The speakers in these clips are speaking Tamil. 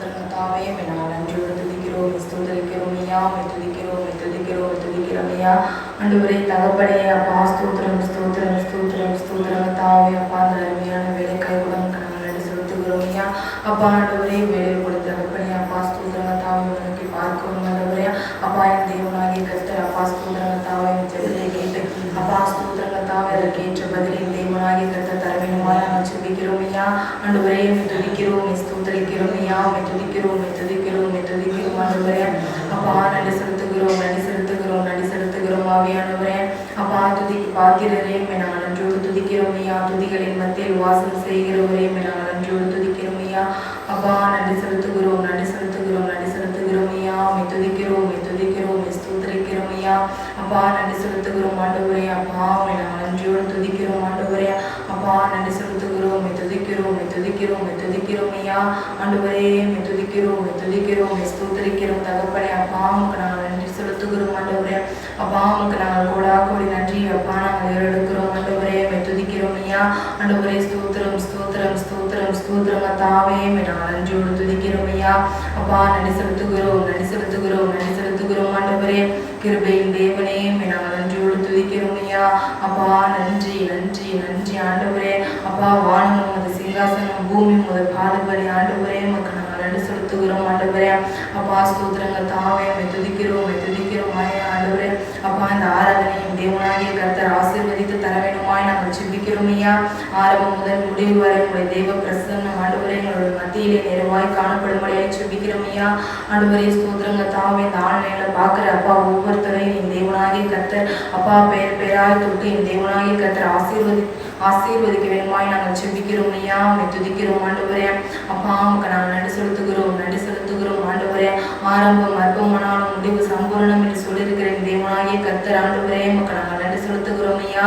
ஸ்தோத்திரங்கத்தாவே நாங்கள் நன்றியோடு துதிக்கிறோம், ஸ்தோத்திரிக்கிறோம் ஐயா, துதிக்கிறோம் துதிக்கிறோம் துதிக்கிறோம் ஐயா. ஆண்டவரே தகப்பனே அப்பா, ஸ்தோத்திரம் ஸ்தோத்திரம் ஸ்தோத்திரம் ஸ்தோத்திரங்கத்தாவே அப்பா, அந்த அருமையான வேலை கைகூடங்களுக்கு நாங்கள் நன்றி செலுத்துகிறோம் ஐயா. அப்பா ஆண்டவரே வேலை கொடுத்த தகப்பனே அப்பா, ஸ்தோத்திரங்கத்தாவே உனக்கு பார்க்கவும் ஆண்டவரே அப்பா, என் தேவனாகிய கர்த்தர் அப்பா, ஸ்தோத்திரங்கத்தாவே ஜெபத்தை கேட்டு அப்பா, ஸ்தோத்திரங்கத்தாவே அதற்கேற்ற பதிலை தேவனாகிய கர்த்தர் தர வேண்டுமாய் நாங்கள் ஜெபிக்கிறோம் ஐயா. ஆண்டவரே துதிக்கிறோம், ஸ்தோத்திரிக்கிறோம் ஐயா, துதிக்கிறோம் துதிக்கிறோம் துதிக்கிறோம் ஆண்டவரே அப்பா, நன்றி செலுத்துகிறோம் நன்றி செலுத்துகிறோம் நன்றி செலுத்துகிறோம் ஆவியானவரே அப்பா, துதிக்கு பார்க்கிறதே நாங்கள் நன்றியோடு துதிக்கிறோம் ஐயா. துதிகளின் மத்தியில் வாசல் செய்கிறவரே நாங்கள் நன்றியோடு துதிக்கிறோம் ஐயா. அப்பா நன்றி செலுத்துகிறோம் நன்றி செலுத்துகிறோம் நன்றி செலுத்துகிறோம் ஐயா. துதிக்கிறோம் துதிக்கிறோம் ஸ்தோத்திரிக்கிறோம் ஐயா. அப்பா நன்றி செலுத்துகிறோம் ஆண்டவரே அப்பா, நாங்கள் நன்றியோடு துதிக்கிறோம் ஆண்டவரே அப்பா, நன்றி செலுத்துகிறோம் துதிக்கிறோம் துதிக்கிறோம் துதிக்கிறோம் ஐயா. ஆண்டவரே துதிக்கிறோம் துதிக்கிறோம் ஸ்தோத்திரிக்கிறோம் தகப்பனே அப்பா, உமக்கு நாங்கள் நன்றி செலுத்துகிறோம் ஆண்டவரே அப்பா, உமக்கு நாங்கள் கோடா கோடி நன்றி அப்பா நாங்கள் ஏறெடுக்கிறோம் ஆண்டவரே துதிக்கிறோம் ஐயா. ஆண்டவரே ஸ்தோத்திரம் ஸ்தோத்திரம் ஸ்தோத்திரம் ஸ்தோத்திரங்கத்தாவே நாங்கள் நன்றியோடு துதிக்கிறோம் ஐயா. அப்பா நன்றி செலுத்துகிறோம் நன்றி செலுத்துகிறோம் நன்றி செலுத்துகிறோம் ஆண்டவரே கிருபையின் தேவனே நாங்கள் நன்றியோடு துதிக்கிறோம் ஐயா. அப்பா நன்றி நன்றி நன்றி ஆண்டவரே அப்பா, வானம் உமது சிங்காசனம் பூமி உமது பாடுபடி ஆண்டவரே உமக்கு நாங்கள் நன்றி செலுத்துகிறோம் ஆண்டவரே அப்பா, ஸ்தோத்திரங்கள் தாவே துதிக்கிறோம் துதிக்கிறோம் ஆண்டவரே அப்பா, இந்த ஆராதனையும் தேவனாகிய கர்த்தர் ஆசீர்வதித்து தர வேண்டுமாய் நாங்கள் ஜெபிக்கிறோம் ஐயா. ஆரம்பம் முதல் முடிவு வரை உங்களுடைய தேவ பிரசன்னம் ஆண்டவரே எங்களுடைய மத்தியிலே நிறைவாய் காணப்படும்படியாக ஜெபிக்கிறோம் ஐயா. ஆண்டவரே ஸ்தோத்திரங்கள் தாவே இந்த ஆன்லைனில் பார்க்குற அப்பா ஒவ்வொருத்தரையும் என் தேவனாகிய கர்த்தர் அப்பா பேர் பேராய் தொட்டு என் தேவனாகிய கர்த்தர் ஆசீர்வதிக்க வேண்டுமாய் நாங்கள் ஜெபிக்கிறோம் ஐயா. துதிக்கிறோம் ஆண்டவரே அப்பா, உமக்கு நாங்கள் நன்றி செலுத்துகிறோம் நன்றி செலுத்துகிறோம் ஆண்டவரே. ஆரம்பம் அற்பமானாலும் முடிவு சம்பூர்ணம் என்று சொல்லியிருக்கிறேன் தேவனாகிய கர்த்தர் ஆண்டவரே, உமக்கு நாங்கள் நன்றி செலுத்துகிறோம் ஐயா.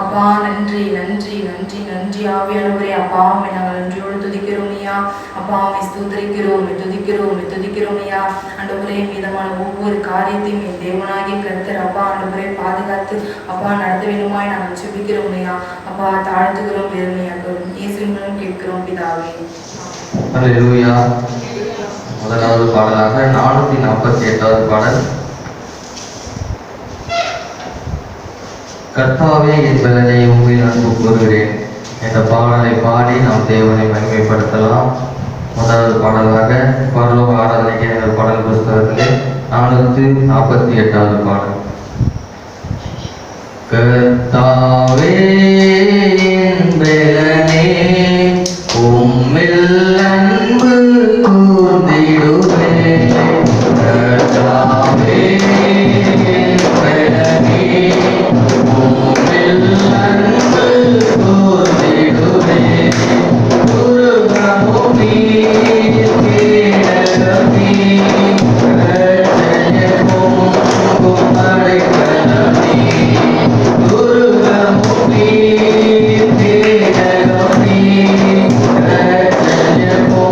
அப்பா நன்றி நன்றி நன்றி நன்றி ஆவியானவரே அப்பா, நாங்கள் நன்றியோடு துதிக்கிறோம் ஐயா. அப்பா ஸ்தோத்திரிக்கிறோம் துதிக்கிறோம் துதிக்கிறோம் ஐயா. ஆண்டவரே மீதமான ஒவ்வொரு காரியத்தையும் என் தேவனாகிய கர்த்தர் அப்பா ஆண்டவரே பாதுகாத்து அப்பா நடத்த வேண்டுமாய் நாங்கள் ஜெபிக்கிறோம் ஐயா. அப்பா தாழ்த்துகிறோம் பெருமையாகிறோம் இயேசுவின் மூலம் கேட்கிறோம் பிதாவே. அல்லேலூயா. முதலாவது பாடலாக 448வது பாடல், கர்த்தாவே என் பலனை உண்மையில் அன்பு கூறுகிறேன் என்ற பாடலை பாடி நாம் தேவனை மகிமைப்படுத்தலாம். முதலாவது பாடலாக பரலோக ஆராதனைக்கு என்ற பாடல் புஸ்தகத்திலே 448வது பாடல், கர்த்தாவே என் பலனே உம்மில் அன்பு கூர்ந்திடுவேன், கர்த்தாவே என் பலனே உம்மில் அன்பு கூர்ந்திடுவேன், துருகமும் நீர் கேடகமும் நீர் இரட்சணியமும் அடைக்கலமும் நீர், துருகமும் நீர் கேடகமும் நீர் இரட்சணியமும்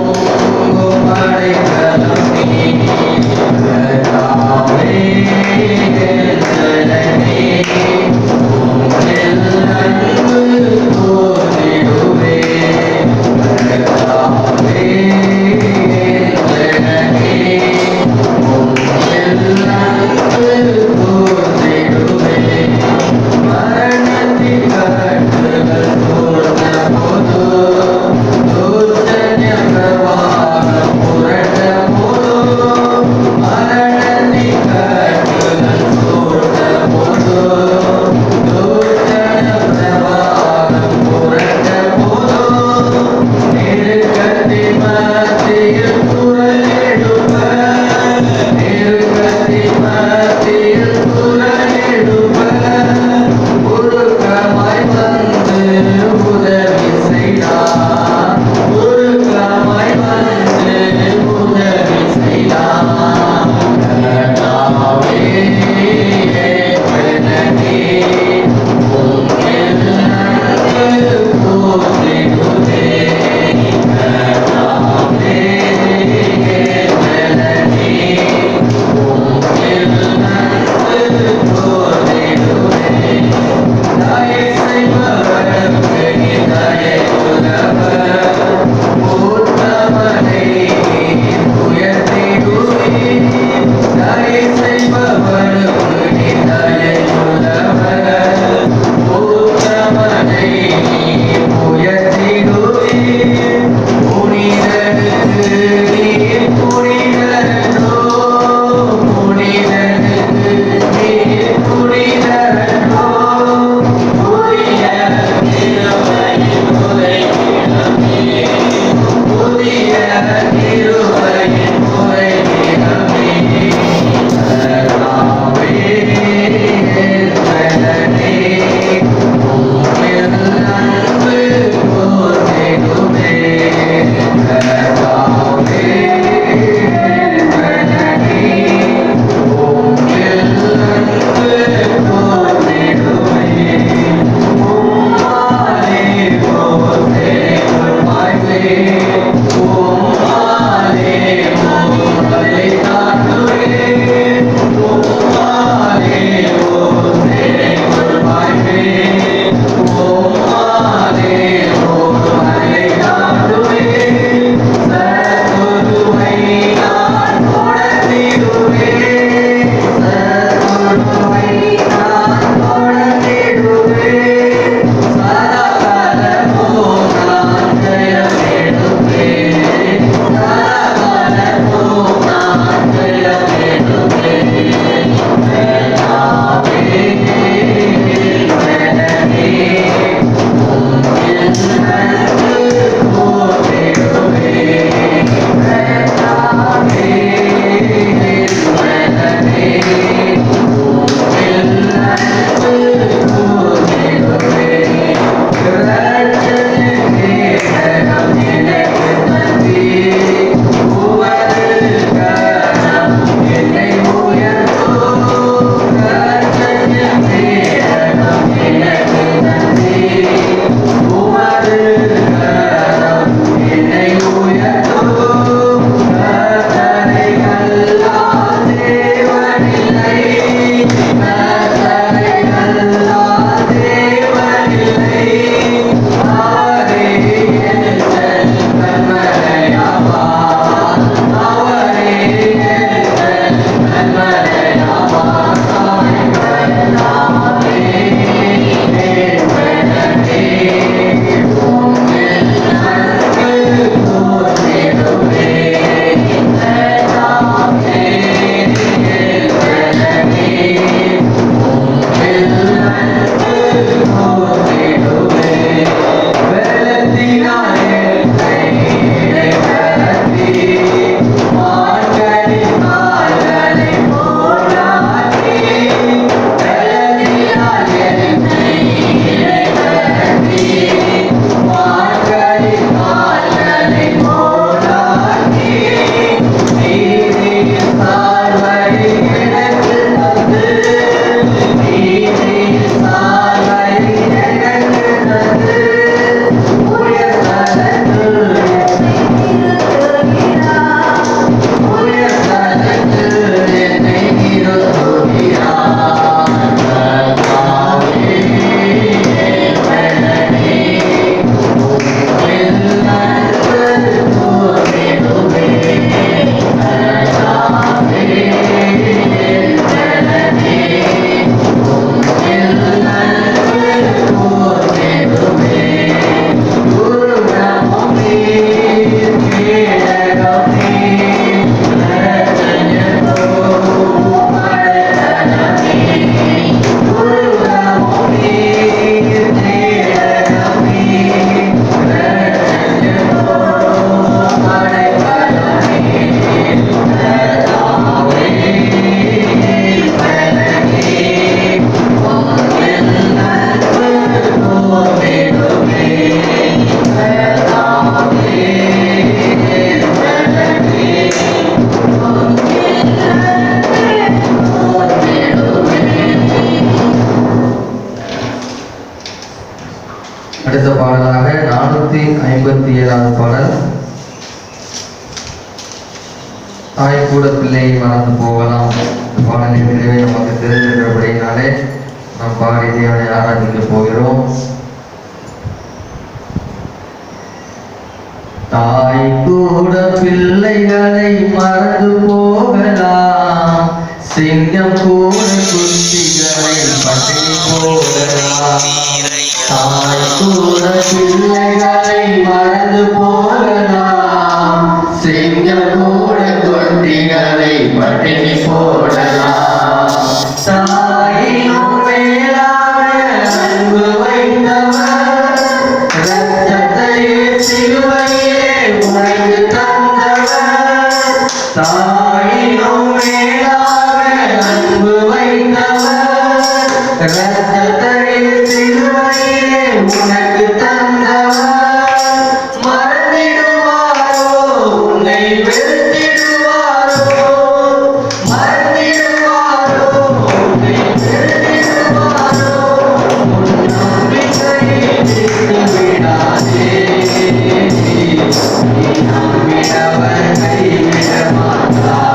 57வது பாடல். தாய் கூட பிள்ளையை மறந்து போகலாம். இந்த பாடலின் விளைவை நமக்கு தெரிந்திருக்கிறபடினாலே நாம் பாடி தேவனை ஆராதிக்க போகிறோம். தாய் கூட பிள்ளைகளை மறந்து போகலாம், சிங்கம் கூட குட்டிகளை பட்டினி போகலாம். தாய் கூட பிள்ளைகளை மறந்து போகலாம், சிங்கம் கூட குட்டிகளை பட்டினி போடலாம். தாயினும் மேலான அன்பு வைத்தவர், இரத்தத்தையே சிலுவையே உனக்கு தந்தவர். தாயினும் மேலான அன்பு வைத்தவர், இரத்தத்தையே சிலுவையே உனக்கு தந்தவர். மறந்திடுவாரோ உன்னை வெறுத்திடுவாரோ, மறந்திடுவாரோ உன்னை வெறுத்திடுவாரோ, உன் நம்பிக்கையை விட்டு விடாதே. நீ நம்பினவர் கைவிட மாட்டார்.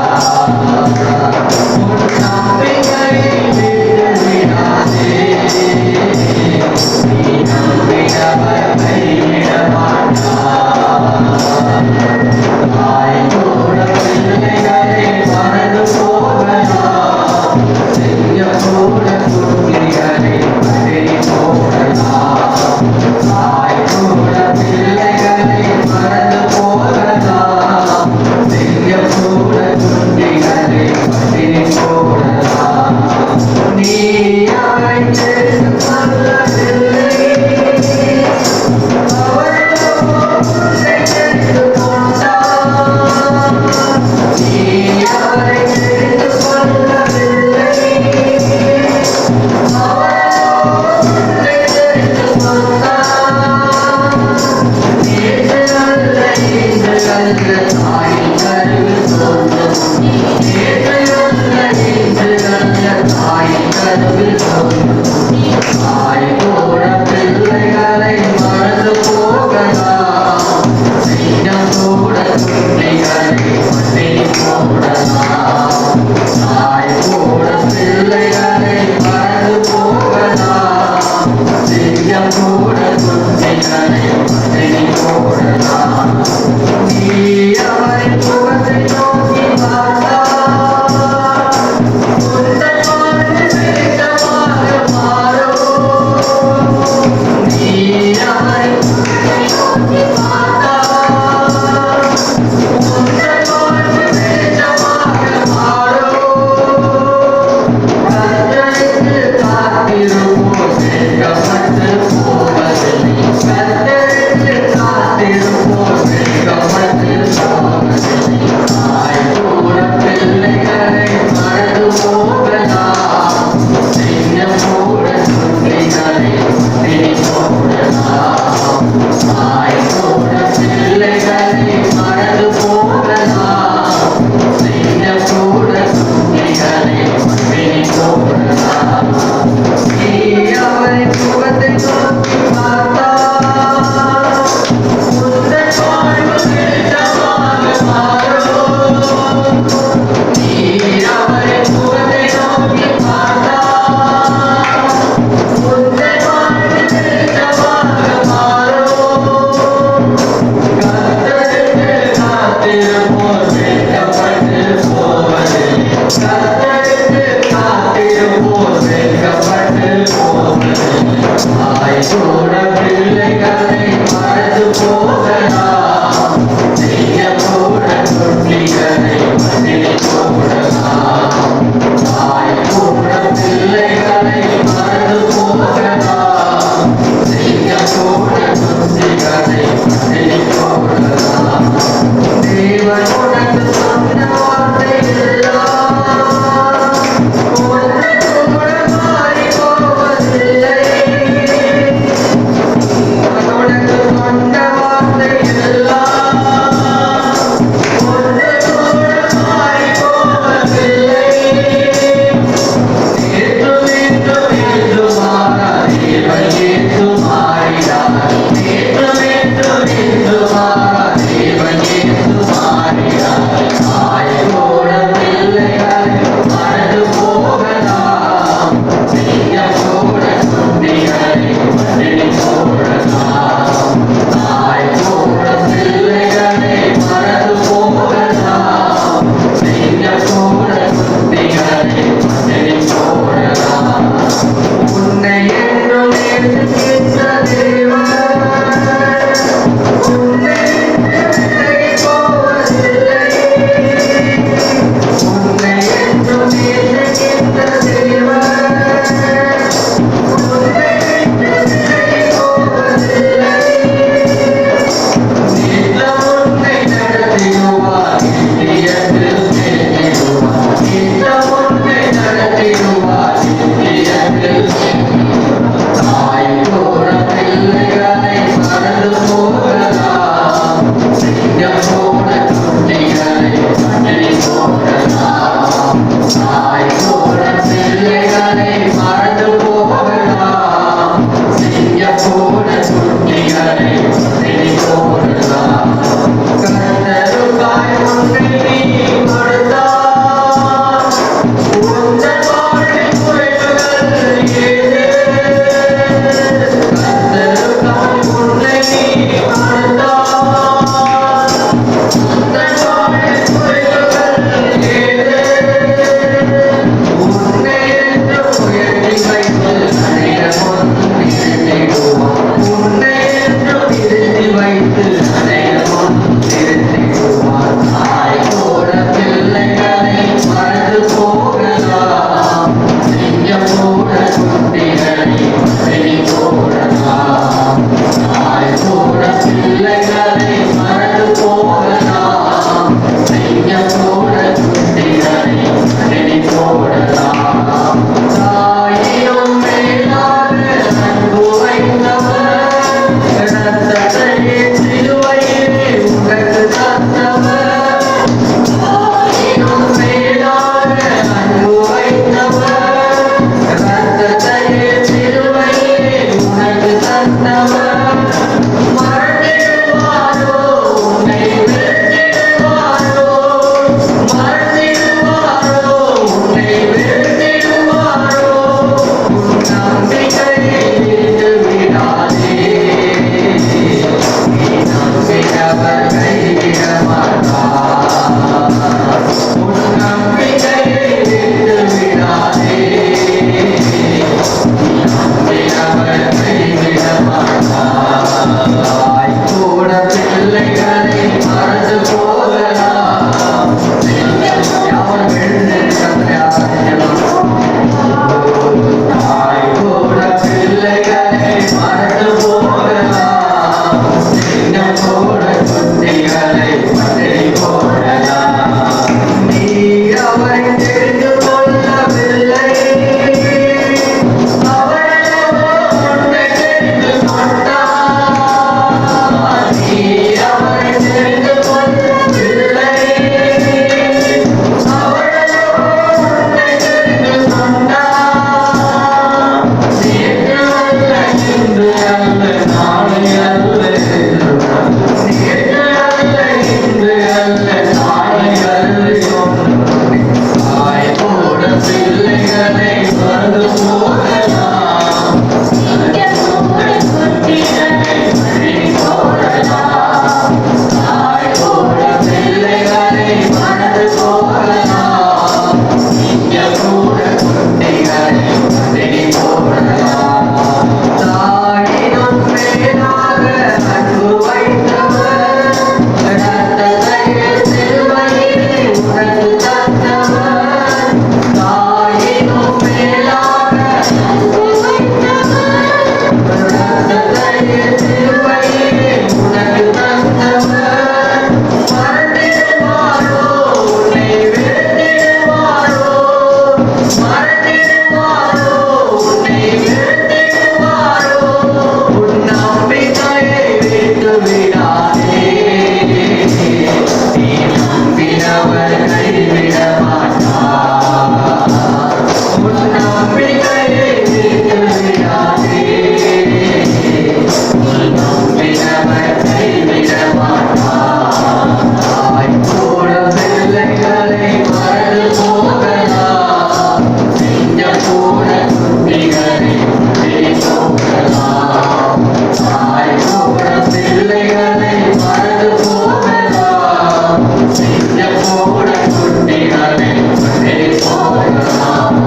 மறந்து போகலாம். சிங்கம் கூட குட்டிகளை மறந்து போகலாம். தாய் கூட பிள்ளைகளை மறந்து போகலாம். சிங்கம் கூட குட்டிகளை மறந்து போகலாம்.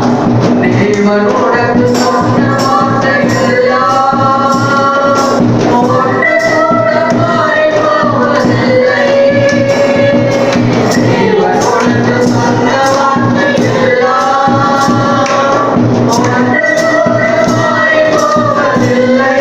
தேவன் உனக்கு சொன்ன வார்த்தைகள் யாவும் ஒன்று கூட மாறி போவதில்லை. தேவன் உனக்கு சொன்ன வார்த்தைகள் யாவும் ஒன்று கூட மாறி போவதில்லை.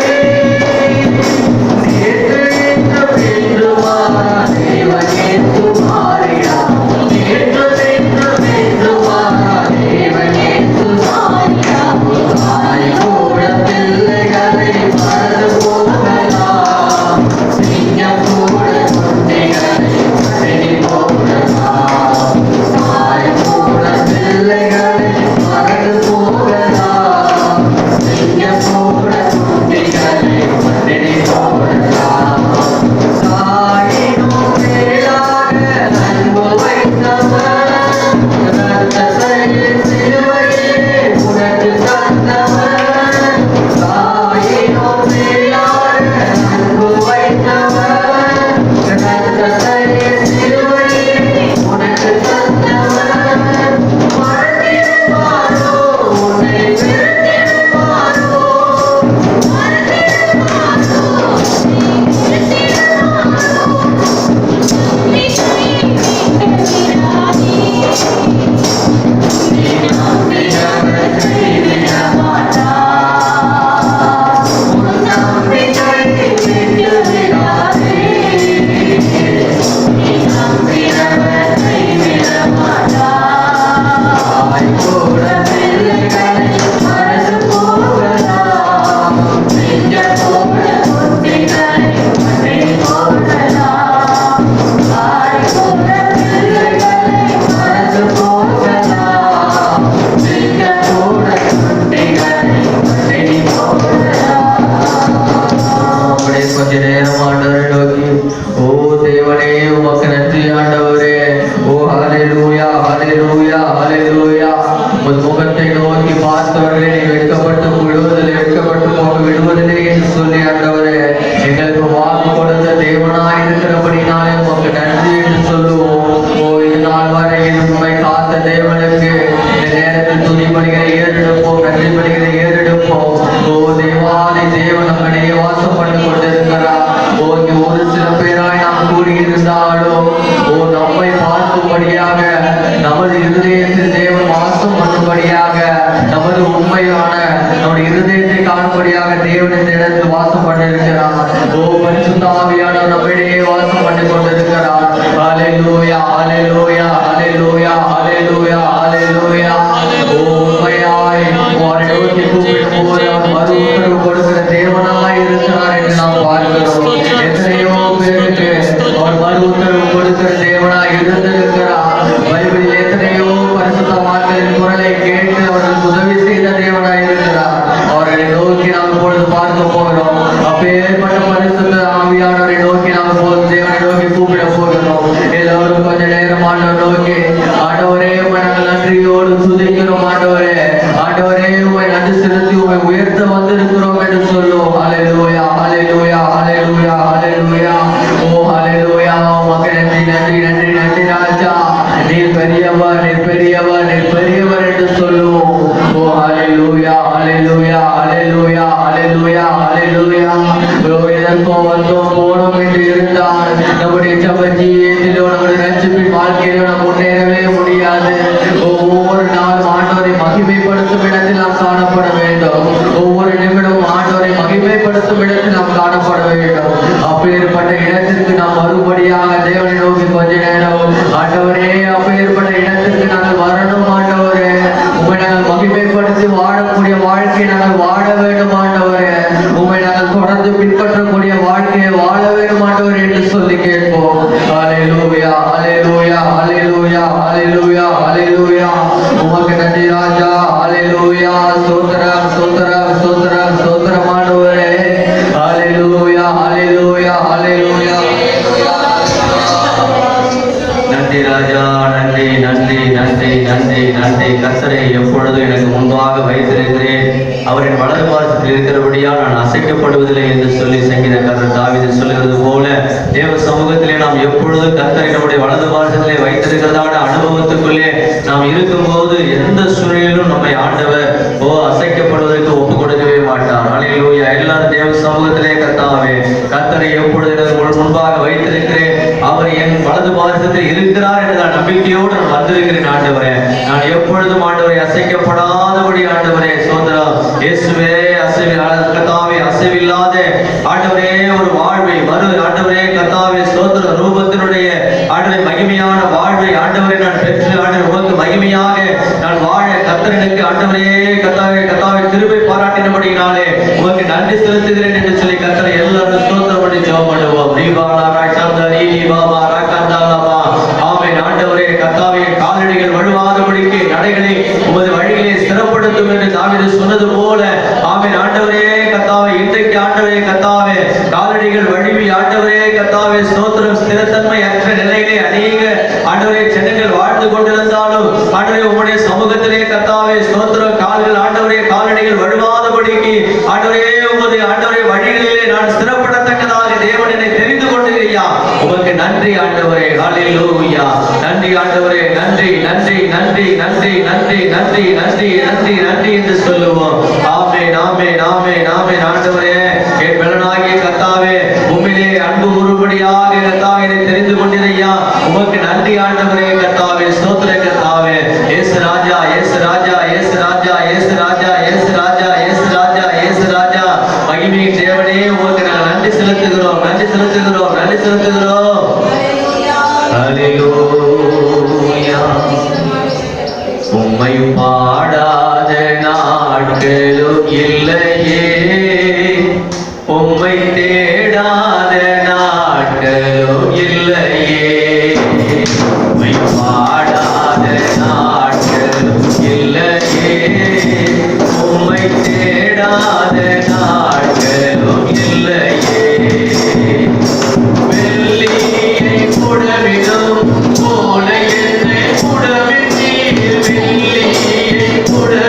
நேற்று இன்றும் என்றுமாறா தேவன் என்றும் மாறினார். நேற்று இன்றும் என்றுமாறா தேவன் என்றும் மாறினார். தாய் கூட பிள்ளைகளை மறந்து போகலாம். சிங்கம் கூட குட்டிகளை மறந்து போகலாம். தாய் கூட பிள்ளைகளை மறந்து போகலாம். சிங்கம் கூட குட்டிகளை மறந்து போகலாம். தாயினும் மேலாக அன்பு வைத்தவர், இரத்தத்தை சிலுவையிலே உனக்கு தந்தவர். தாயினும் மேலாக அன்பு வைத்தவர், இரத்தத்தை சிலுவையிலே உனக்கு தந்தவர். மறந்திருப்பாரோ உன்னை வெறுத்திருப்பாரோ? நீ நம்பினவர் கைவிட மாட்டார். உன் நம்பிக்கை விட்டு விடாதே. நீ நம்பினவர் கைவிட மாட்டார். தாய் கூட பிள்ளைகளை மறந்து போகலாம். சிங்கம் கூட குட்டிகளை மறந்து போகலாம். தாய் கூட பிள்ளைகளை மறந்து போகலாம். சிங்கம் கூட குட்டிகளை மறந்து போகலாம். அப்படியே கொஞ்ச நேரம் ஆண்டவரை நோக்கி, ஓ தேவனே உமக்கு நன்றி ஆண்டவரே. ஓ ஹalleluya ஹalleluya ஹalleluya. உமது முகத்தை நோக்கி பார்த்தவர்களே நீ வெட்கப்பட்டு விடுவதில்லை, வெட்கப்பட்டு போக விடுவதில்லை என்று சொல்லி ஆண்டவரே எங்களுக்கு வாக்கு கொடுத்த தேவனாய் இருக்கிறபடினாலே உமக்கு நன்றி என்று சொல்லுவோம். ஓ இது நாள் வரையில் உண்மை காத்த தேவனுக்கு இந்த நேரத்தில் துதிப்படுகிற ஏறெடுப்போம், நன்றி படுகிற ஏறெடுப்போம். ஓ தேவாதி தேவன் நம்மிடையே வாசம் பண்ணி கொண்டிருக்கிறார். ஓ இங்கு ஒரு சில பேராய் நாம் கூடியிருந்தாலும் ஓ நம்மை பார்க்கும்படியாக நமது இருதயத்தில் தேவன் வாசம் பண்ணும்படியாக நமது உண்மையான நம்முடைய இருதயத்தை காணும்படியாக தேவன் இந்த இடத்தில் வாசம் பண்ணிருக்கிறார். ஓ பரிசுத்த ஆவியானவர் நம்மிடையே வாசம் பண்ணி கொண்டிருக்கிறார். ஹalleluya ஹalleluya ஹalleluya ஹalleluya ஹalleluya. ஓ உண்மையாய் அவரை நோக்கி கூப்பிடும்போது அவர் மறு உத்தரவு கொடுக்கிற தேவனாய் இருக்கிறார் என்று நாம் பார்க்கிறோம். எத்தனையோ பேருக்கு அவர் மறு உத்தரவு கொடுக்கிற தேவனாய் இருந்திருக்கிறார். பைபிளில் எத்தனையோ பரிசுத்தவான்களின் குரலை கேட்டு அவர்களுக்கு உதவி செய்த தேவனாய் இருக்கிறார். அவர்களை நோக்கி நாம் இப்பொழுது பார்க்க போகிறோம். அப்பேற்பட்ட பரிசுத்த ஆவியானவரை நோக்கி நாம் இப்பொழுது தேவனை நோக்கி கூப்பிட போகிறோம். எல்லோரும் கொஞ்ச நேரம் ஆண்டவர் நோக்கி, ஆண்டவரே உம்மை நாங்கள் நன்றியோடு துதிக்கிறோம். ஆண்டவரே ஆண்டவரே உம்மை நன்றி செலுத்தி உம்மை உயர்த்த வந்திருக்கிறோம் என்று சொல்லுவோம். ஹalleluya ஹalleluya ஹalleluya ஹalleluya. ஓ ஹalleluya. உமக்கு நன்றி நன்றி நன்றி நன்றி ராஜா. நீர் பெரியவர், நீர் பெரியவர், நீர் பெரியவர் என்று சொல்லுவோம். ஓ ஹalleluya ஹalleluya ஹalleluya ஹalleluya ஹalleluya. ஓ எதற்கோ வந்தோம் போனோம் என்று இருந்தால் நம்முடைய ஜெப ஜீவியத்திலோ நம்முடைய ரட்சிப்பின் வாழ்க்கையிலோ நாம் முன்னேறவே முடியாது. ஒவ்வொரு நாளும் ஆண்டவரை மகிமைப்படுத்தும் இடத்தில் நாம் காணப்பட வேண்டும். ஒவ்வொரு நிமிடமும் ஆண்டவரை மகிமைப்படுத்தும் இடத்தில் நாம் காணப்பட வேண்டும். அப்பேற்பட்ட இடத்திற்கு நாம் மறுபடியாக தேவனை நோக்கி கொஞ்ச நேரம், ஆண்டவரே அப்பேற்பட்ட இடத்திற்கு நாங்கள் வரணும். ஆண்டவரே உம்மை நாங்கள் மகிமைப்படுத்தி வாழக்கூடிய வாழ்க்கையை நாங்கள் வாழ வேண்டும். ஆண்டவரே உம்மை நாங்கள் தொடர்ந்து பின்பற்றக்கூடிய வாழ்க்கையை வாழ வேண்டும் ஆண்டவரே என்று சொல்லி கேட்போம். ஹalleluya ஹalleluya ஹalleluya ஹalleluya ஹalleluya. உமக்கு நன்றி ராஜா. ஹalleluya. ஸ்தோத்திரம் ஸ்தோத்திரம் ஸ்தோத்திரம் ஸ்தோத்திரம் ஆண்டவரே. ஹalleluya ஹalleluya ஹalleluya. நன்றி ராஜா. நன்றி நன்றி நன்றி நன்றி நன்றி. கர்த்தரை எப்பொழுது எனக்கு முன்பாக வைத்திருக்கிறேன், அவரின் வலது பாரசத்தில் இருக்கிறபடியால் நான் அசைக்கப்படுவதில்லை என்று சொல்லி சங்கீதக்காரர் தாவீது சொல்கிறது போல தேவ சமூகத்திலே நாம் எப்பொழுது கர்த்தரை நம்முடைய வலது பாரசத்திலே வைத்திருக்கிறதான அனுபவத்துக்குள்ளே நாம் இருக்கும்போது எந்த சூழ்நிலையிலும் நம்மை ஆண்டவர் அசைக்கப்படுவதற்கு ஒப்பு கொடுக்கவே மாட்டார். அல்லேலூயா. எல்லாரும் தேவ சமூகத்திலே கர்த்தாவே கர்த்தரை எப்பொழுது முன்பாக வைத்திருக்கிறேன், அவர் என் வலது பாரசத்தில் இருக்கிறார் என்ற நம்பிக்கையோடு நான் வந்திருக்கிறேன். ஆண்டவரே, நான் எப்பொழுதும் ஆண்டவரை அசைக்கப்படாதபடி ஆண்டவரே சோதரம் இயேசுவே கர்த்தாவே அசைவில்லாத ஆண்டவரே ஒரு வாழ்வை ஆண்டவரே கர்த்தாவே சோதர ரூபத்தினுடைய ஆண்டவரை மகிமையான வாழ்வை ஆண்டவரை நான் பெற்று ஆண்டவர் உமக்கு மகிமையாக நான் வாழ கர்த்தருக்கு ஆண்டவரே கர்த்தாவே கர்த்தாவே கிருபை பாராட்டினபடியினாலே உமக்கு நன்றி செலுத்துகிறேன் என்று சொல்லி கர்த்தரை எல்லாரும் ஸ்தோத்திரம் பண்ணி ஜெபம் பண்ணுவோம். ஆமென். ஆண்டவரே கர்த்தாவே காலடிகள் வழுவாதபடிக்கு நடைகளை உமது வழியிலே ஸ்திரப்படுத்தும் என்று தாவீது சொன்னது போல ஆமென். ஆண்டவரே கர்த்தாவே இன்றைக்கு ஆண்டவரே கர்த்தாவே காலடிகள் வழுவி ஆண்டவரே கர்த்தாவே ஸ்தோத்திரம் ஸ்திரத்தன்மை அற்ற நிலையிலே அநேக ஆண்டவரே ஜனங்கள் வாழ்ந்து கொண்டிருந்தாலும் ஆண்டவரே உம்முடைய சமூகத்திலே கர்த்தாவே ஸ்தோத்திரம் கால்கள் ஆண்டவரே காலடிகள் வழுவாதபடிக்கு ஆண்டவரே உமது ஆண்டவரே வழிகளிலே நான் ஸ்திரப்படத்தக்கதாக தேவன் என்னை தெரிந்து கொண்டிருக்கியா உமக்கு நன்றி ஆண்டவரே. ஹல்லேலூயா. நன்றி ஆண்டவரே, நன்றி நன்றி நன்றி நன்றி நன்றி நன்றி நன்றி நன்றி நன்றி என்று சொல்லுவோம். ஆமென் ஆமென் ஆமென் ஆமென். ஆண்டவரே என் பலனாகிய கர்த்தாவே உம்மிலே அன்பு கூறும்படியாக கர்த்தாவே என்னை தெரிந்து கொண்டிருக்கியா உமக்கு நன்றி ஆண்டவரே கர்த்தாவே ஸ்தோத்திர கர்த்தாவே. இயேசு ராஜா இயேசு ராஜா இயேசு ராஜா இயேசு ராஜா இயேசு ராஜா இயேசு ராஜா இயேசு ராஜா மகிமையின் தேவனே உமக்கு நாங்கள் நன்றி செலுத்துகிறோம் நன்றி செலுத்துகிறோம் நன்றி செலுத்துகிறோம். அல்லேலூயா. உம்மை பாடாத நாட்களும் இல்லையே, உம்மை தேடாத நாட்களும் இல்லையே, உம்மை பாடாத நாட்களும் இல்லையே, உம்மை தேடாத நாட்களும் இல்லையே. வெள்ளியை புடவிடும் போல என்னை புடவிட்டீர், வெள்ளியை புடவிடும்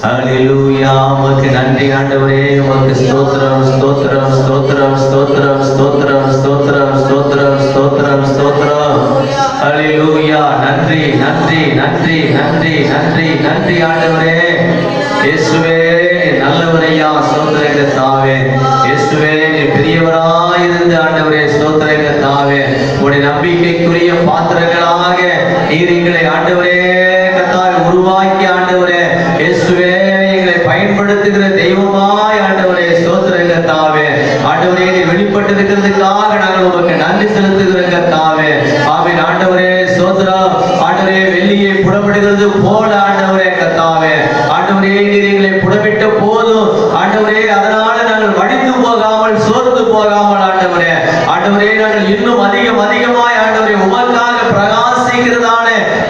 ஹல்லேலூயா. உமக்கு நன்றி ஆண்டவரே. உமக்கு ஸ்தோத்திரம் ஸ்தோத்திரம் ஸ்தோத்திரம் ஸ்தோத்திரம் ஸ்தோத்திரம் ஸ்தோத்திரம் ஸ்தோத்திரம் ஸ்தோத்திரம் ஸ்தோத்திரம். ஹல்லேலூயா. நன்றி நன்றி நன்றி நன்றி நன்றி நன்றி ஆண்டவரே. இயேசுவே நல்லவரையா. ஸ்தோத்திரங்க தாவே. இயேசுவே பெரியவராயிருந்து ஆண்டவரே. ஸ்தோத்திரங்க தாவே. உடைய நம்பிக்கைக்குரிய பாத்திரங்களாக நீர் எங்களை ஆண்டவரே கர்த்தாவே உருவாக்கி ஆண்டவரே இயேசுவே எங்களை பயன்படுத்துகிற தெய்வமாய் ஆண்டவரே. ஸ்தோத்திரங்க தாவே. ஆண்டவரே நீ வெளிப்பட்டு இருக்கிறதுக்காக நாங்கள் உமக்கு நன்றி செலுத்துகிறோங்க தாவே. ஆமென் ஆண்டவரே. ஸ்தோத்திரம் ஆண்டவரே. வெள்ளியை புடமிடுகிறது போல ஆண்டவரே கர்த்தாவே ஆண்டவரே நீர் எங்களை புடமிட்ட போதும் ஆண்டவரே அதனால நாங்கள் வடிந்து போகாமல் சோர்ந்து போகாமல் ஆண்டவரே ஆண்டவரே நாங்கள் இன்னும் அதிகமாய் ஆண்டவரே உமக்காக பிரகாசிக்கிறதான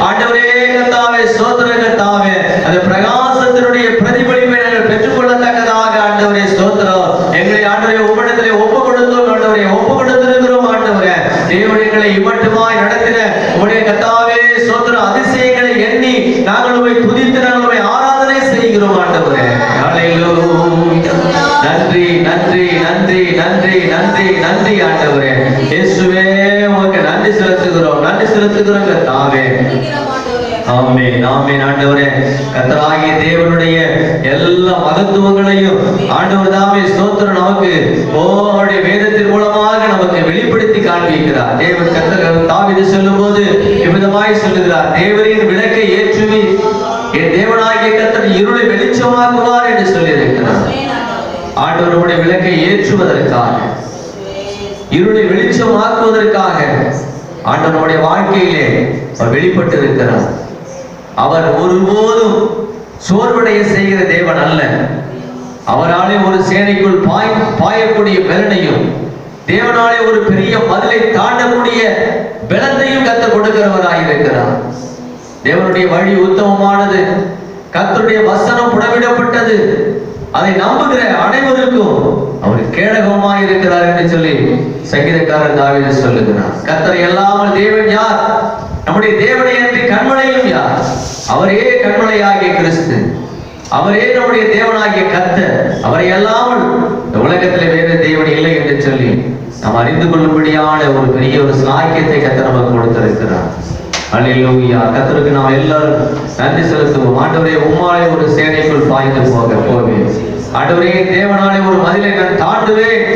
ஆண்டவரே கர்த்தாவே. ஸ்தோத்திரம் கர்த்தாவே. அந்த பிரகாசத்தினுடைய பிரதிபலிப்பை நாங்கள் பெற்றுக்கொள்ளத்தக்கதாக ஆண்டவரே ஸ்தோத்திரம். எங்களை ஆண்டவரே உம்மிடத்திலே ஒப்பு கொடுத்தோம் ஆண்டவரே. ஒப்பு கொடுத்திருக்கிறோம் ஆண்டவரே. தேவன் எங்களை இம்மட்டுமாய் நடத்தின உம்முடைய கர்த்தாவே ஸ்தோத்திரம் அதிசயங்களை எண்ணி நாங்கள் உம்மை துதித்து நாங்கள் உம்மை ஆராதனை செய்கிறோம் ஆண்டவரே. ஹல்லேலூயா. நன்றி நன்றி நன்றி நன்றி நன்றி நன்றி ஆண்டவரே. இயேசுவே உமக்கு நன்றி செலுத்துகிறோம். நன்றி செலுத்துகிறோம் கர்த்தாவே. ஆமென் ஆமென் ஆண்டவரே. கர்த்தராகிய தேவனுடைய எல்லா மகத்துவங்களையும் ஆண்டவர் தாமே ஸ்தோத்திரம் நமக்கு அவருடைய வேதத்தின் மூலமாக நமக்கு வெளிப்படுத்தி காண்பிக்கிறார். தேவன் கர்த்தர் தாவீது சொல்லும்போது இவ்விதமாய் சொல்லுகிறார். தேவரின் விளக்கை ஏற்றுவி என் தேவனாகிய கர்த்தர் இருளை வெளிச்சமாக்குவார் என்று சொல்லியிருக்கிறார். ஆண்டவருடைய விளக்கை ஏற்றுவதற்காக இருளை வெளிச்சமாக்குவதற்காக ஆண்டவருடைய வாழ்க்கையிலே அவர் வெளிப்பட்டு இருக்கிறார். அவர் ஒருபோதும் சோர்வடைய செய்கிற தேவன் அல்ல. அவராலே ஒரு சேனைக்குள் பாயக்கூடிய பலனையும் தேவனாலே ஒரு பெரிய மதிலை தாண்டக்கூடிய பலத்தையும் கர்த்தர் கொடுக்கிறவராய் இருக்கிறார். தேவனுடைய வழி உத்தமமானது. கர்த்தருடைய வசனம் புடமிடப்பட்டது. அதை நம்புகிற அனைவருக்கும் அவர் கேடகமாய் இருக்கிறார் என்று சொல்லி சங்கீதக்காரன் தாவீது சொல்லுகிறார். கர்த்தரை அல்லாமல் தேவன் யார்? நம்முடைய தேவனை அன்றி கண்மலையும் யார்? அவரே கண்மலையாகிய கிறிஸ்து. அவரே நம்முடைய தேவனாகிய கர்த்தர். அவரை அல்லாமல் இந்த உலகத்தில் வேறு தேவன் இல்லை என்று சொல்லி நாம் அறிந்து கொள்ளும்படியான ஒரு பெரிய ஒரு சாக்கியத்தை கர்த்தர் நமக்கு கொடுத்திருக்கிறார். அல்லேலூயா. கர்த்தருக்கு நாம் எல்லாரும் நன்றி செலுத்துவோம். ஆண்டவரே உம்மாலே ஒரு சேனைக்குள் பாய்ந்து போவேன். ஆண்டவரே தேவனாலே ஒரு மதிலை நான் தாண்டுவேன்.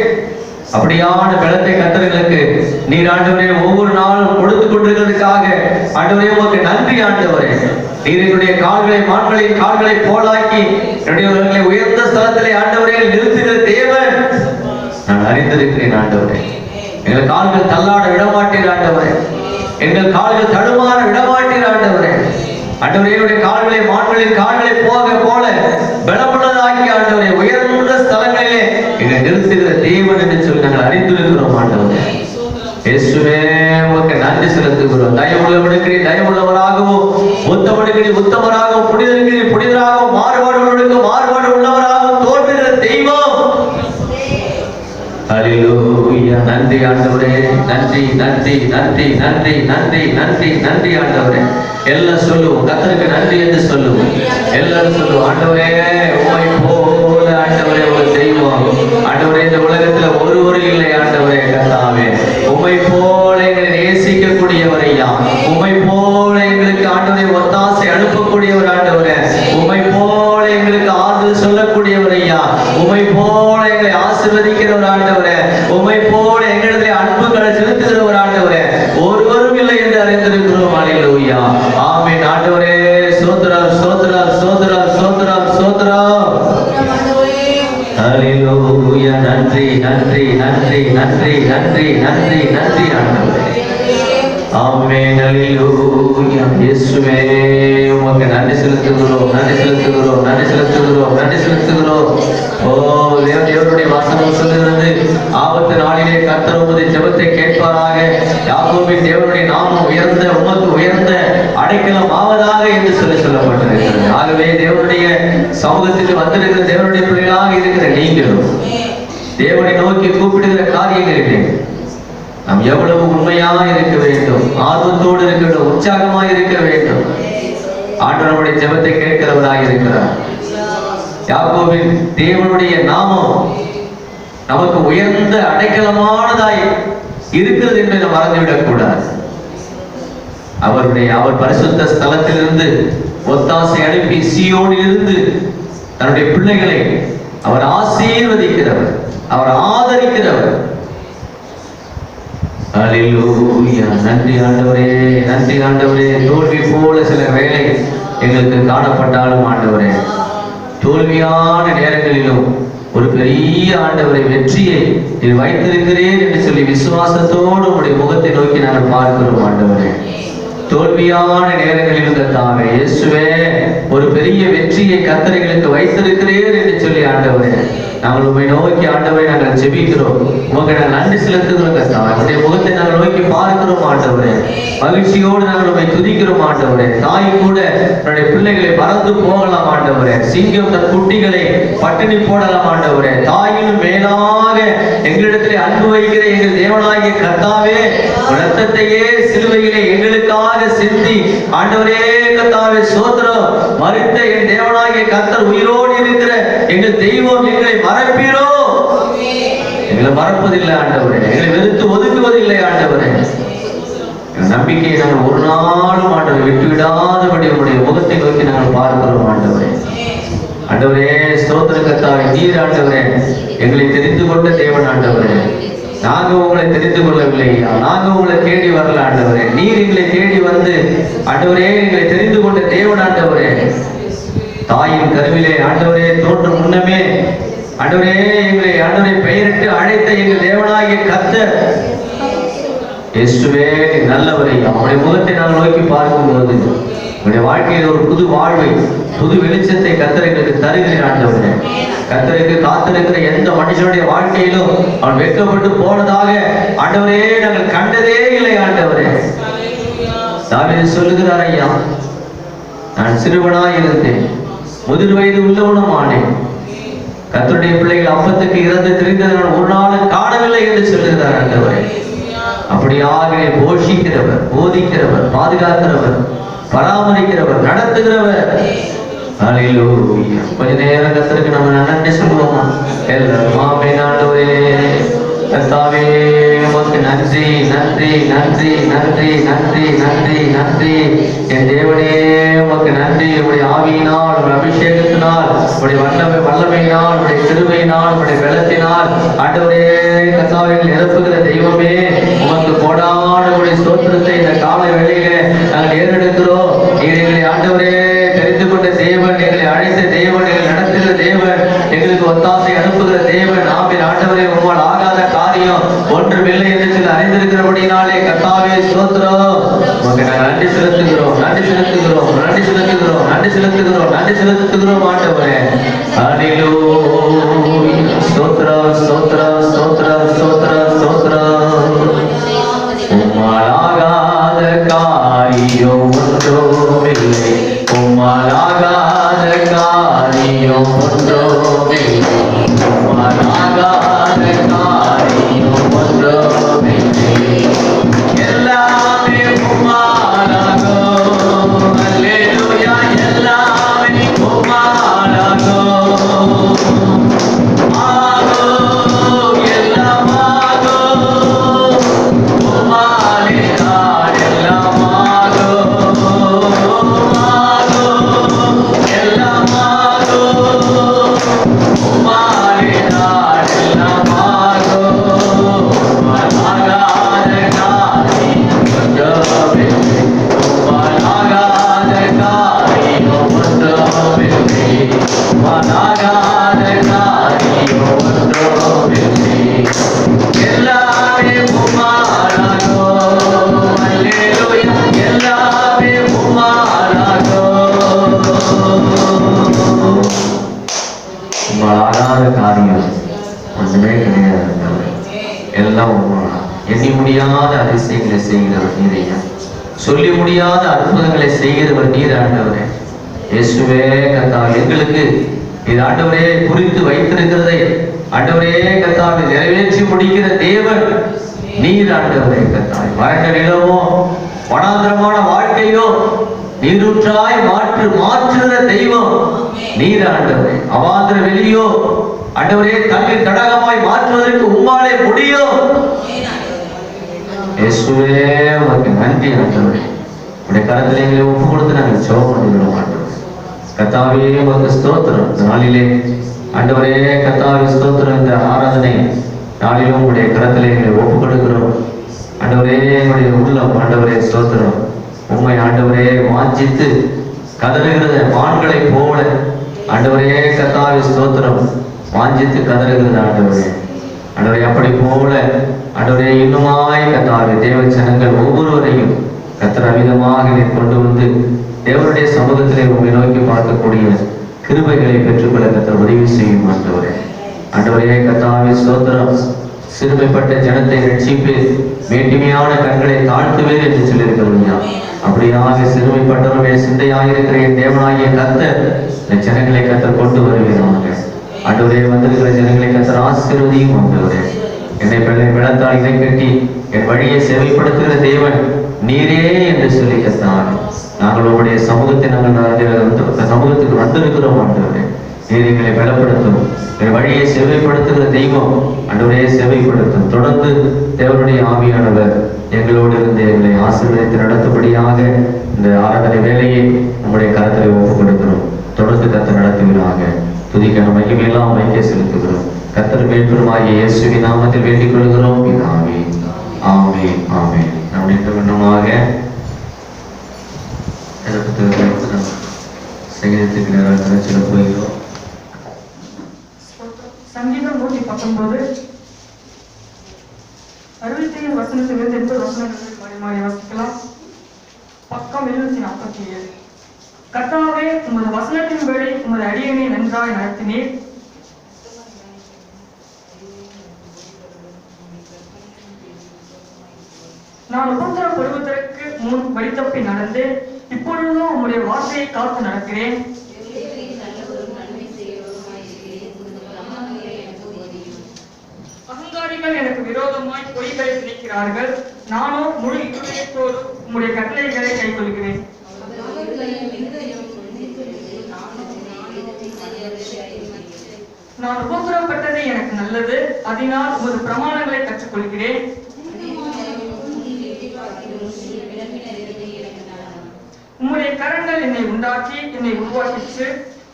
அப்படியான பலத்தை கர்த்தர்களுக்கு நீர் ஆண்டவரே ஒவ்வொரு நாளும் கொடுத்து கொண்டிருக்கிறதுக்காக ஆண்டவரே உமக்கு நன்றி ஆண்டவரே. நீர் என்னுடைய கால்களை மான்களின் கால்களை போலாக்கி என்னுடைய உயர்ந்த ஸ்தலத்திலே ஆண்டவரே நிறுத்துகிற தேவன் நான் அறிந்திருக்கிறேன் ஆண்டவரே. எங்கள் கால்கள் தள்ளாட விடமாட்டீர் ஆண்டவரே. எங்கள் கால்கள் தடுமாற விடமாட்டீர் ஆண்டவரே. ஆண்டவரே என்னுடைய கால்களை மான்களின் கால்களை போல பலமுள்ளதாக்கி ஆண்டவரே உயர்ந்த ஸ்தலங்களிலே எங்களை நிறுத்துகிற தேவன் என்று சொல்லி நாங்கள் அறிந்திருக்கிறோம் ஆண்டவரே. இயேசுவே உமக்கு நன்றி செலுத்துகிறோம். தயவுள்ளவனுக்கு தயவுள்ளவராகவும் உத்தமனுக்கு உத்தமராகவும் புனிதருக்கு புனிதராகவும் மாறுபாடுகளுக்கு மாறுபாடு உள்ளவராகவும் தோன்றுகிற தெய்வம். ஹல்லேலூயா. நன்றி ஆண்டவரே. நன்றி நன்றி நன்றி நன்றி நன்றி நன்றி நன்றி ஆண்டவரே. எல்லாம் சொல்லுவோம். கர்த்தருக்கு நன்றி என்று சொல்லுவோம். எல்லாரும் சொல்லுவோம். ஆண்டவரே உம்மை போல ஆண்டவரே ஒரு தெய்வம் ஆண்டவரே இந்த உலகத்துல ஒருவர் இல்லை ஆண்டவரே கர்த்தாவே. உம்மை போல எங்களை நேசிக்கக்கூடியவர் ஐயா. உம்மை போல எங்களுக்கு ஆண்டவரே ஒத்தாசை அனுப்பக்கூடியவர் ஆண்டவரே. உம்மை போல எங்களுக்கு ஆறுதல் சொல்லக்கூடியவர் ஐயா. உம்மை போல எங்களை ஆசீர்வதிக்கிறவர் ஆண்டவரே. உம்மை போல எங்களிடத்திலே அன்புகளை செலுத்துகிறவர் ஆண்டவரே ஒருவரும் இல்லை என்று அறிந்திருக்கிறோம். அல்லேலூயா. ஆமென் ஆண்டவரே. ஸ்தோத்திரம் ஸ்தோத்திரம் ஸ்தோத்திரம் ஸ்தோத்திரம் ஸ்தோத்திரம். அல்லேலூயா. நன்றி நன்றி நன்றி நன்றி நன்றி நன்றி நன்றி ஆண்டவரே. ஆமென். அல்லேலூயா. இயேசுவே உமக்கு நன்றி செலுத்துகிறோம். நன்றி செலுத்துகிறோம். நன்றி செலுத்துகிறோம். நன்றி செலுத்துகிறோம். ஓ தேவனுடைய வசனம் சொல்லுகிறது. ஆபத்து நாளிலே கர்த்தர் உமது ஜெபத்தை கேட்பாராக. யாக்கோபின் தேவனுடைய நாமம் உயர்ந்த உமக்கு உயர்ந்த அடைக்கலம் ஆவதாக என்று சொல்லப்பட்டிருக்கிறது. ஆகவே தேவனுடைய சமூகத்துக்கு வந்திருக்கிற தேவனுடைய பிள்ளைகளாக இருக்கிற நீங்களும் தேவனை நோக்கி கூப்பிடுகிற காரியங்களிலே நாம் எவ்வளவு உண்மையாக இருக்க வேண்டும், ஆர்வத்தோடு இருக்க வேண்டும், உற்சாகமாக இருக்க வேண்டும். ஆண்டவர் நம்முடைய ஜெபத்தை கேட்கிறவராக இருக்கிறார். யாக்கோபின் தேவனுடைய நாமம் நமக்கு உயர்ந்த அடைக்கலமானதாய் இருக்கிறது என்று நாம் மறந்துவிடக் கூடாது. அவர் பரிசுத்த ஸ்தலத்திலிருந்து ஒத்தாசை அனுப்பி சீயோனிலிருந்து தன்னுடைய பிள்ளைகளை அவர் ஆசீர்வதிக்கிறவர், அவர் ஆதரிக்கிறவர். அல்லேலூயா. நன்றி ஆண்டவரே, நன்றி ஆண்டவரே. தோல்வி போல சில வேலை எங்களுக்கு காணப்பட்டாலும் ஆண்டவரே, தோல்வியான நேரங்களிலும் ஒரு பெரிய ஆண்டவரை வெற்றியை நீர் வைத்திருக்கிறேன் என்று சொல்லி விசுவாசத்தோடு உங்களுடைய முகத்தை நோக்கி நாங்கள் பார்க்கிறோம் ஆண்டவரே. தோல்வியான நேரங்களில் கர்த்தாவே இயேசுவே ஒரு பெரிய வெற்றியை கர்த்தர்களுக்கு வைத்திருக்கிறீர் என்று சொல்லி ஆண்டவரே நாங்கள் உம்மை நோக்கி ஆண்டவரை நாங்கள் ஜெபிக்கிறோம். உமக்கு நாங்கள் நன்றி செலுத்துகிறோம் கர்த்தாவே. உம்முடைய முகத்தை நாங்கள் நோக்கி பார்க்கிறோம் ஆண்டவரே. மகிழ்ச்சியோடு நாங்கள் உம்மை துதிக்கிறோம் ஆண்டவரே. தாய் கூட தன்னுடைய பிள்ளைகளை மறந்து போகலாம் ஆண்டவரே. சிங்கம் தன் குட்டிகளை பட்டினி போடலாம் ஆண்டவரே. தாயிலும் மேலாக எங்களிடத்திலே அன்பு வைக்கிற எங்கள் தேவனாகிய கர்த்தாவே இரத்தத்தையே சிலுவையிலே எங்களுக்காக சிந்தி ஆண்டவரே கர்த்தாவே ஸ்தோத்திரம். மரித்த என் தேவனாகிய கர்த்தர் உயிரோடு இருக்கிற எங்கள் தெய்வம் எங்களை மறப்பீரோ? எங்களை மறப்பதில்லை ஆண்டவரே, எங்களை வெறுத்து ஒதுக்குவதில்லை ஆண்டவரே. நம்பிக்கையை நாங்கள் ஒரு நாளும் ஆண்டவரை விட்டு விடாதபடி உங்களுடைய முகத்தை நோக்கி நாங்கள் பார்க்கிறோம் ஆண்டவரே. ஆண்டவரே ஸ்தோத்திர கர்த்தாவே, நீர் ஆண்டவரே எங்களை தெரிந்து கொண்ட தேவன் ஆண்டவரே. நாங்க உங்களை தெரிந்து கொள்ளவில்லை, நாங்க உங்களை தேடி வரல ஆண்டவரே. நீர் எங்களை தேடி வந்து ஆண்டவரே எங்களை தெரிந்து கொண்ட தேவன் ஆண்டவரே. தாயின் கருவிலே ஆண்டவரே தோன்றும் முன்னமே ஆண்டவரே எங்களை ஆண்டவரை பெயரிட்டு அழைத்த எங்கள் தேவனாகிய கர்த்தர் இயேசுவே நல்லவரை. அவருடைய முகத்தை நாங்கள் நோக்கி பார்க்கும்போது உங்களுடைய வாழ்க்கையில் ஒரு புது வாழ்வை, புது வெளிச்சத்தை கர்த்தர் எங்களுக்கு தருகிறீர் ஆண்டவரே. கர்த்தருக்கு காத்திருக்கிற எந்த மனுஷனுடைய வாழ்க்கையிலும் அவன் வெட்கப்பட்டு போனதாக ஆண்டவரே நாங்கள் கண்டதே இல்லை ஆண்டவரே. தாவீது சொல்லுகிறார், ஐயா நான் சிறுவனாய் இருந்தேன், முதிர் வயது உள்ளவனும் ஆனேன். கர்த்தருடைய பிள்ளைகள் அப்பத்துக்கு இறந்து தெரிந்ததை நான் ஒரு நாளும் காணவில்லை என்று சொல்லுகிறார் ஆண்டவரே. அப்படியாக போஷிக்கிறவர், போதிக்கிறவர், பாதுகாக்கிறவர், பராமரிக்கிறவர், நடத்துகிறவர். அல்லேலூயா. கொஞ்ச நேரம் கர்த்தருக்கு நம்ம நன்றி சொல்லுவோமா? எல்லாரும் ஆமென். ஆண்டவரே கர்த்தாவே உமக்கு நன்றி நன்றி நன்றி நன்றி நன்றி நன்றி நன்றி. என் தேவனே உமக்கு நன்றி. உடைய ஆவியினால், உடைய அபிஷேகத்தினால், உடைய வல்லமையினால், உடைய கிருபையினால், உடைய பலத்தினால் ஆண்டவரே கர்த்தாவே நிரப்புகிற தெய்வமே உமக்கு கோடான உடைய ஸ்தோத்திரத்தை இந்த கால வேளையிலே நாங்கள் ஏறெடுக்கிறோம். நீர் எங்களை ஆண்டவரே தெரிந்து கொண்ட தேவன், எங்களை அழைத்த தேவன், எங்களை நடத்துகிற தேவன், எங்களுக்கு ஒத்தாசை அனுப்புகிற தேவன். ஆமென். ஆண்டவரே உம்மால் ஆகாத காரியம் ஒன்றுமில்லை என்று சொல்லி அறிந்திருக்கிறபடினாலே கர்த்தாவே ஸ்தோத்திரம். உமக்கு நாங்கள் நன்றி செலுத்துகிறோம், நன்றி செலுத்துகிறோம், நன்றி செலுத்துகிறோம், நன்றி செலுத்துகிறோம், நன்றி செலுத்துகிறோம் ஆண்டவரே. அல்லேலூயா. ஸ்தோத்திரம் ஸ்தோத்திரம் ஸ்தோத்திரம் ஸ்தோத்திரம் ஸ்தோத்திரம். உம்மால் ஆகாத காரியம் ஒன்றுமில்லை, உம்மால் ஆகாத காரியம் ஒன்றுமில்லை, உம்மால் ஆகாத காரியம் ஒன்றுமில்லை. எல்லாமே உம்மாலாகும். அல்லேலூயா. எல்லாமே உம்மாலாகும். ஆகும் எல்லாம் ஆகும். உம்மாலே நான் எல்லாம் ஆகும். ஆகும் எல்லாம் ஆகும். உம்மாலே நான் எல்லாம் ஆகும். உம்மால் ஆகாத காரியம் ஒன்றுமில்லை, உம்மால் ஆகாத காரியம் ஒன்றுமில்லை, உம்மால் ஆகாத காரியம் ஒன்றுமில்லை. எல்லாமே உம்மாலாகும். அல்லேலூயா. எல்லாமே உம்மாலாகும். உம்மால் ஆகாத காரியம் ஒன்றுமே கிடையாது. எல்லாம் உம்மால். எண்ணி முடியாத அதிசயங்களை செய்கிறவர் நீரையா, சொல்லி முடியாத அற்புதங்களை செய்கிறவர் நீர் ஆண்டவரே. இயேசுவே கர்த்தாவே எங்களுக்கு இது ஆண்டவரே குறித்து வைத்திருக்கிறதை ஆண்டவரே கர்த்தாவே நிறைவேற்றி முடிக்கிற தேவன் நீர் ஆண்டவரே கர்த்தாவே. வறண்ட நிலமோ வனாந்திரமான வாழ்க்கையோ நீரூற்றாய் மாற்றுகிற தெய்வம் நீர் ஆண்டவரே. அவாந்திர வெளியோ ஆண்டவரே தண்ணீர் தடாகமாய் மாற்றுவதற்கு உம்மாலே முடியும். இயேசுவே உமக்கு நன்றி ஆண்டவரே. உடைய கரத்திலே எங்களை ஒப்பு கொடுத்து நாங்கள் ஜெபம் பண்ணிவிடும் ஆண்டவரே. கர்த்தாவே உமக்கு ஸ்தோத்திரம். நாளிலே ஆண்டவரே கர்த்தாவே ஸ்தோத்திரம். இந்த ஆராதனை நாளிலும் உடைய கரத்திலே எங்களை ஒப்பு கொடுக்கிறோம் ஆண்டவரே. என்னுடைய உள்ளம் ஆண்டவரே ஸ்தோத்திரம் உண்மை ஆண்டவரே வாஞ்சித்து கதறுகிறது மான்களை போல ஆண்டவரே கர்த்தாவே ஸ்தோத்திரம் வாஞ்சித்து கதறுகிறது ஆண்டவரே. ஆண்டவரே அப்படி போல ஆண்டவரே இன்னுமாய் கர்த்தாவே தேவ ஜனங்கள் ஒவ்வொருவரையும் கர்த்தர் அமிதமாக கொண்டு வந்து தேவனுடைய சமூகத்திலே உண்மை நோக்கி பார்க்கக்கூடிய கிருபைகளை பெற்றுக்கொள்ள கர்த்தர் உதவி செய்யும் ஆண்டவரே. ஆண்டவரே கர்த்தாவே ஸ்தோத்திரம். சிறுமைப்பட்ட ஜனத்தை ரட்சிப்பேன், மேட்டிமையான கண்களை தாழ்த்துவேன் என்று சொல்லியிருக்கிறோம். அப்படியாக சிறுமைப்பட்டவருடைய சிந்தையாக இருக்கிற என் தேவனாகிய கர்த்தர் இந்த ஜனங்களை கர்த்தர் கொண்டு வருவீராக. ஆண்டவரே வந்திருக்கிற ஜனங்களை கர்த்தர் ஆசீர்வதியும் ஆண்டவரே. என்னை பிளத்தால் இதை கட்டி என் வழியை சேவைப்படுத்துகிற தேவன் நீரே என்று சொல்லி கர்த்தாவே நாங்கள் உங்களுடைய சமூகத்தை சமூகத்துக்கு வந்திருக்கிறோம் ஆண்டவரே. நீர் எங்களை பலப்படுத்தும். என் வழியை சேவைப்படுத்துகிற தெய்வம் ஆண்டவரே சேவைப்படுத்தும். தொடர்ந்து தேவனுடைய ஆவியானவர் எங்களோடு இருந்து எங்களை ஆசீர்வதித்து நடத்தும்படியாக இந்த ஆராதனை வேலையை நம்முடைய கரத்திலே ஒப்புக் கொடுக்கிறோம். தொடர்ந்து கர்த்தர் நடத்துவீராக. துதிக்கான மகிமையெல்லாம் வைக்க செலுத்துகிறோம். கர்த்தர் மீட்பருமாகிய இயேசுவின் நாமத்தில் வேண்டிக் கொள்கிறோம். ஆமே ஆமே ஆமே. நம்முடைய வண்ணமாக சங்கீதத்துக்கு நேராக சில போகிறோம். சங்கீதம் 119 67 வசனத்திலிருந்து 80 வசனங்கள் மாறி மாறி வாசிக்கலாம். பக்கம் 747. கர்த்தாவே உமது வசனத்தின்படி உமது அடியனை நன்றாய் நடத்தினீர். நான் உபத்திரப்படுவதற்கு முன் வழித்தப்பி நடந்தேன். இப்பொழுதும் உம்முடைய வார்த்தையை காத்து நடக்கிறேன். அகங்காரிகள் எனக்கு விரோதமாய் பொய்களை திணிக்கிறார்கள். நானும் முழு இதயத்தோடு உம்முடைய கட்டளைகளை கைக்கொள்கிறேன். நான் உபத்திரப்பட்டது எனக்கு நல்லது, அதனால் உமது பிரமாணங்களை கற்றுக்கொள்கிறேன். உம்முடைய கரங்கள் என்னை உண்டாக்கி என்னை உருவாக்கிற்று.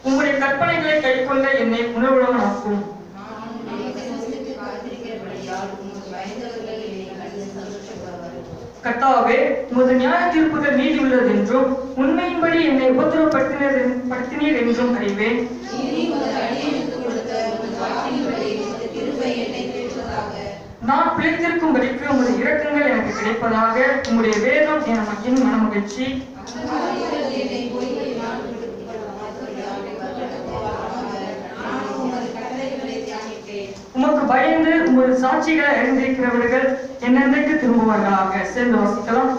உம்முடைய கற்பனைகளை கைக்கொள்ள என்னை உணர்வுள்ளவனாக்கும். கர்த்தாவே உமது நியாய தீர்ப்புகள் நீதி உள்ளது என்றும் உண்மையின்படி என்னை உபத்திரப்படுத்தினீர் என்றும் அறிவேன். நான் பிழைத்திருக்கும்படிக்கு உமது இரக்கங்கள் எனக்கு கிடைப்பதாக. உம்முடைய வேதம் என் மனமகிழ்ச்சி. உமக்கு பயந்து உமது சாட்சிகளை அறிந்திருக்கிறவர்கள் என்னென்றைக்கு திரும்புவார்களாக. சேர்ந்து வாசிக்கலாம்.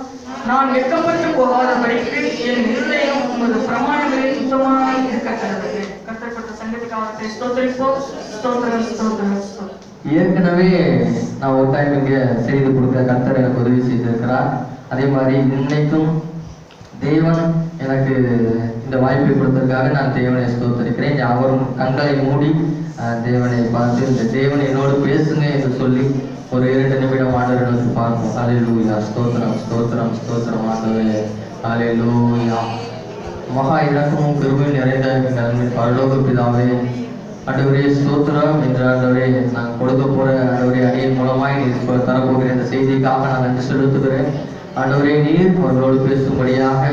நான் வெட்கப்பட்டு போகாதபடிக்கு என் இருதயம் உமது பிரமாணங்களில் சுத்தமாக இருக்க கடவுளே. கர்த்தர் சங்கத்துக்காக ஸ்தோத்திரிப்போம். ஸ்தோத்திரம் ஸ்தோத்திரம் ஸ்தோத்திரம். ஏற்கனவே நான் ஒரு டைம் இங்கே செய்து கொடுக்க கர்த்தர் எனக்கு உதவி செய்திருக்கிறார். அதே மாதிரி இன்னைக்கும் தேவன் எனக்கு இந்த வாய்ப்பை கொடுத்ததுக்காக நான் தேவனை ஸ்தோத்திரிக்கிறேன். அவரும் கண்களை மூடி தேவனை பார்த்து இந்த தேவனை என்னோடு பேசுங்க என்று சொல்லி ஒரு 2 நிமிடம் ஆண்டவரை நோக்கி பார்ப்போம். அல்லேலூயா. ஸ்தோத்திரம் ஸ்தோத்திரம் ஸ்தோத்திரம் ஆண்டவரே. அல்லேலூயா. மகா இரக்கமும் கிருபையும் நிறைந்த எங்கள் பரலோக பிதாவே, ஆண்டவரே ஸ்தோத்திரம் என்று ஆண்டவரே நான் கொடுக்க போற ஆண்டவரே அடியின் மூலமாய் நீர் தரப்போகிற இந்த செய்திக்காக நான் நன்றி செலுத்துகிறேன். ஆண்டவரே நீர் அவர்களோடு பேசும்படியாக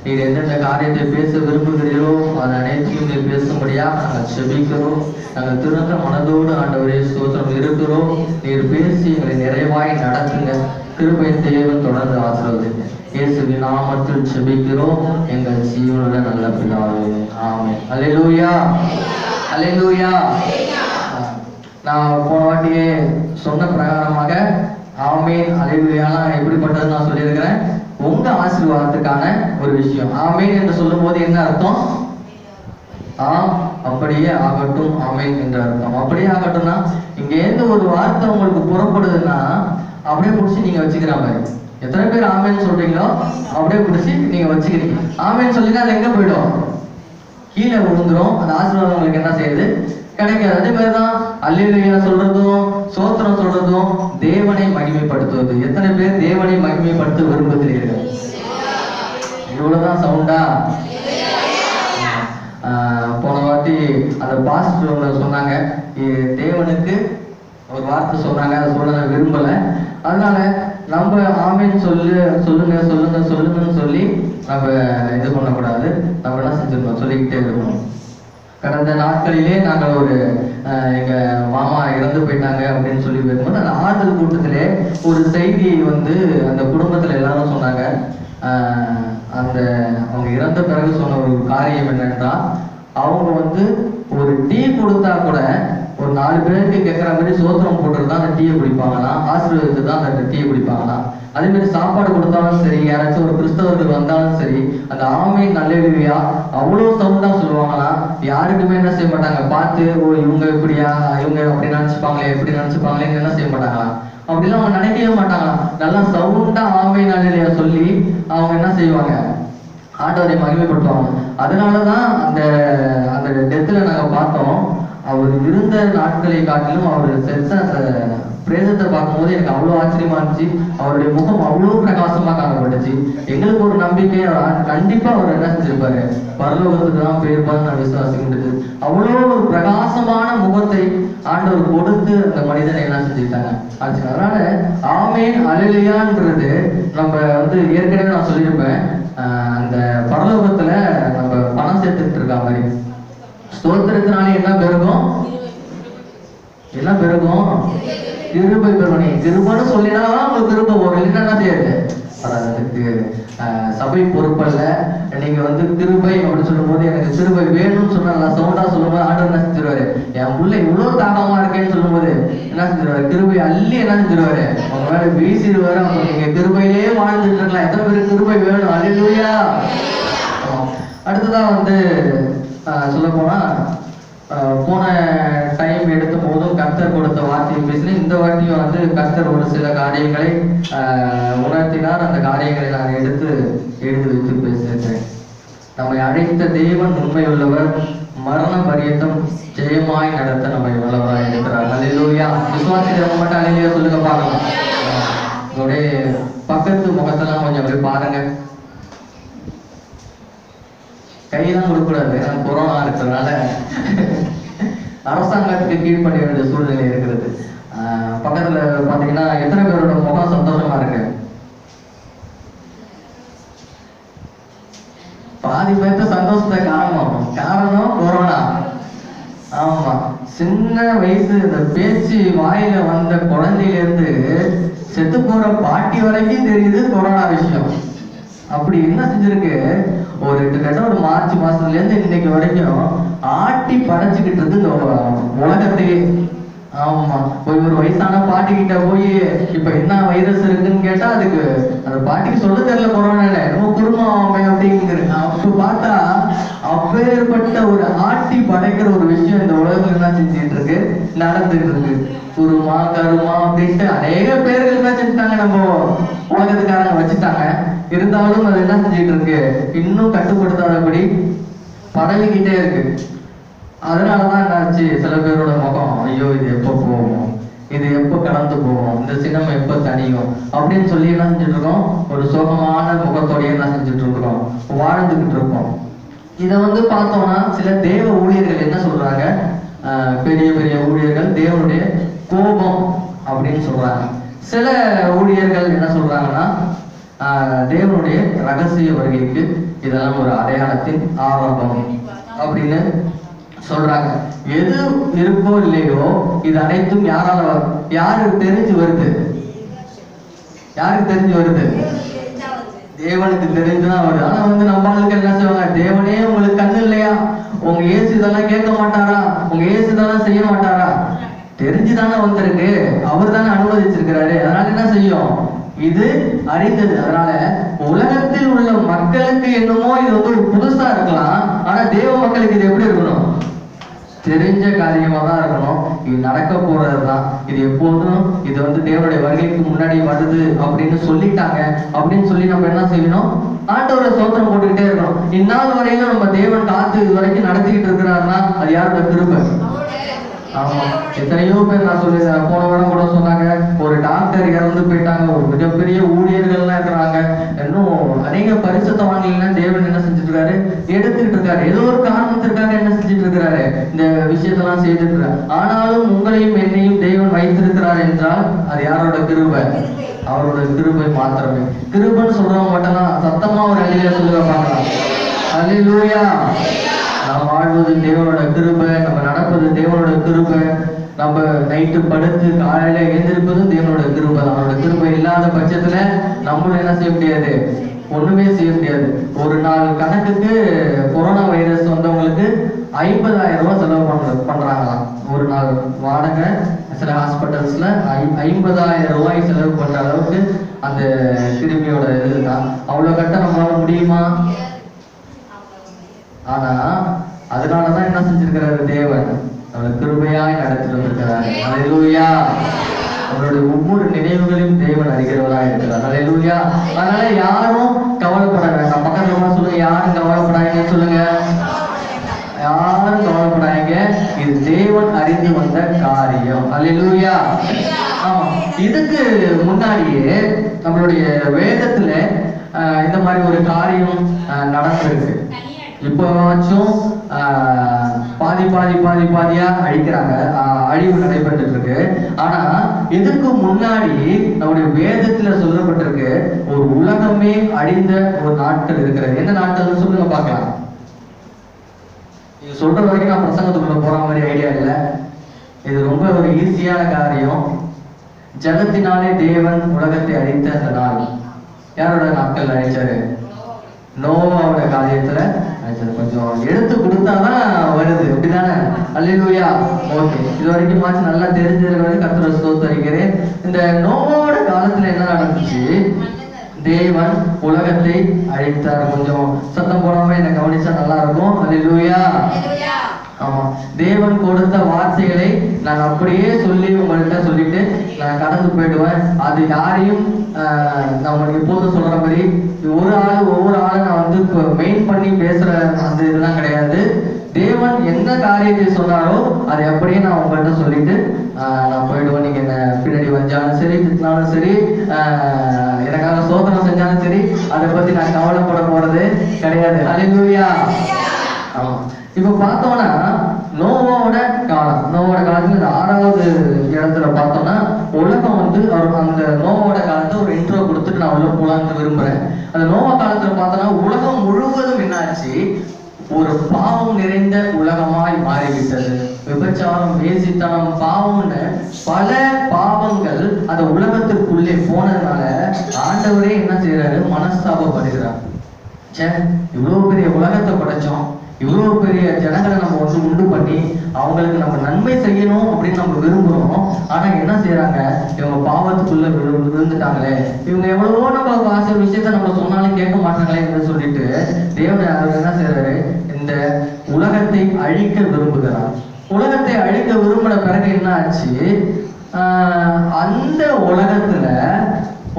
நீர் எந்தெந்த காரியத்தை பேச விரும்புகிறீரோ அது அனைத்தையும் நீர் பேசும்படியாக நாங்கள் செபிக்கிறோம். நாங்கள் திறந்த மனதோடு ஆண்டவரே ஸ்தோத்திரம் இருக்கிறோம். நீர் பேசி எங்களை நிறைவாய் நடத்துங்க. கிருபை தேவன் தொடர்ந்து ஆசீர்வதிங்க. இயேசுவின் நாமத்தில் செபிக்கிறோம் எங்கள் ஜீவனுள்ள நல்ல பிதாவே. ஆமென். அல்லேலூயா. அல்லேலூயா. நான் போன வாட்டியே சொன்ன பிரகாரமாக ஆமென் அல்லேலூயாலாம் எப்படிப்பட்டது நான் சொல்லியிருக்கிறேன். உங்க ஆசீர்வாதத்துக்கான ஒரு விஷயம். ஆமென் என்று சொல்லும் போது என்ன அர்த்தம்? அப்படியே ஆகட்டும் ஆமென் என்ற அர்த்தம். அப்படியே ஆகட்டும்னா இங்க இருந்து ஒரு வார்த்தை உங்களுக்கு புறப்படுதுன்னா அப்படியே முடிச்சு நீங்க வச்சுக்கிற மாதிரி எத்தனை பேர் ஆமேன்னு சொல்றீங்களோ அப்படியே பிடிச்சி நீங்க வச்சுக்கிறீங்க. ஆமேன்னு சொல்லினா அது எங்க போயிடும்? கீழே விழுந்துரும். அந்த ஆசீர்வாதம் உங்களுக்கு என்ன செய்யுது? கிடைக்காது. அதே மாதிரிதான் அல்லேலூயா சொல்றதும் சோத்திரம் சொல்றதும் தேவனை மகிமைப்படுத்துவது. எத்தனை பேர் தேவனை மகிமைப்படுத்த விரும்புகிறீர்கள்? இவ்வளவுதான் சவுண்டா? போன வாட்டி அந்த பாஸ்டர் சொன்னாங்க, தேவனுக்கு ஒரு வார்த்தை சொன்னாங்க, அதை சொல்ல நான் விரும்பல. அதனால நம்ம ஆமேன்னு சொல்லுங்கன்னு சொல்லி நம்ம இது பண்ணக்கூடாது. நம்ம என்ன செஞ்சிருக்கோம்? சொல்லிக்கிட்டே இருக்கணும். கடந்த நாட்களிலே நாங்கள் ஒரு எங்க மாமா இறந்து போயிட்டாங்க அப்படின்னு சொல்லி போயிருக்கும்போது அந்த ஆறுதல் கூட்டத்திலே ஒரு செய்தியை அந்த குடும்பத்துல எல்லாரும் சொன்னாங்க. அந்த அவங்க இறந்த பிறகு சொன்ன ஒரு காரியம் என்னன்னா, அவங்க ஒரு டீ கொடுத்தா கூட ஒரு 4 பேருக்கு கேட்குற மாதிரி சோத்திரம் போட்டுட்டு தான் அந்த டீயை குடிப்பாங்களாம், ஆசீர்வாதத்தை தான் அந்த டீயை குடிப்பாங்களாம். அதே மாதிரி சாப்பாடு கொடுத்தாலும் சரி, யாராச்சும் ஒரு கிறிஸ்தவர்கள் வந்தாலும் சரி, அந்த ஆமேன் அல்லேலூயா அவ்வளோ சவுண்டா சொல்லுவாங்களாம். யாருக்குமே என்ன செய்ய மாட்டாங்க, பார்த்து ஓ இவங்க இப்படியா, இவங்க அப்படி நினைச்சுப்பாங்களே எப்படி நினைச்சுப்பாங்களேன்னு என்ன செய்ய மாட்டாங்களாம். அப்படிலாம் அவங்க நினைக்கவே மாட்டாங்களாம். நல்லா சவுண்டா ஆமேன் அல்லேலூயா சொல்லி அவங்க என்ன செய்வாங்க? ஆண்டவரை மகிமைப்படுத்துவாங்க. அதனாலதான் அந்த டெத்துல நாங்க பார்த்தோம், அவர் இருந்த நாட்களை காட்டிலும் அவர் செத்த அந்த பிரேதத்தை பார்க்கும்போது எனக்கு அவ்வளோ ஆச்சரியமா இருந்துச்சு. அவருடைய முகம் அவ்வளோ பிரகாசமா காணப்பட்டுச்சு. எங்களுக்கு ஒரு நம்பிக்கை, கண்டிப்பா அவர் என்ன செஞ்சிருப்பாரு, பரலோகத்துக்கு தான் போயிருப்பாரு நான் விசுவாசிக்கின்றது. அவ்வளோ ஒரு பிரகாசமான முகத்தை ஆண்டவர் கொடுத்து அந்த மனிதனை என்ன செஞ்சுக்கிட்டாங்க ஆச்சு. அதனால ஆமேன் அல்லேலூயான்றது நம்ம ஏற்கனவே நான் சொல்லியிருப்பேன், அந்த பரலோகத்துல நம்ம பணம் சேர்த்துக்கிட்டு இருக்கா மாதிரி. ஸ்தோத்திரத்தினாலே என்ன பெருகும்? என்ன பெருகும்? கிருபை பெருகும். நீ கிருபைன்னு சொல்லினா உங்களுக்கு கிருபை வரும், இல்லைன்னா என்ன செய்யாது? அதுக்கு சபை பொறுப்பல்ல. நீங்க கிருபை அப்படின்னு சொல்லும் போது எனக்கு கிருபை வேணும்னு சொன்னா நல்லா சவுண்டா சொல்லும் போது ஆண்டவர் என்ன செஞ்சிருவாரு? என் புள்ள இவ்வளவு தாகமா இருக்கேன்னு சொல்லும் போது என்ன செஞ்சிருவாரு? கிருபை அள்ளி என்ன செஞ்சிருவாரு? உங்க மேல வீசிடுவாரு. அப்ப நீங்க கிருபையிலே வாழ்ந்துட்டு இருக்கலாம். எத்தனை பேருக்கு கிருபை வேணும்? அல்லேலூயா. அடுத்ததான் சொல்ல போனா, போன டைம் எடுத்த போதும் கர்த்தர் கொடுத்த வார்த்தையை பேசினேன். இந்த வார்த்தையும் கர்த்தர் ஒரு சில காரியங்களை உணர்த்தினார். அந்த காரியங்களை நான் எடுத்து வைத்து பேசியிருக்கிறேன். நம்மை அழைத்த தேவன் உண்மையுள்ளவர், மரண பரியந்தம் ஜெயமாய் நடத்த நம்மை வல்லவராய் இருக்கிறார். அல்லேலூயா. விசுவாசிக்கிறவங்க மட்டும் அல்லேலூயா சொல்லுங்க பார்க்கலாம். உங்களுடைய பக்கத்து முகத்தெல்லாம் கொஞ்சம் அப்படியே பாருங்க. கையெல்லாம் கொடுக்கூடாது, ஏன்னா கொரோனா இருக்கிறதுனால அரசாங்கத்துக்கு கீழ்ப்பட வேண்டிய சூழ்நிலை இருக்கிறது. பக்கத்துல பாத்தீங்கன்னா எத்தனை பேரோட முகம் சந்தோஷமா இருக்கு? பாதி பேர்த்த சந்தோஷத்தை காரணம் கொரோனா. ஆமா, சின்ன வயசு இந்த பேச்சு வாயில வந்த குழந்தையில இருந்து செத்து போற பாட்டி வரைக்கும் தெரியுது கொரோனா விஷயம். அப்படி என்ன செஞ்சிருக்கு, கிட்டத்தட்ட ஒரு மார்ச் மாசத்துல இருந்து இன்னைக்கு வரைக்கும் ஆட்டி படைச்சுக்கிட்டு இருக்கு இந்த உலகத்தையே. ஆமா, போய் ஒரு வயசான பாட்டி கிட்ட போய் இப்ப என்ன வைரஸ் இருக்குன்னு கேட்டா அதுக்கு அந்த பாட்டிக்கு சொல்ல தெரியல கொரோனா நம்ம குடும்பம் அப்படிங்கிற. அப்ப பார்த்தா அப்பேற்பட்ட ஒரு ஆட்டி படைக்கிற ஒரு விஷயம் இந்த உலகத்துல என்ன செஞ்சுட்டு இருக்கு, நடந்துட்டு இருக்கு. குருமா கருமா அப்படின்ட்டு அநேக பேர்கள் என்ன செஞ்சுட்டாங்க, நம்ம உலகத்துக்காரங்க வச்சுட்டாங்க. இருந்தாலும் அது என்ன செஞ்சுட்டு இருக்கு, இன்னும் கட்டுப்படுத்தாதபடி பரவிக்கிட்டே இருக்கு. அதனாலதான் என்னாச்சு, சில பேரோட முகம் ஐயோ இது எப்போ போகும், இது எப்போ கடந்து போகும், இந்த சினம் எப்போ தனியும் அப்படின்னு சொல்லி என்ன செஞ்சுட்டு இருக்கோம், ஒரு சோகமான முகத்தோடைய என்ன செஞ்சுட்டு இருக்கிறோம், வாழ்ந்துகிட்டு இருக்கோம். இதை பார்த்தோம்னா சில தேவ ஊழியர்கள் என்ன சொல்றாங்க, பெரிய பெரிய ஊழியர்கள் தேவனுடைய கோபம் அப்படின்னு சொல்றாங்க. சில ஊழியர்கள் என்ன சொல்றாங்கன்னா தேவனுடைய ரகசிய வருகைக்கு இதெல்லாம் ஒரு அடையாளத்தின் ஆரம்பம் அப்படின்னு சொல்றாங்க. எது இருக்கோ இல்லையோ இது அனைத்தும் யாருக்கு தெரிஞ்சு வருது, யாருக்கு தெரிஞ்சு வருது, தேவனுக்கு தெரிஞ்சுதான் வருது. ஆனா நம்ம ஆளுக்கு என்ன செய்வாங்க, தேவனே உங்களுக்கு கண்ணு இல்லையா, உங்க இயேசு இதெல்லாம் கேட்க மாட்டாரா, உங்க இயேசு இதெல்லாம் செய்ய மாட்டாரா, தெரிஞ்சுதானே வந்திருக்கு, அவர் தானே அனுமதிச்சிருக்கிறாரு, அதனால என்ன செய்யும், இது அறிந்தது. அதனால உலகத்தில் உள்ள மக்களுக்கு என்னமோ இது ஒரு புதுசா இருக்கலாம், ஆனா தேவ மக்களுக்கு இது எப்படி இருக்கணும், தெரிஞ்ச காரியமா தான் இருக்கணும். இது நடக்க போறது தான். இது எப்போதும் இது வந்து தேவனுடைய வருகைக்கு முன்னாடி வருது அப்படின்னு சொல்லிட்டாங்க அப்படின்னு சொல்லி நம்ம என்ன செய்யணும்? ஆண்டவரை சோத்திரம் போட்டுக்கிட்டே இருக்கணும். இந்நாள் வரையிலும் நம்ம தேவன் காத்து இது வரைக்கும் நடத்திக்கிட்டு இருக்கிறாருன்னா அது யாரோட கிருபை? ஆமா, எத்தனையோ பேர் நான் சொல்லியிருந்தேன். போன வாரம் கூட சொன்னாங்க, ஒரு டாக்டர் இறந்து போயிட்டாங்க, ஒரு மிகப்பெரிய ஊழியர்கள்லாம் இருக்கிறாங்க, இன்னும் அநேக பரிசுத்தவான்கள்லாம் தேவன் என்ன செஞ்சுட்டு இருக்காரு? எடுத்துக்கிட்டு இருக்காரு. ஏதோ ஒரு காரணத்திற்காக என்ன செஞ்சுட்டு இருக்கிறாரு? இந்த விஷயத்தெல்லாம் செய்துட்டு இருக்காரு. ஆனாலும் உங்களையும் என்னையும் தேவன் வைத்திருக்கிறார் என்றால் அது யாரோட கிருபை? அவரோட கிருபை மாத்திரமே. கிருபைன்னு சொல்றவங்க மட்டும்தான் சத்தமா ஒரு அல்லேலூயா சொல்லுங்க பார்க்கலாம். அல்லேலூயா. நாம் வாழ்வது தேவனோட கிருபை, நம்ம நடப்பது தேவனோட கிருபை, நம்ம நைட்டு படுத்து காலையில எழுந்திருப்பதும் தேவனோட கிருபை. அவனோட கிருபை இல்லாத பட்சத்துல நம்மளும் என்ன செய்ய முடியாது? ஒண்ணுமே செய்ய முடியாது. ஒரு நாள் கணக்குக்கு கொரோனா வைரஸ் வந்தவங்களுக்கு 50,000 ரூபாய் செலவு பண்றாங்களாம். ஒரு நாள் வாடகை சில ஹாஸ்பிட்டல்ஸ்ல 50,000 ரூபாய் செலவு பண்ற அளவுக்கு அந்த கிருமியோட இதுதான். அவ்வளவு கட்ட நம்மளால முடியுமா? ஆனா அதனாலதான் என்ன செஞ்சிருக்கிறாரு தேவன்? அவரை கிருபையாய் நடத்திட்டு வந்திருக்கிறார். அல்லேலூயா. அவருடைய ஒவ்வொரு நினைவுகளையும் தேவன் அறிகிறவராக இருக்கிறார். அல்லேலூயா. அதனால யாரும் கவலைப்பட வேண்டாம். பக்கத்துல சொல்லுங்க, யாரும் கவலைப்படாதீங்கன்னு சொல்லுங்க. யாரும் கவலைப்படாதீங்க, இது தேவன் அறிந்து வந்த காரியம். அல்லேலூயா. ஆமா, இதுக்கு முன்னாடியே நம்மளுடைய வேதத்துல இந்த மாதிரி ஒரு காரியம் நடந்திருக்கு. இப்போச்சும் பாதியா அழிக்கிறாங்க, அழிவு நடைபெற்று இருக்கு. ஆனா இதுக்கு முன்னாடி நம்முடைய வேதத்துல சொல்லப்பட்டிருக்கு, ஒரு உலகமே அழிந்த ஒரு நாட்கள் இருக்கிறது. என்ன நாட்கள் சொல்லுங்க பார்க்கலாம். இது சொல்ற வரைக்கும் நான் பிரசங்கத்துக்குள்ள போற மாதிரி ஐடியா இல்லை. இது ரொம்ப ஒரு ஈஸியான காரியம். ஜலத்தினாலே தேவன் உலகத்தை அழித்த அந்த நாள் யாரோட நாட்கள் அழிச்சாரு? நோவாவோட காரியத்துல கொஞ்சம் எடுத்து கொடுத்தாதான் வருது, அப்படிதானே? அல்லேலூயா. ஓகே, இது வரைக்கும் மாச்சு நல்லா தெரிஞ்சிருக்கிறது கர்த்தரை ஸ்தோத்திரிக்கிறேன். இந்த நோவாவோட காலத்துல என்ன நடந்துச்சு? தேவன் உலகத்தை அழித்தார். கொஞ்சம் சத்தம் போடாம என்ன கவனிச்சா நல்லா இருக்கும். அல்லேலூயா. ஆமா, தேவன் கொடுத்த வார்த்தைகளை நான் அப்படியே சொல்லி உங்கள்கிட்ட சொல்லிட்டு நான் கடந்து போயிடுவேன். அது யாரையும் நம்ம எப்போதும் சொல்ற மாதிரி ஒவ்வொரு ஆளும் நான் வந்து மெயின் பண்ணி பேசுற அந்த இதெல்லாம் கிடையாது. தேவன் என்ன காரியத்தை சொன்னாரோ அதை அப்படியே நான் உங்கள்கிட்ட சொல்லிட்டு நான் போயிடுவேன். நீங்க என்ன பின்னாடி வந்தாலும் சரி, திட்டினாலும் சரி, எனக்காக சோதனை செஞ்சாலும் சரி, அதை பத்தி நான் கவலைப்பட போறது கிடையாது. அல்லேலூயா. ஆமா, இப்ப பார்த்தோம்னா நோவாவோட காலம், நோவோட காலத்துல இந்த 6வது இடத்துல பார்த்தோம்னா உலகம் வந்து அந்த நோவோட காலத்தை ஒரு இன்ட்ரோ கொடுத்துட்டு நான் உள்ள போலான்னு விரும்புறேன். அந்த நோவா காலத்துல பார்த்தோம்னா உலகம் முழுவதும் என்னாச்சு? ஒரு பாவம் நிறைந்த உலகமாய் மாறிவிட்டது. விபச்சாரம், வேசித்தனம், பாவம்னு பல பாவங்கள் அந்த உலகத்திற்குள்ளே போனதுனால ஆண்டவரே என்ன செய்யறாரு? மனஸ்தாபப்படுகிறார். இவ்வளவு பெரிய உலகத்தை படைச்சோம், இவ்வளவு பெரிய ஜனங்களை நம்ம வந்து உண்டு பண்ணி அவங்களுக்கு நம்ம நன்மை செய்யணும் அப்படின்னு நம்ம விரும்புறோம். ஆனா என்ன செய்யறாங்க? இவங்க பாவத்துக்குள்ள விழுந்துட்டாங்களே, இவங்க எவ்வளவோ நம்ம ஆசை விஷயத்த நம்ம சொன்னாலும் கேட்க மாட்டாங்களே என்று சொல்லிட்டு தேவன் அவர் என்ன செய்யறாரு? இந்த உலகத்தை அழிக்க விரும்புகிறார். உலகத்தை அழிக்க விரும்பின பிறகு என்ன ஆச்சு? அந்த உலகத்துல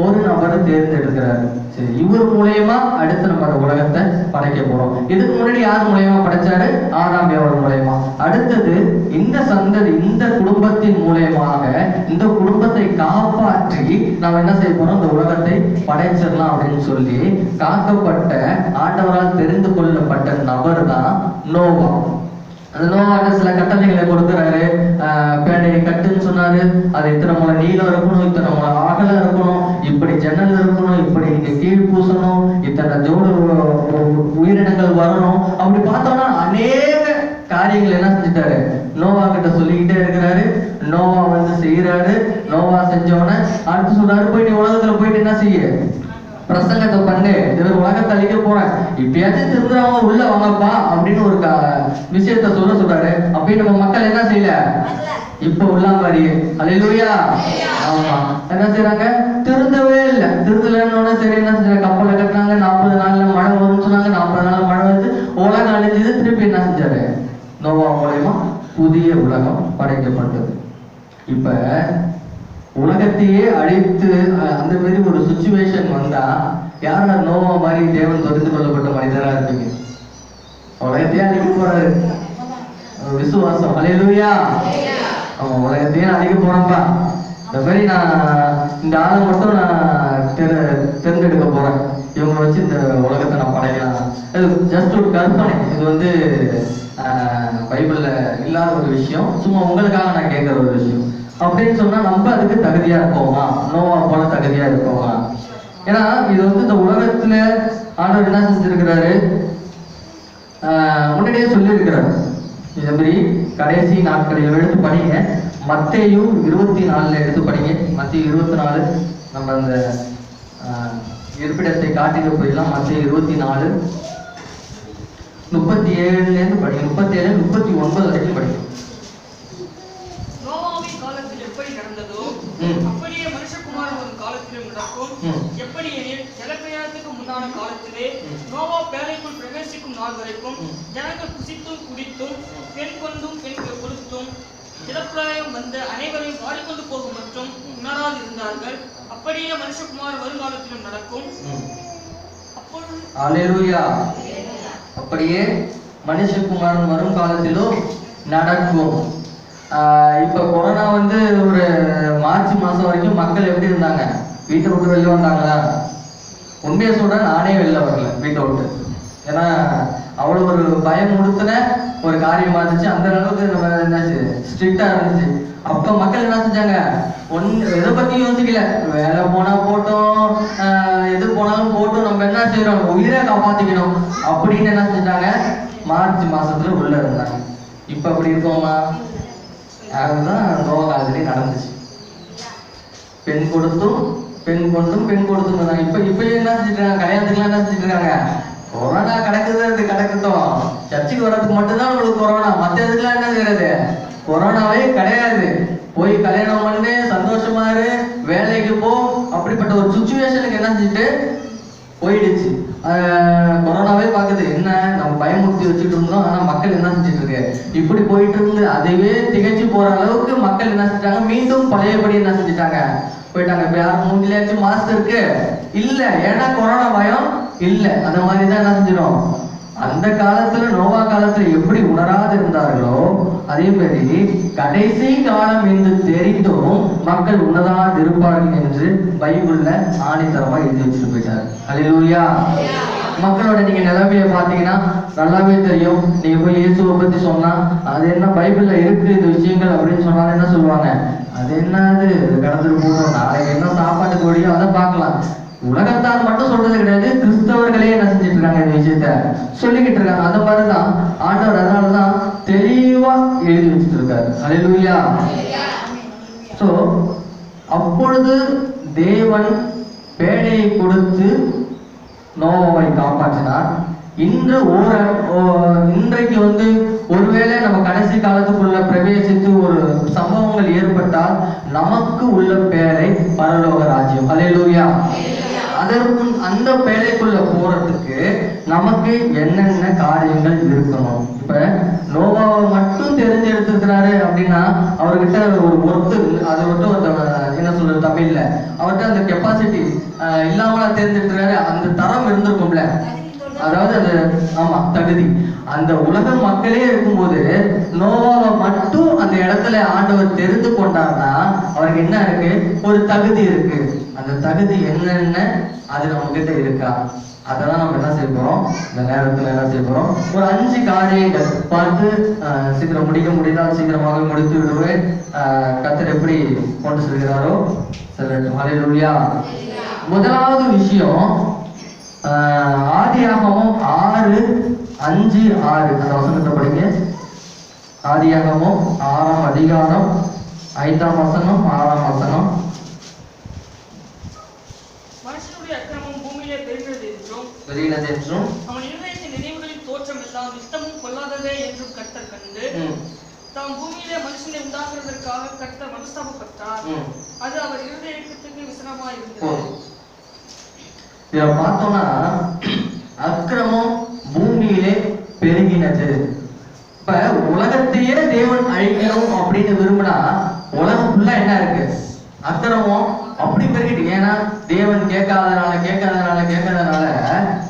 ஒரு நபரை தேர்ந்தெடுக்கிறாரு. சரி, இவர் மூலயமா அடுத்து நம்ம அந்த உலகத்தை படைக்க போறோம். இதுக்கு முன்னாடி யார் மூலயமா படைச்சாரு? ஆதாம் ஏவாள் மூலயமா. அடுத்தது இந்த சந்ததி, இந்த குடும்பத்தின் மூலயமாக இந்த குடும்பத்தை காப்பாற்றி நாம் என்ன செய்ய போறோம்? இந்த உலகத்தை படைச்சிடலாம் அப்படின்னு சொல்லி காக்கப்பட்ட, ஆண்டவரால் தெரிந்து கொள்ளப்பட்ட நபர் தான் நோவா. அந்த நோவாட்ட சில கட்டளைகளை கொடுக்குறாரு. பேடையை கட்டுன்னு சொன்னாரு. அது இத்தனை முறை நீளம் இருக்கணும், இத்தனை முறை அகலம் இருக்கணும், இப்படி ஜன்னல் இருக்கணும், இப்படி இங்க கீழ் பூசணும், இத்தனை ஜோடு உயிரினங்கள் வரணும். அப்படி பார்த்தோம்னா அநேக காரியங்கள் என்ன செஞ்சுட்டாரு? நோவா கிட்ட சொல்லிக்கிட்டே இருக்கிறாரு. நோவா வந்து செய்யறாரு. நோவா செஞ்சோன்னு அடுத்து சொல்றாரு, போயிட்டு உலகத்துல போயிட்டு என்ன செய்ய? பிரசங்கத்தை பண்ணு, இவர் உலகத்தை அழிக்க போறேன், இப்பயாச்சும் திருந்துறவங்க உள்ள வாங்கப்பா அப்படின்னு ஒரு விஷயத்த சொல்றாரு. அப்படின்னு நம்ம மக்கள் என்ன செய்யல? இப்ப உள்ள மாதிரி. அல்லேலூயா. ஆமா, என்ன செய்யறாங்க? திருந்தவே இல்லை. திருந்தலன்னு சரி என்ன செஞ்சாங்க? கப்பலை கட்டினாங்க. 40 நாள்ல மழை வரும்னு சொன்னாங்க. 40 நாள் மழை வந்து உலகம் அழிஞ்சது. திருப்பி என்ன செஞ்சாரு? நோவா மூலயமா புதிய உலகம் படைக்கப்பட்டது. இப்ப உலகத்தையே அழித்து அந்த மாதிரி ஒரு சுச்சுவேஷன் வந்தா யாரா நோவா மாதிரி தேவன் தெரிந்து கொள்ளப்பட்ட மனிதரா இருப்பீங்க? உலகத்தையே அழிக்க போறாரு, விசுவாசம். ஹல்லேலூயா. அவன் உலகத்தையே அழிக்க போறான்பா. இந்த மாதிரி நான் இந்த ஆளை மட்டும் நான் தேர்ந்தெடுக்க போறேன், இவங்க வச்சு இந்த உலகத்தை நான் படைக்கலாம். இது ஜஸ்ட் ஒரு கற்பனை, இது பைபிள்ல இல்லாத ஒரு விஷயம், சும்மா உங்களுக்காக நான் கேட்கிற ஒரு விஷயம். அப்படின்னு சொன்னா நம்ம அதுக்கு தகுதியா இருப்போமா? நோவா போல தகுதியா இருப்போமா? ஏன்னா இது இந்த உலகத்துல ஆண்டவர் என்ன செஞ்சிருக்கிறாரு, முன்னாடியே சொல்லியிருக்கிறாரு. இந்த மாதிரி கடைசி நாட்களில் எடுத்து படிங்க. மத்தேயு 24 எடுத்து படிங்க. மத்தேயு 24 நம்ம அந்த இருப்பிடத்தை காட்டிட்டு போயிடலாம். மத்தேயு 24 37 படிங்க. 37 39 வரைக்கும் படிங்க. நோவாவின் காலத்தில் எப்படி நடந்ததோ அப்படியே மனுஷகுமாரன் ஒரு காலத்திலும் நடக்கும். எப்படி எனில் ஜலப்பிரயாணத்துக்கு முன்னான காலத்திலே நோவா பேழைக்குள் பிரவேசிக்கும் நாள் வரைக்கும் ஜனங்கள் புசித்தும் குடித்தும் பெண் கொண்டும் பெண் கொடுத்தும் ஜலப்பிரளயம் வந்த அனைவரையும் வாடிக்கொண்டு போகும் மற்றும் உணராது இருந்தார்கள். அப்படியே மனுஷகுமார் வருங்காலத்திலும் நடக்கும். அல்லேலூயா. அப்படியே மனுஷகுமாரன் வரும் காலத்திலும் நடக்கும். இப்ப கொரோனா ஒரு மார்ச் மாசம் வரைக்கும் மக்கள் எப்படி இருந்தாங்க? வீட்டை விட்டு வெளில வந்தாங்களா? உண்மையை சொல்ற, நானே வெளில வரல வீட்டை விட்டு. ஏன்னா அவ்வளவு ஒரு பயம் உடுத்தின ஒரு காரியமா இருந்துச்சு. அந்த அளவுக்கு நம்ம என்னாச்சு, ஸ்ட்ரிக்டா இருந்துச்சு. அப்ப மக்கள் என்ன செஞ்சாங்க, எதை பத்தியும் யோசிக்கல. வேலை போனா போட்டோம், எது போனாலும் போட்டோம், நம்ம என்ன செய்யறோம், உயிரை காப்பாத்திக்கணும் அப்படின்னு என்ன செஞ்சாங்க, மார்ச் மாசத்துல உள்ள இருந்தாங்க. இப்ப அப்படி இருக்கோமா? அதுதான் நோவா காலத்திலே நடந்துச்சு. பெண் கொடுத்தும் பெண் கொண்டும் பெண் கொடுத்தும். இப்ப என்ன செஞ்சுட்டு இருக்காங்க, கல்யாணத்துக்குலாம் என்ன செஞ்சுட்டு இருக்காங்க, கொரோனா கிடக்குது கிடக்கட்டும், சர்ச்சுக்கு வர்றதுக்கு மட்டும்தான் உங்களுக்கு கொரோனா, மற்ற இதுக்கெல்லாம் என்ன செய்யறது, கொரோனாவே கிடையாது. போய் கல்யாணம் பண்ணு, சந்தோஷமா இரு, வேலைக்கு போ. அப்படிப்பட்ட ஒரு சுச்சுவேஷனுக்கு என்ன செஞ்சுட்டு போயிடுச்சு. கொரோனாவே பாக்குது, என்ன நம்ம பயமுறுத்தி வச்சுட்டு இருந்தோம், ஆனா மக்கள் என்ன செஞ்சுட்டு இருக்கு, இப்படி போயிட்டு இருந்து அதுவே திகச்சு போற அளவுக்கு மக்கள் என்ன செஞ்சாங்க, மீண்டும் பழையபடி என்ன செஞ்சுட்டாங்க, போயிட்டாங்க. இப்ப யாரும் மூஞ்சிலாச்சும் மாஸ்க் இருக்கு இல்ல, ஏன்னா கொரோனா பயம் இல்ல. அந்த மாதிரிதான் என்ன செஞ்சிடும். அந்த காலத்துல நோவா காலத்துல எப்படி உணராது இருந்தார்களோ அதே மாதிரி கடைசி காலம் என்று தெரிந்தும் மக்கள் உணராது இருப்பார்கள் என்று பைபிள்ல ஆணித்தரமா எழுதி வச்சுட்டு போயிட்டாரு. அல்லேலூயா. மக்களோட நீங்க நிலைமையை பாத்தீங்கன்னா நல்லாவே தெரியும். நீங்க போய் இயேசுவை பத்தி சொன்னா, அது என்ன பைபிள்ல இருக்கு இந்த விஷயங்கள் அப்படின்னு சொன்னாலும் என்ன சொல்லுவாங்க, அது என்னது கடந்துட்டு போகணும், நாளைக்கு என்ன சாப்பாட்டு கோடியோ அதை பார்க்கலாம். உலகத்தார் மட்டும் சொல்றது கிடையாது, கிறிஸ்தவர்களே என்ன செஞ்சுட்டு இருக்காங்க, இந்த விஷயத்த சொல்லிக்கிட்டு இருக்காங்க. அந்த மாதிரிதான் ஆண்டவர் அதனாலதான் தெளிவா எழுதி வச்சுட்டு இருக்காரு. அல்லேலூயா. சோ அப்பொழுது தேவன் பேழையை கொடுத்து நோவாவை காப்பாற்றினார். இன்றைக்கு ஒருவேளை நம்ம கடைசி காலத்துக்குள்ள பிரவேசித்து ஒரு சம்பவங்கள் ஏற்பட்டால் நமக்கு உள்ள பேழை பரலோக ராஜ்யம். அல்லேலூயா. அதற்கு அந்த பேழைக்குள்ள போறதுக்கு நமக்கு என்னென்ன காரியங்கள் இருக்கணும். இப்ப நோவாவை மட்டும் தெரிஞ்செடுத்திருக்கிறாரு அப்படின்னா அவர்கிட்ட ஒரு ஒர்த்து, அதை என்ன சொல்றது தமிழ்ல, அவர்கிட்ட அந்த கெப்பாசிட்டி இல்லாம தேர்ந்தெடுக்கிறாரு, அந்த தரம் இருந்திருக்கும்ல, அதாவது அது ஆமா தகுதி. அந்த உலக மக்களே இருக்கும்போது நோவாவை மட்டும் அந்த இடத்துல ஆண்டவர் தெரிந்து கொண்டார்னா அவருக்கு என்ன இருக்கு, ஒரு தகுதி இருக்கு. அந்த தகுதி என்னென்ன அது நம்ம கிட்ட இருக்கா, அதெல்லாம் நம்ம என்ன செய்ய போறோம், இந்த நேரத்துல என்ன செய்ய போறோம், ஒரு 5 காரியங்கள் பார்த்து சீக்கிரம் முடிக்க முடிந்தால் சீக்கிரமாக முடித்து விடுவேன். கர்த்தர் எப்படி கொண்டு செல்கிறாரோ சொல்லட்டும். ஹல்லேலூயா. முதலாவது விஷயம், ஆதியாகமம் 6:5-6 அந்த வசனத்தை படிங்க. ஆதியாகமம் 6ஆம் அதிகாரம் 5ஆம் வசனம் 6ஆம் வசனம். மனுஷனுடைய அக்கிரமம் பூமியிலே பெருகினது என்றும் அவன் இருதயத்தின் நினைவுகளின் தோற்றம் எல்லாம் நித்தமும் கொள்ளாததே என்றும் கர்த்தர் கண்டு தாம் பூமியிலே மனுஷனை உண்டாக்குவதற்காக கர்த்தர் மனஸ்தாபப்பட்டார். அது அவர் இருதயத்துக்கு விசனமாய் இருந்தது. இதை பார்த்தோம்னா அக்கிரமம் பூமியிலே பெருகினது. இப்ப உலகத்தையே தேவன் அழிக்கணும் அப்படின்னு விரும்பினா உலகம் ஃபுல்லா என்ன இருக்கு? அக்கிரமம் அப்படி பெருகிட்டு. ஏன்னா தேவன் கேட்காதனால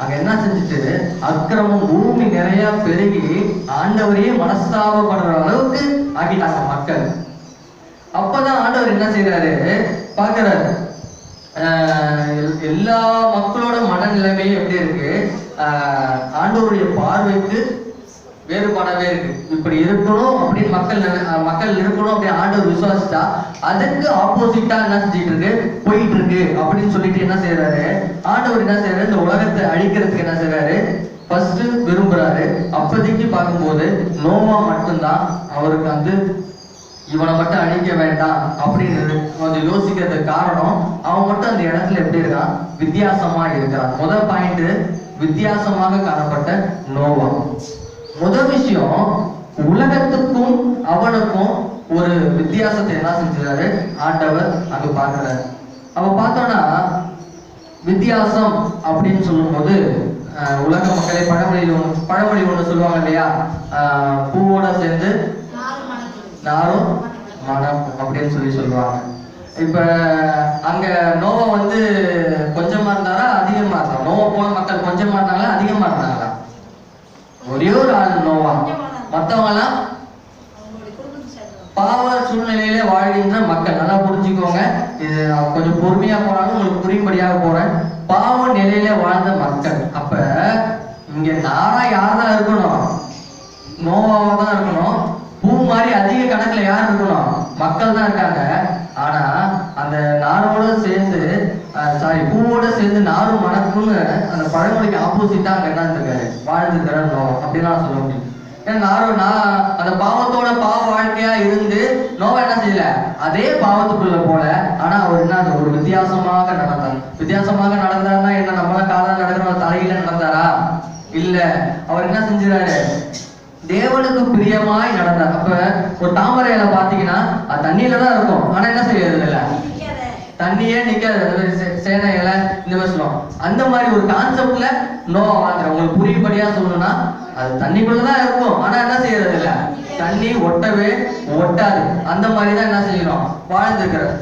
அங்க என்ன செஞ்சுட்டு அக்கிரமம் பூமி நிறைய பெருகி ஆண்டவரையே மனஸ்தாபப்படுற அளவுக்கு ஆகிட்டாங்க மக்கள். அப்பதான் ஆண்டவர் என்ன செய்யறாரு பாக்குறாரு, எல்லா மக்களோட மனநிலைமையும் எப்படி இருக்கு, ஆண்டவருடைய பார்வைக்கு வேறுபாடாவே இருக்கு. இப்படி இருக்கணும் அப்படின்னு மக்கள் இருக்கணும் அப்படின்னு ஆண்டவர் விசுவாசிச்சா அதுக்கு ஆப்போசிட்டா என்ன செஞ்சுட்டு இருக்கு, போயிட்டு இருக்கு அப்படின்னு சொல்லிட்டு என்ன செய்யறாரு ஆண்டவர், என்ன செய்யறாரு, இந்த உலகத்தை அழிக்கிறதுக்கு என்ன செய்யறாரு, ஃபர்ஸ்ட் விரும்புறாரு. அப்போதைக்கு பார்க்கும்போது நோவா மட்டும்தான் அவருக்கு வந்து இவனை மட்டும் அழிக்க வேண்டாம் அப்படின்னு கொஞ்சம் யோசிக்கிறதுக்கு காரணம், அவன் மட்டும் அந்த இடத்துல எப்படி இருக்கான், வித்தியாசமா இருக்கிறான். முதல் பாயிண்ட், வித்தியாசமாக காணப்பட்ட நோவா. முதல் விஷயம், உலகத்துக்கும் அவனுக்கும் ஒரு வித்தியாசத்தை என்ன செஞ்சாரு ஆண்டவர் அங்க பார்க்கிறாரு. அவ பார்த்தோம்னா வித்தியாசம் அப்படின்னு சொல்லும் போது உலக மக்களை பழமொழி ஒண்ணு சொல்லுவாங்க இல்லையா, பூவோட சேர்ந்து நாரும் மனம் அப்படின்னு சொல்லுவாங்க. இப்ப அங்க நோவா வந்து கொஞ்சமா இருந்தாரா அதிகமா இருந்தா? நோவா போன மக்கள் கொஞ்சமா இருந்தாங்களா அதிகமா இருந்தாங்களா? ஒரே ஒரு ஆள் நோவா. மத்தவங்க எல்லாம் பாவ சூழ்நிலையில வாழ்கின்ற மக்கள். நல்லா புரிஞ்சுக்கோங்க, இது கொஞ்சம் பொறுமையா போனாலும் உங்களுக்கு புரியும்படியாக போறேன். பாவ நிலையில வாழ்ந்த மக்கள். அப்ப இங்க நாரா யார்தான் இருக்கணும், நோவாவா தான் இருக்கணும். பூ மாதிரி அதிக கணக்குல யார் இருக்கணும், மக்கள் தான் இருக்காங்க. ஆனா அந்த நாரோட சேர்ந்து பூவோட சேர்ந்து நாரும் மணக்கும்னு அந்த பழமொழிக்கு ஆப்போசிட்டா அங்க என்ன இருக்காரு வாழ்ந்துருக்கிற நோவா அப்படின்னா சொல்ல முடியும். ஏன்னா அந்த பாவத்தோட பாவ வாழ்க்கையா இருந்து நோவா என்ன செய்யல, அதே பாவத்துக்குள்ள போல. ஆனா அவர் என்ன, அது ஒரு வித்தியாசமாக நடந்தார். வித்தியாசமாக நடந்தாருன்னா என்ன, நம்மள காலம் நடக்கிற தலையில நடந்தாரா? இல்ல, அவர் என்ன செஞ்சாரு, தேவனுக்கு பிரியமாய் நடந்தார். அப்ப ஒரு தாமரை இலை பாத்தீங்கன்னா அது தண்ணியில தான் இருக்கும், ஆனா என்ன செய்யறது இல்ல, தண்ணியே நிக்காது, சேனை இலை இந்த மாதிரி சொல்லுவோம். அந்த மாதிரி ஒரு கான்செப்ட்ல நோவா வாழ்ந்துற. உங்களுக்கு புரியும்படியா சொல்லணும்னா அது தண்ணிக்குள்ளதான் இருக்கும், ஆனா என்ன செய்யறது இல்ல, தண்ணி ஒட்டாது. அந்த மாதிரிதான் என்ன செய்யணும் வாழ்ந்துருக்கிறார்.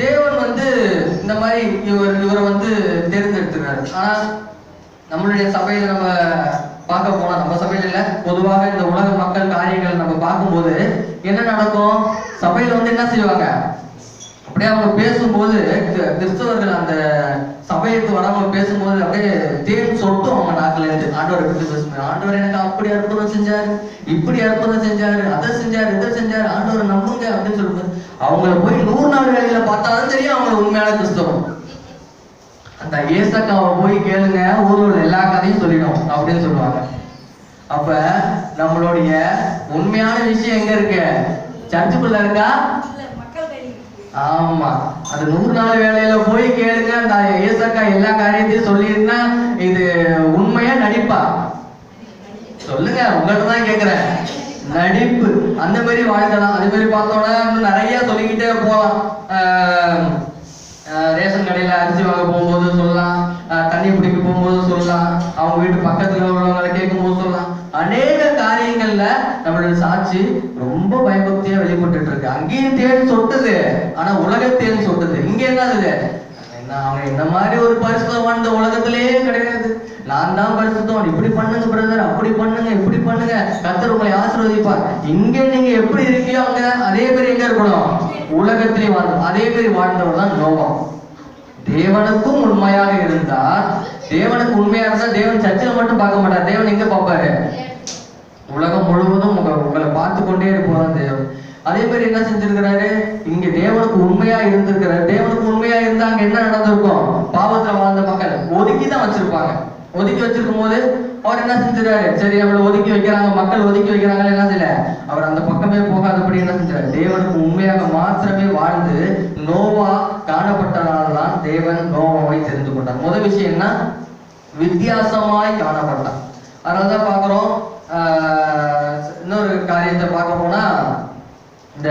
தேவன் வந்து இந்த மாதிரி இவரை வந்து தேர்ந்தெடுத்துக்கிறாரு. ஆனா நம்மளுடைய சபையில நம்ம பார்க்க போனா, நம்ம சபையில இல்ல, பொதுவாக இந்த உலக மக்கள் காரியங்கள் நம்ம பார்க்கும்போது என்ன நடக்கும், சபையில வந்து என்ன செய்வாங்க, அப்படியே அவங்க பேசும்போது கிறிஸ்தவர்கள் அந்த சபைக்கு வரவங்க பேசும்போது அப்படியே தேன் சொட்டும் அவங்க நாக்குல இருந்து. ஆண்டவரை பற்றி பேசுவாங்க, ஆண்டவர் எனக்கு அப்படி அற்புதம் செஞ்சாரு, இப்படி அற்புதம் செஞ்சாரு, அதை செஞ்சாரு, இதை செஞ்சாரு, ஆண்டவரை நம்புங்க அப்படின்னு சொல்லும்போது அவங்கள போய் 100 நாள் வேலையில பார்த்தாலும் தெரியும் அவங்க உண்மையான கிறிஸ்தவம். அந்த ஏசக்காவை போய் கேளுங்க, ஊரோட எல்லா கதையும் சொல்லிடும் அப்படின்னு சொல்லுவாங்க. அப்ப நம்மளுடைய உண்மையான விஷயம் எங்க இருக்கு, சர்ச்சுக்குள்ள இருக்கா? ஆமா, அந்த 100 நாள் வேலையில போய் கேளுங்க, அந்த ஏசக்கா எல்லா காரியத்தையும் சொல்லிருந்தா இது உண்மையா நடிப்பா? சொல்லுங்க, உங்கள்ட்ட தான் கேக்குறேன். நடிப்பு. அந்த மாதிரி வாழ்க்கலாம். அதே மாதிரி பார்த்தோன்னா இன்னும் நிறைய சொல்லிக்கிட்டே போகலாம். ரேஷன் கடையில அரிசி வாங்க போகும்போது சொல்லலாம், தண்ணி பிடிக்க போகும்போது சொல்லலாம், அவங்க வீட்டு பக்கத்துல உள்ளவங்களை கேட்கும் போது சொல்லலாம். அநேக காரியங்கள்ல நம்மளுடைய சாட்சி ரொம்ப பயபக்தியா வெளிப்பட்டு இருக்கு. அங்கேயும் தேன் சொட்டுது, ஆனா உலக தேன் சொட்டுது. இங்க என்னது, அவங்க இந்த மாதிரி ஒரு பரிசுத்தம் இந்த உலகத்திலேயே கிடையாது. நான் தான் பரிசுத்தம், இப்படி பண்ணுங்க பிரதர், அப்படி பண்ணுங்க, இப்படி பண்ணுங்க, கர்த்தர் உங்களை ஆசீர்வதிப்பார். இங்க நீங்க எப்படி இருக்கீங்களோ அங்க அதே மாதிரி எங்க இருக்கணும், உலகத்திலே வாழ்ந்தோம். அதே மாதிரி வாழ்ந்தவர் தான் நோவா. தேவனுக்கும் உண்மையாக இருந்தார். தேவனுக்கு உண்மையா இருந்தா தேவன் சர்ச்சில் மட்டும் பார்க்க மாட்டார். தேவன் எங்க பார்ப்பாரு, உலகம் முழுவதும் உங்களை பார்த்து கொண்டே இருப்பார் தேவன். அதே மாதிரி என்ன செஞ்சிருக்கிறாரு, இங்க தேவனுக்கு உண்மையா இருந்திருக்கிறாரு. தேவனுக்கு உண்மையா இருந்தா அங்க என்ன நடந்திருக்கும், பாவத்துல வாழ்ந்த மக்கள் ஒதுக்கிதான் வச்சிருப்பாங்க. ஒதுக்கி வச்சிருக்கும் போது அவர் என்ன செஞ்சிருக்காரு, சரி அவளை ஒதுக்கி வைக்கிறாங்க, மக்கள் ஒதுக்கி வைக்கிறாங்க, என்ன செய்யல, அவர் அந்த பக்கமே போகாதபடி என்ன செஞ்சாரு, தேவனுக்கு உண்மையாக மாத்திரமே வாழ்ந்து நோவா காணப்பட்டனால்தான் தேவன் நோவாவை தெரிந்து கொண்டார். முதல் விஷயம் என்ன, வித்தியாசமாய் காணப்பட்டார். அதனாலதான் பாக்குறோம். இன்னொரு காரியத்தை பார்க்க போனா, இந்த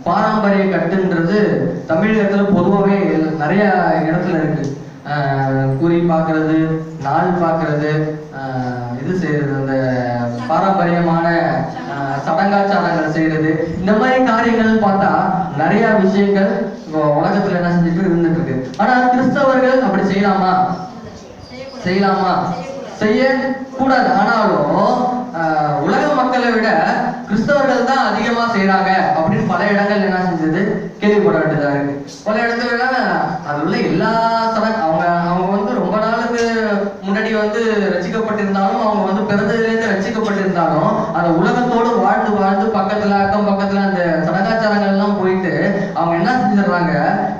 பாரம்பரிய கட்டுன்றது தமிழகத்துல பொதுவாகவே நிறைய இடத்துல இருக்கு. குறி பார்க்கறது, நாள் பார்க்கறது, இது செய்யறது, அந்த பாரம்பரியமான சடங்காச்சாரங்கள் செய்யறது, இந்த மாதிரி காரியங்கள் பார்த்தா நிறைய விஷயங்கள் உலகத்துல என்ன செஞ்சுட்டு இருந்துட்டு இருக்கு. ஆனா கிறிஸ்தவர்கள் அப்படி செய்யலாமா? செய்ய கூடாது. ஆனாலும் உலக மக்களை விட கிறிஸ்தவர்கள் தான் அதிகமா செய்யறாங்க அப்படின்னு பல இடங்கள் என்ன செஞ்சது கேள்விப்பட வேண்டியதா இருக்கு. பல இடத்துல அது உள்ள எல்லா அவங்க ரொம்ப நாளுக்கு முன்னாடி ரசிக்கப்பட்டிருந்தாலும், அவங்க பிறந்ததுல இருந்து ரசிக்கப்பட்டிருந்தாலும், அந்த உலகத்தோடு வாழ்ந்து பக்கத்துல அக்கம் பக்கத்துல அந்த சடங்காச்சாரங்கள் எல்லாம் போயிட்டு அவங்க என்ன செஞ்சிடறாங்க,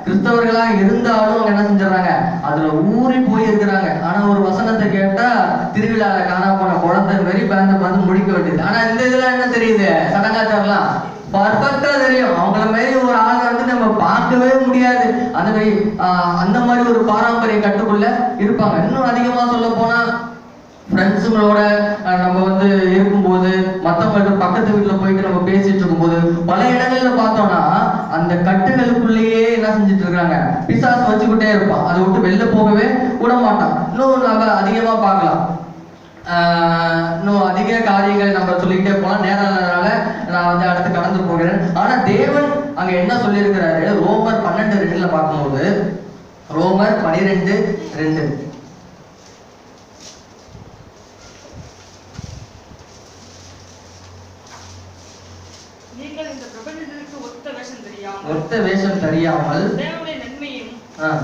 கிறிஸ்தவர்களா இருந்தாலும் அவங்க என்ன செஞ்சிடறாங்க, அதுல ஊறி போய் இருக்கிறாங்க. ஆனா ஒரு வசனத்தை கேட்டா திருவிழால காணா போன குழந்தை மாரி பார்த்து முடிக்க வேண்டியது. ஆனா இந்த இதுல என்ன தெரியுது, சடங்காச்சாரம்லாம் பர்ஃபெக்டா தெரியும். அவங்கள மாதிரி ஒரு ஆளை நம்ம பார்க்கவே முடியாது. அந்த மாதிரி ஒரு பாரம்பரிய கட்டுக்குள்ள இருப்பாங்க. இன்னும் அதிகமா சொல்ல போனா ஃப்ரெண்ட்ஸுங்களோட நம்ம இருக்கும்போது, மற்றவங்கள்ட்ட பக்கத்து வீட்டுல போயிட்டு நம்ம பேசிட்டு இருக்கும்போது, பல இடங்கள்ல பார்த்தோம்னா அந்த கட்டுகளுக்குள்ளேயே என்ன செஞ்சுட்டு இருக்காங்க, பிசாசு வச்சுக்கிட்டே இருப்பான். அதை விட்டு வெளில போகவே விட மாட்டான். இன்னும் நம்ம அதிகமா பார்க்கலாம். இன்னும் அதிக காரியங்கள் நம்ம சொல்லிக்கிட்டே போலாம். நேரனால நான் அடுத்து கடந்து போகிறேன். ஆனா தேவன் அங்க என்ன சொல்லியிருக்கிறாரு, ரோமர் 12:2 பார்க்கும்போது, ரோமர் 12:2, நீங்கள் இந்த பிரபஞ்சத்திற்கு ஒத்த வேஷம் தெரியாமல் தேவனுடைய நன்மையும்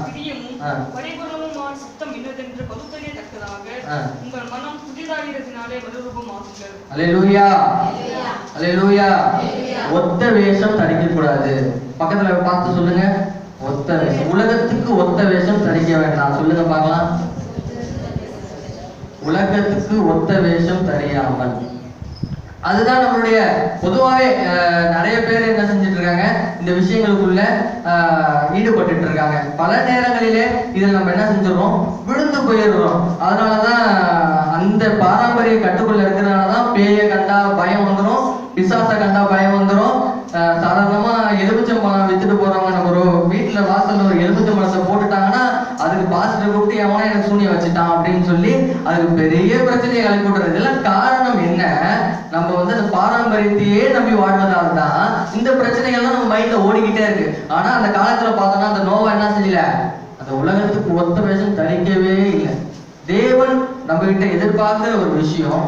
பிரியமும் பரிபூரணமுமான சித்தம் இன்னதென்று பகுத்தறியத்தக்கதாக உங்கள் மனம் புதிதாகிறதினாலே மறுரூபமாகுங்கள். அல்லேலூயா, அல்லேலூயா. ஒத்த வேஷம் தரிக்க கூடாது. பக்கத்துல பார்த்து சொல்லுங்க, ஒத்த வேஷம். உலகத்துக்கு ஒத்த வேஷம் தரிக்க வேண்டாம். சொல்லுங்க பார்க்கலாம். உலகத்துக்கு ஒத்த வேஷம் தெரியாமல். அதுதான் நம்மளுடைய பொதுவாகவே நிறைய பேர் என்ன செஞ்சுட்டு இருக்காங்க, இந்த விஷயங்களுக்குள்ள ஈடுபட்டு இருக்காங்க. பல நேரங்களிலே இதில் நம்ம என்ன செஞ்சிடறோம், விழுந்து போயிடுறோம். அதனாலதான் அந்த பாரம்பரிய கட்டுக்குள்ள இருக்கிறதுனாலதான் பேய கண்டா பயம் வந்துடும், பிசாசை கண்டா பயம் வந்துடும். சாதாரணமா எலுமிச்சம்பழம் வித்துட்டு போறவங்க, நம்ம ஒரு வீட்டுல வாசல்ல ஒரு எலுமிச்சம்பழத்தை போட்டுட்டாங்கன்னா அதுக்கு பாஸ்டர் கூப்பிட்டு எவனா எனக்கு சூனியம் வச்சுட்டான் அப்படின்னு சொல்லி அதுக்கு பெரிய பிரச்சனையை கிளப்பி விட்டுறது. இதெல்லாம் காரணம் என்ன, நம்ம அந்த பாரம்பரியத்தையே நம்பி வாழ்வதால் தான் இந்த பிரச்சனைகள்லாம் நம்ம மைண்ட்ல ஓடிக்கிட்டே இருக்கு. ஆனா அந்த காலத்துல பார்த்தோம்னா அந்த நோவா என்ன செஞ்சல, அந்த உலகத்துக்கு ஒத்த வேஷம் தரிக்கவே இல்லை. தேவன் நம்ம கிட்ட எதிர்பார்க்கிற ஒரு விஷயம்,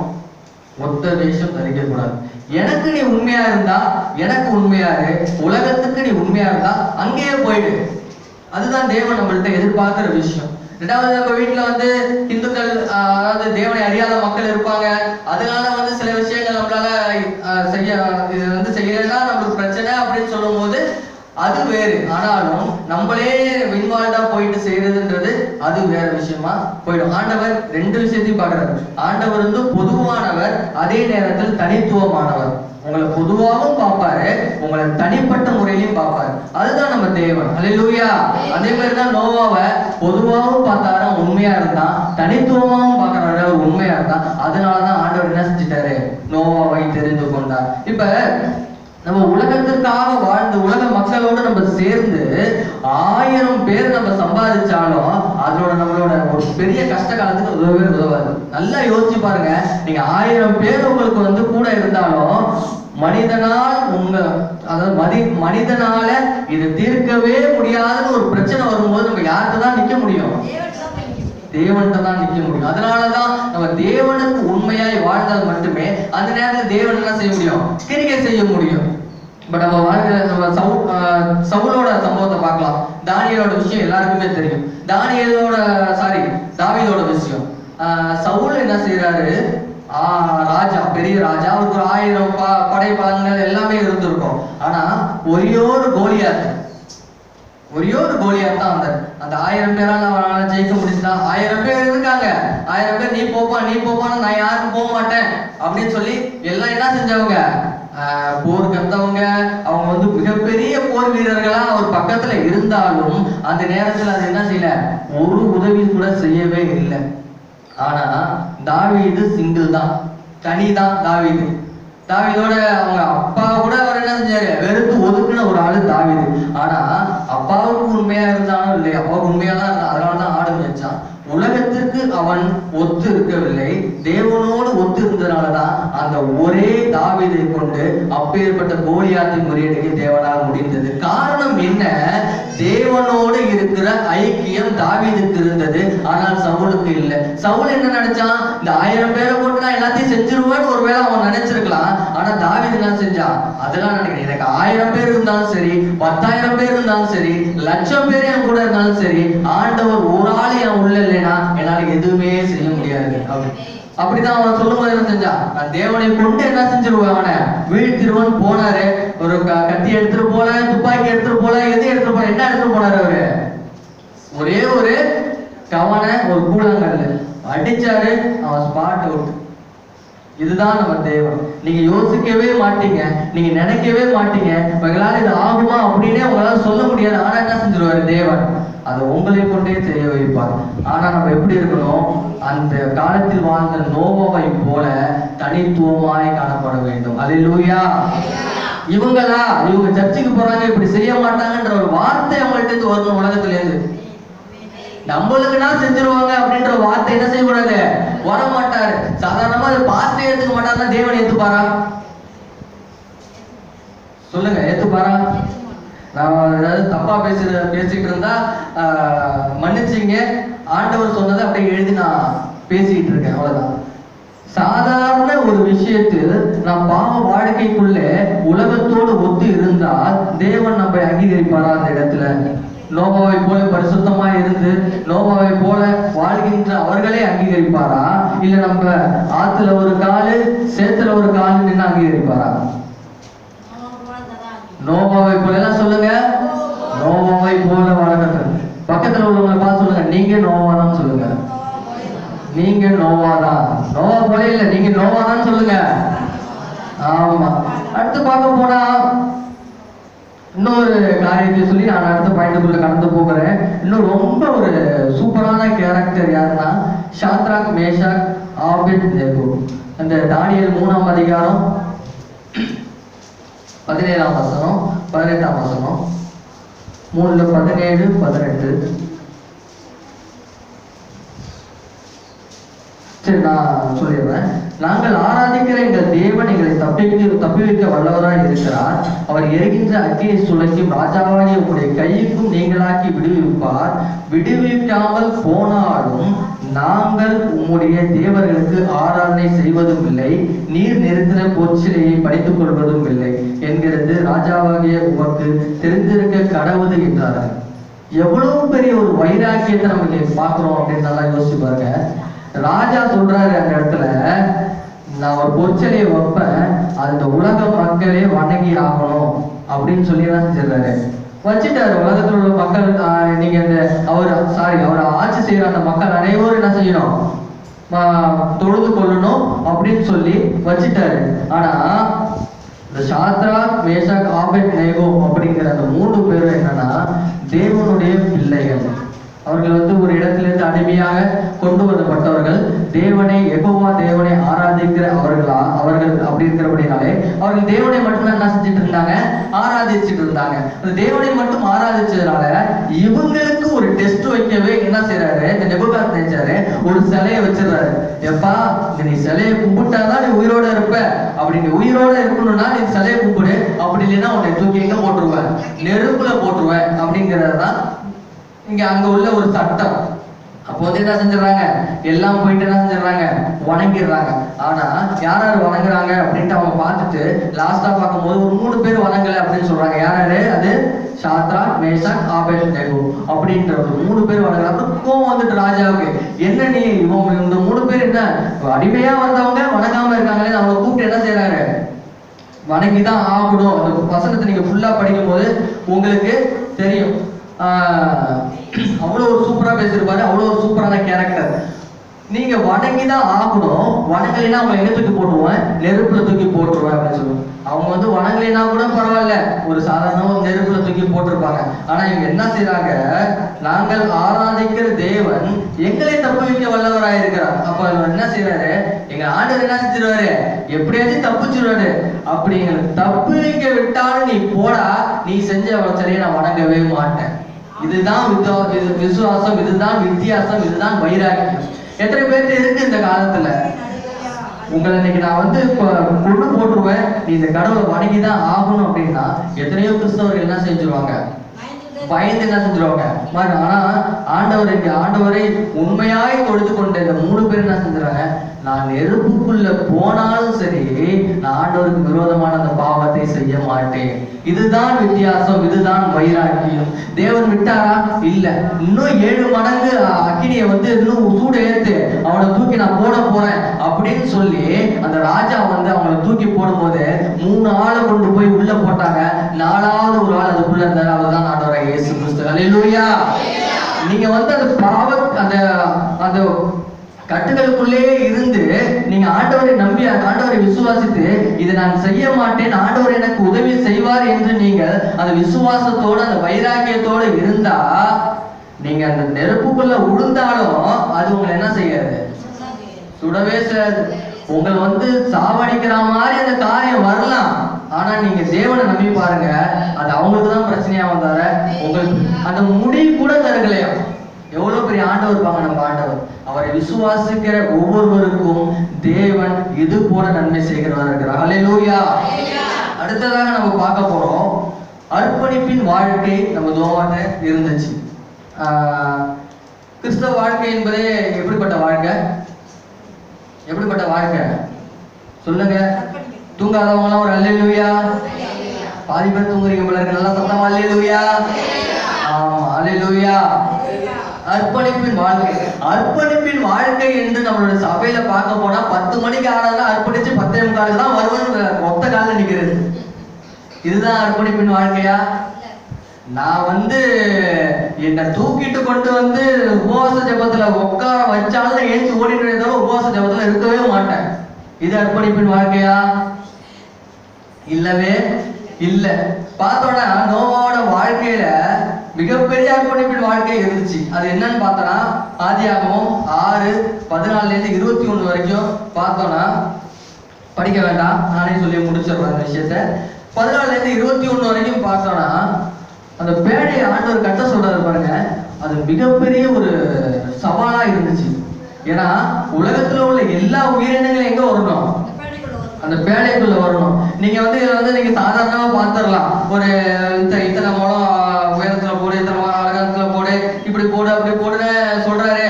ஒத்த வேஷம் தரிக்க கூடாது. எனக்கு நீ உண்மையா இருந்தா எனக்கு உண்மையா இரு, உலகத்துக்கு நீ உண்மையா இருந்தா அங்கேயே போயிடு. அதுதான் தேவன் நம்மள்ட்ட எதிர்பார்க்கிற விஷயம். ரெண்டாவது, நம்ம வீட்டுல இந்துக்கள், அதாவது தேவனை அறியாத மக்கள் இருப்பாங்க. அதனால சில விஷயங்கள் நம்மளால செய்யலைன்னா நம்மளுக்கு பிரச்சனை அப்படின்னு சொல்லும் போது அது வேறு. ஆனாலும் நம்மளே வின்வால்டா போயிட்டு செய்யறதுன்றது அது வேற விஷயமா போயிடும். ஆண்டவர் ரெண்டு விஷயத்தையும் பார்க்கிறார். ஆண்டவர் பொதுவானவர், அதே நேரத்தில் தனித்துவமானவர். உங்களை பொதுவாகவும் பார்ப்பாரு, உங்களை தனிப்பட்ட முறையிலையும் பார்ப்பாரு. அதுதான் நம்ம தேவன். அல்லேலூயா. அதே மாதிரிதான் நோவாவை பொதுவாகவும் பார்த்தாரு, உண்மையா இருந்தான். தனித்துவமாகவும் பார்க்கறாரு, உண்மையா இருந்தான். அதனாலதான் ஆண்டவர் என்ன செஞ்சிட்டாரு, நோவாவை தெரிந்து கொண்டார். இப்ப நம்ம உலகத்திற்காக வாழ்ந்து உலக மக்களோடு நம்ம சேர்ந்து 1000 பேர் நம்ம சம்பாதிச்சாலும் அதோட நம்மளோட ஒரு பெரிய கஷ்ட காலத்துக்கு உதவவே உதவாது. நல்லா யோசிச்சு பாருங்க. நீங்க 1000 பேர் உங்களுக்கு கூட இருந்தாலும் மனிதனால் மனிதனால இது தீர்க்கவே முடியாதுன்னு ஒரு பிரச்சனை வரும்போது நம்ம யார்கிட்ட தான் நிக்க முடியும், தேவன்கிட்ட தான் நிக்க முடியும். அதனாலதான் நம்ம தேவனுக்கு உண்மையாய் வாழ்ந்தால் மட்டுமே அந்த நேரத்தில் தேவன் என்ன செய்ய முடியும், கிரிக்கை செய்ய முடியும். பட் நம்ம வாழ்க்கை நம்ம சவுலோட சம்பவத்தை பார்க்கலாம். தானியேலோட விஷயம் எல்லாருக்குமே தெரியும். தாவீதோட விஷயம். சவுல் என்ன செய்யறாரு, ராஜா, பெரிய ராஜா, அவருக்கு ஒரு 1000 படை பலன்கள் எல்லாமே இருந்திருக்கும். ஆனா ஒரே ஒரு கோலியாத் தான் வந்தார். அந்த 1000 பேரால அவனால ஜெயிக்க முடிச்சுதா? 1000 பேர் இருக்காங்க, 1000 பேர் நீ போப்பான்னு நான் யாருக்கும் போக மாட்டேன் அப்படின்னு சொல்லி எல்லாம் என்ன செஞ்சவங்க, போர் கத்தவங்க. அவங்க மிகப்பெரிய போர் வீரர்களா அவர் பக்கத்துல இருந்தாலும் அந்த நேரத்துல அது என்ன செய்யல, ஒரு உதவி கூட செய்யவே இல்லை. ஆனா தாவீது சிங்கிள் தான், தனிதான். தாவீதோட அவங்க அப்பா கூட அவர் என்ன செஞ்சாரு, வெறுத்து ஒதுக்குன ஒரு ஆளு தாவீது. ஆனா அப்பாவுக்கு உண்மையா இருந்தாலும் இல்லையா, அப்பாவுக்கு உண்மையா தான் இருந்தா, அதனாலதான் ஆடு வச்சான். உலகத்திற்கு அவன் ஒத்து இருக்கவில்லை, தேவனோடு ஒத்து இருந்ததுனாலதான் அந்த ஒரே தாவீதை கொண்டு அப்பேற்பட்ட கோலியாத்தை முறியடிக்க தேவனால் முடிந்தது. காரணம் என்ன? தேவனோடு இருக்கிற ஐக்கியம் தாவீதுக்கு இருந்தது, ஆனால் சவுலுக்கு இல்லை. சவுல் என்ன நினைச்சான்? இந்த 1000 பேரை கொண்டு நான் எல்லாத்தையும் செஞ்சிருவேன்னு ஒருவேளை அவன் நினைச்சிருக்கலாம். ஆனா தாவீது என்ன செஞ்சான்? அதெல்லாம் நினைக்கிறேன், எனக்கு 1000 பேர் இருந்தாலும் சரி, 10,000 பேர் இருந்தாலும் சரி, 1,00,000 பேர் என் கூட இருந்தாலும் சரி, ஆண்டவர் ஒரு ஆள் என் உள்ள இல்லைன்னா என்னால எதுவுமே செய்ய முடியாது. அப்படிதான் அவன் சொல்லும் போது என்ன செஞ்சான்? நான் தேவனை கொண்டு என்ன செஞ்சிருவேன், அவனை வீழ்த்திருவன் போனாரு. ஒரு கத்தி எடுத்துட்டு போல, துப்பாக்கி எடுத்துட்டு போல, எது எடுத்துட்டு போல, என்ன எடுத்துட்டு போனாரு அவரு? ஒரே ஒரு கவனை, ஒரு கூழாங்கல்லு அடிச்சாரு, அவன் ஸ்பாட் அவுட். இதுதான் நம்ம தேவன். நீங்க யோசிக்கவே மாட்டீங்க, நீங்க நினைக்கவே மாட்டீங்க, உங்களால இது ஆகுமா அப்படின்னே உங்களால சொல்ல முடியாது. ஆனா என்ன செஞ்சிருவாரு தேவன்? அதை உங்களை கொண்டே செய்ய வைப்பார். ஆனா நம்ம எப்படி இருக்கணும்? அந்த காலத்தில் வாழ்ந்த நோவாவை போல தனித்துவமாய் காணப்பட வேண்டும். அல்லேலூயா. இவங்களா, இவங்க சர்ச்சுக்கு போறாங்க, இப்படி செய்ய மாட்டாங்கன்ற ஒரு வார்த்தை அவங்கள்ட்ட இருந்து வரணும். உலகத்துல இருந்து நம்மளுக்குன்னா செஞ்சிருவாங்க அப்படின்ற வார்த்தை என்ன செய்யக்கூடாது, வர மாட்டாரு. சாதாரணமா அது பாஸ்டே ஏத்துக்க மாட்டாருன்னா தேவன் ஏத்துப்பாரா? சொல்லுங்க, ஏத்துப்பாரா? நான் ஏதாவது தப்பா பேசிட்டு இருந்தா மன்னிச்சிங்க. ஆண்டவர் சொன்னதை அப்படியே எழுதி நான் பேசிக்கிட்டு இருக்கேன், அவ்வளவுதான். சாதாரண ஒரு விஷயத்தில் நம் பாவ வாழ்க்கைக்குள்ள உலகத்தோடு ஒத்து இருந்தால் தேவன் நம்மை அங்கீகரிப்பாரா? அந்த இடத்துல நோவாவை போல பரிசுத்தமா இருந்து நோவாவை போல வாழ்கின்ற அவர்களே அங்கீகரிப்பாரா? இல்ல நம்ம ஆத்துல ஒரு காலு சேத்துல ஒரு காலு நின்று அங்கீகரிப்பாரா? நோவாவை போல எல்லாம் சொல்லுங்க, நோவாவை போல வளர்க்கணும். பக்கத்துல உள்ளவங்களை பார்த்து சொல்லுங்க, நீங்க நோவாதான் சொல்லுங்க. நீங்க நோவாதான். நோவா போல இல்ல, நீங்க நோவாதான் சொல்லுங்க. ஆமா. அடுத்து பார்க்க போனா இன்னொரு காரியத்தை சொல்லி நான் அடுத்த பாயிண்ட்டுக்குள்ள கடந்து போகிறேன். இன்னும் ரொம்ப ஒரு சூப்பரான கேரக்டர் யாருன்னா ஷாத்ராக், மேஷாக், ஆபேத்நேகோ. அந்த தானியேல் 3ஆம் அதிகாரம் 17ஆம் வசனம் 18ஆம் வசனம். 3ல 17, 18. சரி, நான் சொல்லிடுறேன். நாங்கள் ஆராதிக்கிற எங்கள் தேவன் எங்களை தப்பி வைக்க வல்லவராய் இருக்கிறார். அவர் எரிகின்ற அக்கினி சுளைக்கும் ராஜாவாகிய உங்களுடைய கைக்கும் நீங்களாக்கி விடுவிப்பார். விடுவிக்காமல் போனாலும் நாங்கள் உம்முடைய தேவர்களுக்கு ஆராதனை செய்வதும் இல்லை, நீர் நிறுத்தின பொற்சிலையை படித்துக் கொள்வதும் இல்லை என்கிறது ராஜாவாகிய உமக்கு தெரிந்திருக்க கடவுது என்றார்கள். எவ்வளவு பெரிய ஒரு வைராக்கியத்தை நமக்கு பார்க்கிறோம் அப்படின்னு நல்லா யோசிச்சு பாருங்க. ராஜா சொல்றாரு அந்த இடத்துல, நான் ஒரு பொற்சிலையை வைப்பேன், அந்த உலக மக்களே வணங்கி ஆகணும் அப்படின்னு சொல்லி என்ன செஞ்சிடறாரு, வச்சுட்டாரு. உலகத்தில் உள்ள மக்கள், நீங்க இந்த அவர் ஆட்சி செய்யற அந்த மக்கள் அனைவரும் என்ன செய்யணும், தொழுது கொள்ளணும் அப்படின்னு சொல்லி வச்சுட்டாரு. ஆனா இந்த ஷாத்ராக், மேஷாக், ஆபேத்நேகோ அப்படிங்கிற அந்த 3 பேரும் என்னன்னா தேவனுடைய பிள்ளைகள். அவர்கள் ஒரு இடத்திலிருந்து அடிமையாக கொண்டு வரப்பட்டவர்கள். தேவனை, யெகோவா தேவனை ஆராதிக்கிற அவர்கள் அப்படி இருக்கிறபடினாலே அவர்கள் தேவனை மட்டும் என்ன செஞ்சுட்டு இருந்தாங்க, ஆராதிச்சுட்டு இருந்தாங்க. அந்த தேவனை மட்டும் ஆராதிச்சதுனால இவங்களுக்கு ஒரு டெஸ்ட் வைக்கவே என்ன செய்யறாரு, இந்த நேபுகாத்நேச்சார் ஒரு சிலையை வச்சிடறாரு. எப்பா, நீ சிலையை கும்பிட்டாதான் நீ உயிரோட இருப்ப, அப்படி நீ உயிரோட இருக்கணும்னா நீ சிலையை கும்பிடு, அப்படி இல்லைன்னா உன்னை தூக்கி எங்க போட்டுருவேன், நெருப்புல போட்டுருவேன் அப்படிங்கிறதுதான் இங்க அங்க உள்ள ஒரு சட்டம். அப்போ என்ன செஞ்சிடறாங்க, எல்லாம் போயிட்டு என்ன செஞ்சிடறாங்க, வணங்கிடுறாங்க. ஆனா யார் யார் வணங்குறாங்க அப்படின்ட்டு அவங்க பார்த்துட்டு லாஸ்டா பார்க்கும்போது ஒரு 3 பேர் வணங்கல அப்படின்னு சொல்றாங்க. யாராரு அது? ஷாத்ராக், மேஷாக், ஆபேத்நேகோ அப்படின்ற ஒரு 3 பேர் வணங்கல. அப்புறம் கோவம் வந்துட்டு ராஜாவுக்கு, என்ன நீ இவங்க இந்த 3 பேர் என்ன அடிமையா வந்தவங்க வணங்காம இருக்காங்களே, அவங்க கூப்பிட்டு என்ன செய்யறாரு, வணங்கிதான் ஆகணும். அந்த வசனத்தை நீங்க ஃபுல்லா படிக்கும் போது உங்களுக்கு தெரியும். அவ்வளோ ஒரு சூப்பரா பேசியிருப்பாரு, அவ்வளோ ஒரு சூப்பரான கேரக்டர். நீங்க வணங்கிதான் ஆகணும், வணங்கலைன்னா அவங்க எங்க தூக்கி போட்டுருவேன், நெருப்புல தூக்கி போட்டுருவேன் அப்படின்னு சொல்லுவாங்க. அவங்க வணங்கலைன்னா கூட பரவாயில்ல, ஒரு சாதாரண நெருப்புல தூக்கி போட்டிருப்பாங்க. ஆனா இவங்க என்ன செய்யறாங்க, நாங்கள் ஆராதிக்கிற தேவன் எங்களை தப்பு வைக்க வல்லவராயிருக்கிறார். அப்ப என்ன செய்யறாரு, எங்க ஆண்டவர் என்ன செஞ்சிருவாரு, எப்படியாச்சும் தப்பிச்சிருவாரு. அப்படி எங்களுக்கு தப்பு வைக்க விட்டாலும் நீ போடா, நீ செஞ்ச அவரை சரியா நான் வணங்கவே மாட்டேன். இதுதான் விசுவாசம், இதுதான் வித்தியாசம், இதுதான் வைராக்கியம். எத்தனை பேர்த்து இருக்கு இந்த காலத்துல? உங்களை இன்னைக்கு நான் வந்து கொண்டு போட்டுருவேன், நீ இந்த கடவுளை வணங்கிதான் ஆகணும் அப்படின்னா எத்தனையோ கிறிஸ்தவர்கள் என்ன செஞ்சிருவாங்க? பயந்து என்ன செஞ்சிருவாங்க? ஆனா ஆண்டவரை உண்மையாய் தொழுது கொண்ட இந்த 3 பேர் என்ன செஞ்சுறாங்க? நான் நெருப்புக்குள்ள போனாலும் சரி, நான் ஆண்டவருக்கு விரோதமான அந்த பாவத்தை செய்ய மாட்டேன். இதுதான் வித்தியாசம், இதுதான் வைராக்கியம். தேவன் விட்டாரா? இல்ல, இன்னும் 7 மடங்கு அக்கினியை வந்து இன்னும் சூடு ஏத்து அவனை தூக்கி நான் போட போறேன் அப்படின்னு சொல்லி அந்த ராஜா வந்து அவங்களை தூக்கி போடும்போது 3 ஆளை கொண்டு போய் உள்ள போட்டாங்க. 4வது ஒரு ஆள் அதுக்குள்ள இருந்தாரு. அவர்தான் ஆண்டவராகிய இயேசு கிறிஸ்து. ஹல்லேலூயா. நீங்க வந்து அந்த அந்த கட்டுகளுக்குள்ளே இருந்து நீங்க ஆண்டவரை நம்பி ஆண்டவரை விசுவாசித்து இதை நான் செய்ய மாட்டேன், ஆண்டவர் எனக்கு உதவி செய்வார் என்று நீங்கள் அந்த விசுவாசத்தோட அந்த வைராக்கியத்தோட இருந்தா நீங்க அந்த நெருப்புக்குள்ள உளுந்தாலும் அது உங்களை என்ன செய்யாது? சுடவே செய்யாது. உங்களை வந்து சாவடிக்கிற மாதிரி அந்த காரியம் வரலாம், ஆனா நீங்க தேவனை நம்பி பாருங்க, அது அவங்களுக்கு தான் பிரச்சனையா வந்தாரு. உங்களுக்கு அந்த முடி கூட தருகலையா? எவ்வளவு பெரிய ஆண்டவர் இருப்பாங்க நம்ம ஆண்டவர். அவரை விசுவாசிக்கிற ஒவ்வொருவருக்கும் தேவன் இது போல நன்மை செய்கிறவராக இருக்கிறார். ஹல்லேலூயா. அடுத்ததாக நம்ம பார்க்க போறோம் அர்ப்பணிப்பின் வாழ்க்கை. நம்ம தோவாட்ட இருந்துச்சு. கிறிஸ்தவ வாழ்க்கை என்பதே எப்படிப்பட்ட வாழ்க்கை? எப்படிப்பட்ட வாழ்க்கை சொல்லுங்க. தூங்காதவங்களாம் ஒரு அல்லேலூயா. பாதி பேர் தூங்குறீங்க போல இருக்கு. நல்லா சத்தமா அல்லேலூயா. ஆமா, அல்லேலூயா. அர்ப்பணிப்பின் வாழ்க்கை. அர்ப்பணிப்பின் வாழ்க்கை என்று நம்மளோட சபையில பார்க்க போனா 10 மணிக்கு ஆனதா அர்ப்பணிச்சு 10:45 தான் வருவன் ஒத்த காலில் நிக்கிறது. இதுதான் அர்ப்பணிப்பின் வாழ்க்கையா? நான் வந்து என்னை தூக்கிட்டு கொண்டு வந்து உபவாச ஜபத்துல உட்கார வச்சாலும் ஏஞ்சி ஓடிட்டு உபவாச ஜபத்துல இருக்கவே மாட்டேன். இது அர்ப்பணிப்பின் வாழ்க்கையா? இல்லவே இல்ல. பார்த்தோன்னா நோவாவோட வாழ்க்கையில மிகப்பெரிய அர்ப்பணிப்பின் வாழ்க்கை இருந்துச்சு. அது என்னன்னு பார்த்தோன்னா ஆதியாகமம் 6:14-21 வரைக்கும் பார்த்தோன்னா, படிக்க வேண்டாம், நானே சொல்லி முடிச்சிடுறேன் அந்த விஷயத்த. 14-21 வரைக்கும் பார்த்தோன்னா அந்த பேழையை ஆண்டவர் கட்ட சொல்றாரு பாருங்க. அது மிகப்பெரிய ஒரு சவாலா இருந்துச்சு. ஏன்னா உலகத்துல உள்ள எல்லா உயிரினங்களும் எங்க வரணும்? அந்த பேழைக்குள்ள வரணும். நீங்க வந்து இதை வந்து நீங்க சாதாரணமா பார்த்துடலாம். ஒரு இத்தனை மூலம் உயரத்துல போடு, இத்தனை அழகத்துல போடு, இப்படி போடு அப்படி போடுன்னு சொல்றாரு,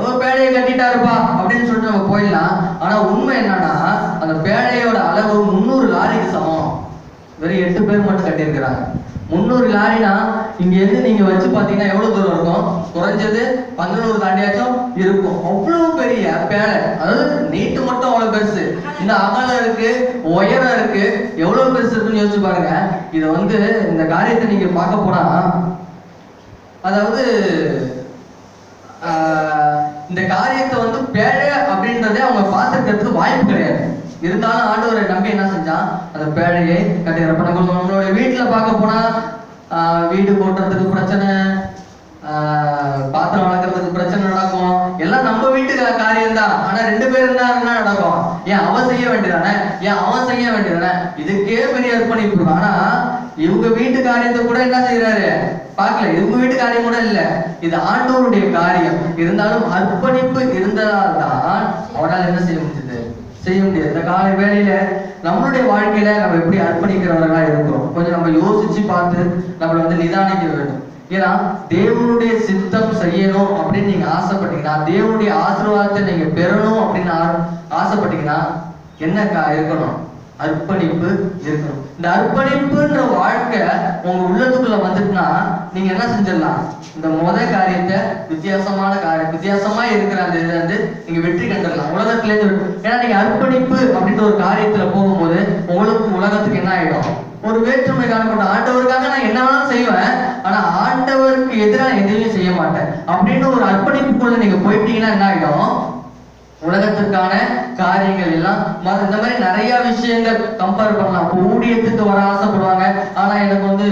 ஒரு பேழையை கட்டிட்டாருப்பா அப்படின்னு சொல்லிட்டு நம்ம போயிடலாம். ஆனா உண்மை என்னன்னா அந்த பேழையோட அளவு 300 லாரிக்கு சமம். வெறும் 8 பேர் மட்டும் கட்டியிருக்கிறாங்க. 300 லாரினா இங்க இருந்து நீங்க வச்சு பாத்தீங்கன்னா எவ்வளவு தூரம் இருக்கும்? குறைஞ்சது 11 தாண்டியாச்சும் இருக்கும். அவ்வளவு பெரிய பேழை. அதாவது நீட்டு மட்டும் அவ்வளவு பெருசு, இந்த அகலம் இருக்கு, உயரம் இருக்கு, எவ்வளவு பெருசு இருக்குன்னு யோசிச்சு பாருங்க. இதை வந்து இந்த காரியத்தை நீங்க பார்க்க போனா, அதாவது இந்த காரியத்தை வந்து பேழை அப்படின்றதே அவங்க பார்த்துக்கிறதுக்கு வாய்ப்பு கிடையாது. இருந்தாலும் ஆண்டவரை நம்பி என்ன செஞ்சான்? அந்த பேழையை கட்டிக்கிறப்ப நம்மளோட வீட்டுல பார்க்க போனா வீடு போட்டுறதுக்கு பிரச்சனை, பாத்திரம் வளர்க்கறதுக்கு பிரச்சனை நடக்கும். எல்லாம் நம்ம வீட்டுக்கு காரியம் தான். ஆனா 2 பேர் இருந்தா என்ன நடக்கும்? ஏன் அவன் செய்ய வேண்டியதானே, ஏன் அவன் செய்ய வேண்டியதானே, இதுக்கே பெரிய அர்ப்பணிப்பு. ஆனா இவங்க வீட்டு காரியத்தை கூட என்ன செய்யறாரு? பார்க்கல. இவங்க வீட்டு காரியம் கூட இல்ல, இது ஆண்டவருடைய காரியம். இருந்தாலும் அர்ப்பணிப்பு இருந்ததால் தான் அவனால் என்ன செய்ய முடியுது? செய்ய முடியாது. இந்த காலை வேளையில நம்மளுடைய வாழ்க்கையில நம்ம எப்படி அர்ப்பணிக்கிறவர்களா இருக்கிறோம்? கொஞ்சம் நம்ம யோசிச்சு பார்த்து நம்மளை வந்து நிதானிக்க வேண்டும். ஏன்னா தேவனுடைய சித்தம் செய்யணும் அப்படின்னு நீங்க ஆசைப்பட்டீங்கன்னா, தேவனுடைய ஆசீர்வாதத்தை நீங்க பெறணும் அப்படின்னு ஆசைப்பட்டீங்கன்னா என்ன இருக்கணும்? அர்ப்பணிப்பு இருக்கணும். இந்த அர்ப்பணிப்புன்ற வாழ்க்கை உங்க உள்ளத்துக்குள்ள வந்துட்டுனா நீங்க என்ன செஞ்சிடலாம்? இந்த காரியத்தை வித்தியாசமா இருக்கிற அந்த இதை வந்து நீங்க வெற்றி கண்டுடலாம் உலகத்துல இருந்து. ஏன்னா நீங்க அர்ப்பணிப்பு அப்படின்ற ஒரு காரியத்துல போகும்போது உங்களுக்கு உலகத்துக்கு என்ன ஆயிடும்? ஒரு வேற்றுமை காணப்பட்ட ஆண்டவருக்காக நான் என்ன வேணாலும் செய்வேன், ஆனா ஆண்டவருக்கு எதிராக எதையும் செய்ய மாட்டேன் அப்படின்னு ஒரு அர்ப்பணிப்புக்குள்ள நீங்க போயிட்டீங்கன்னா என்ன ஆயிடும்? உலகத்திற்கான காரியங்கள் எல்லாம் இந்த மாதிரி நிறைய விஷயங்கள் கம்பேர் பண்ணலாம். இப்போ ஊழியத்துக்கு வர ஆசைப்படுவாங்க, ஆனா எனக்கு வந்து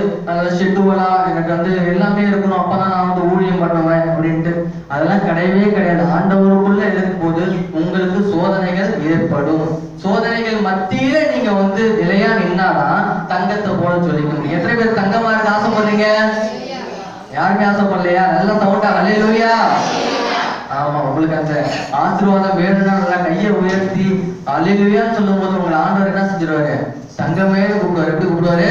ஷெட்யூலா எனக்கு வந்து எல்லாமே இருக்கணும், அப்பதான் நான் வந்து ஊழியம் பண்ணுவேன் அப்படின்ட்டு. அதெல்லாம் கிடையவே கிடையாது. ஆண்டவருக்குள்ள இருக்கும் போது உங்களுக்கு சோதனைகள் ஏற்படும். சோதனைகள் மத்தியில நீங்க வந்து நிலையா நின்னாதான் தங்கத்தை போல சொல்லிக்க முடியும். எத்தனை பேர் தங்கமா இருக்க ஆசைப்படுறீங்க? யாருமே ஆசைப்படலையா? நல்ல சவுண்டா ஹல்லேலூயா. ஆமா, உங்களுக்கு அந்த ஆசீர்வாதம் வேணும்னா நல்லா கையை உயர்த்தி ஹல்லேலூயான்னு சொல்லும் போது உங்களை ஆண்டவர் என்ன செஞ்சிருவாரு? தங்கமே கூப்பிடுவாரு. எப்படி கூப்பிடுவாரு?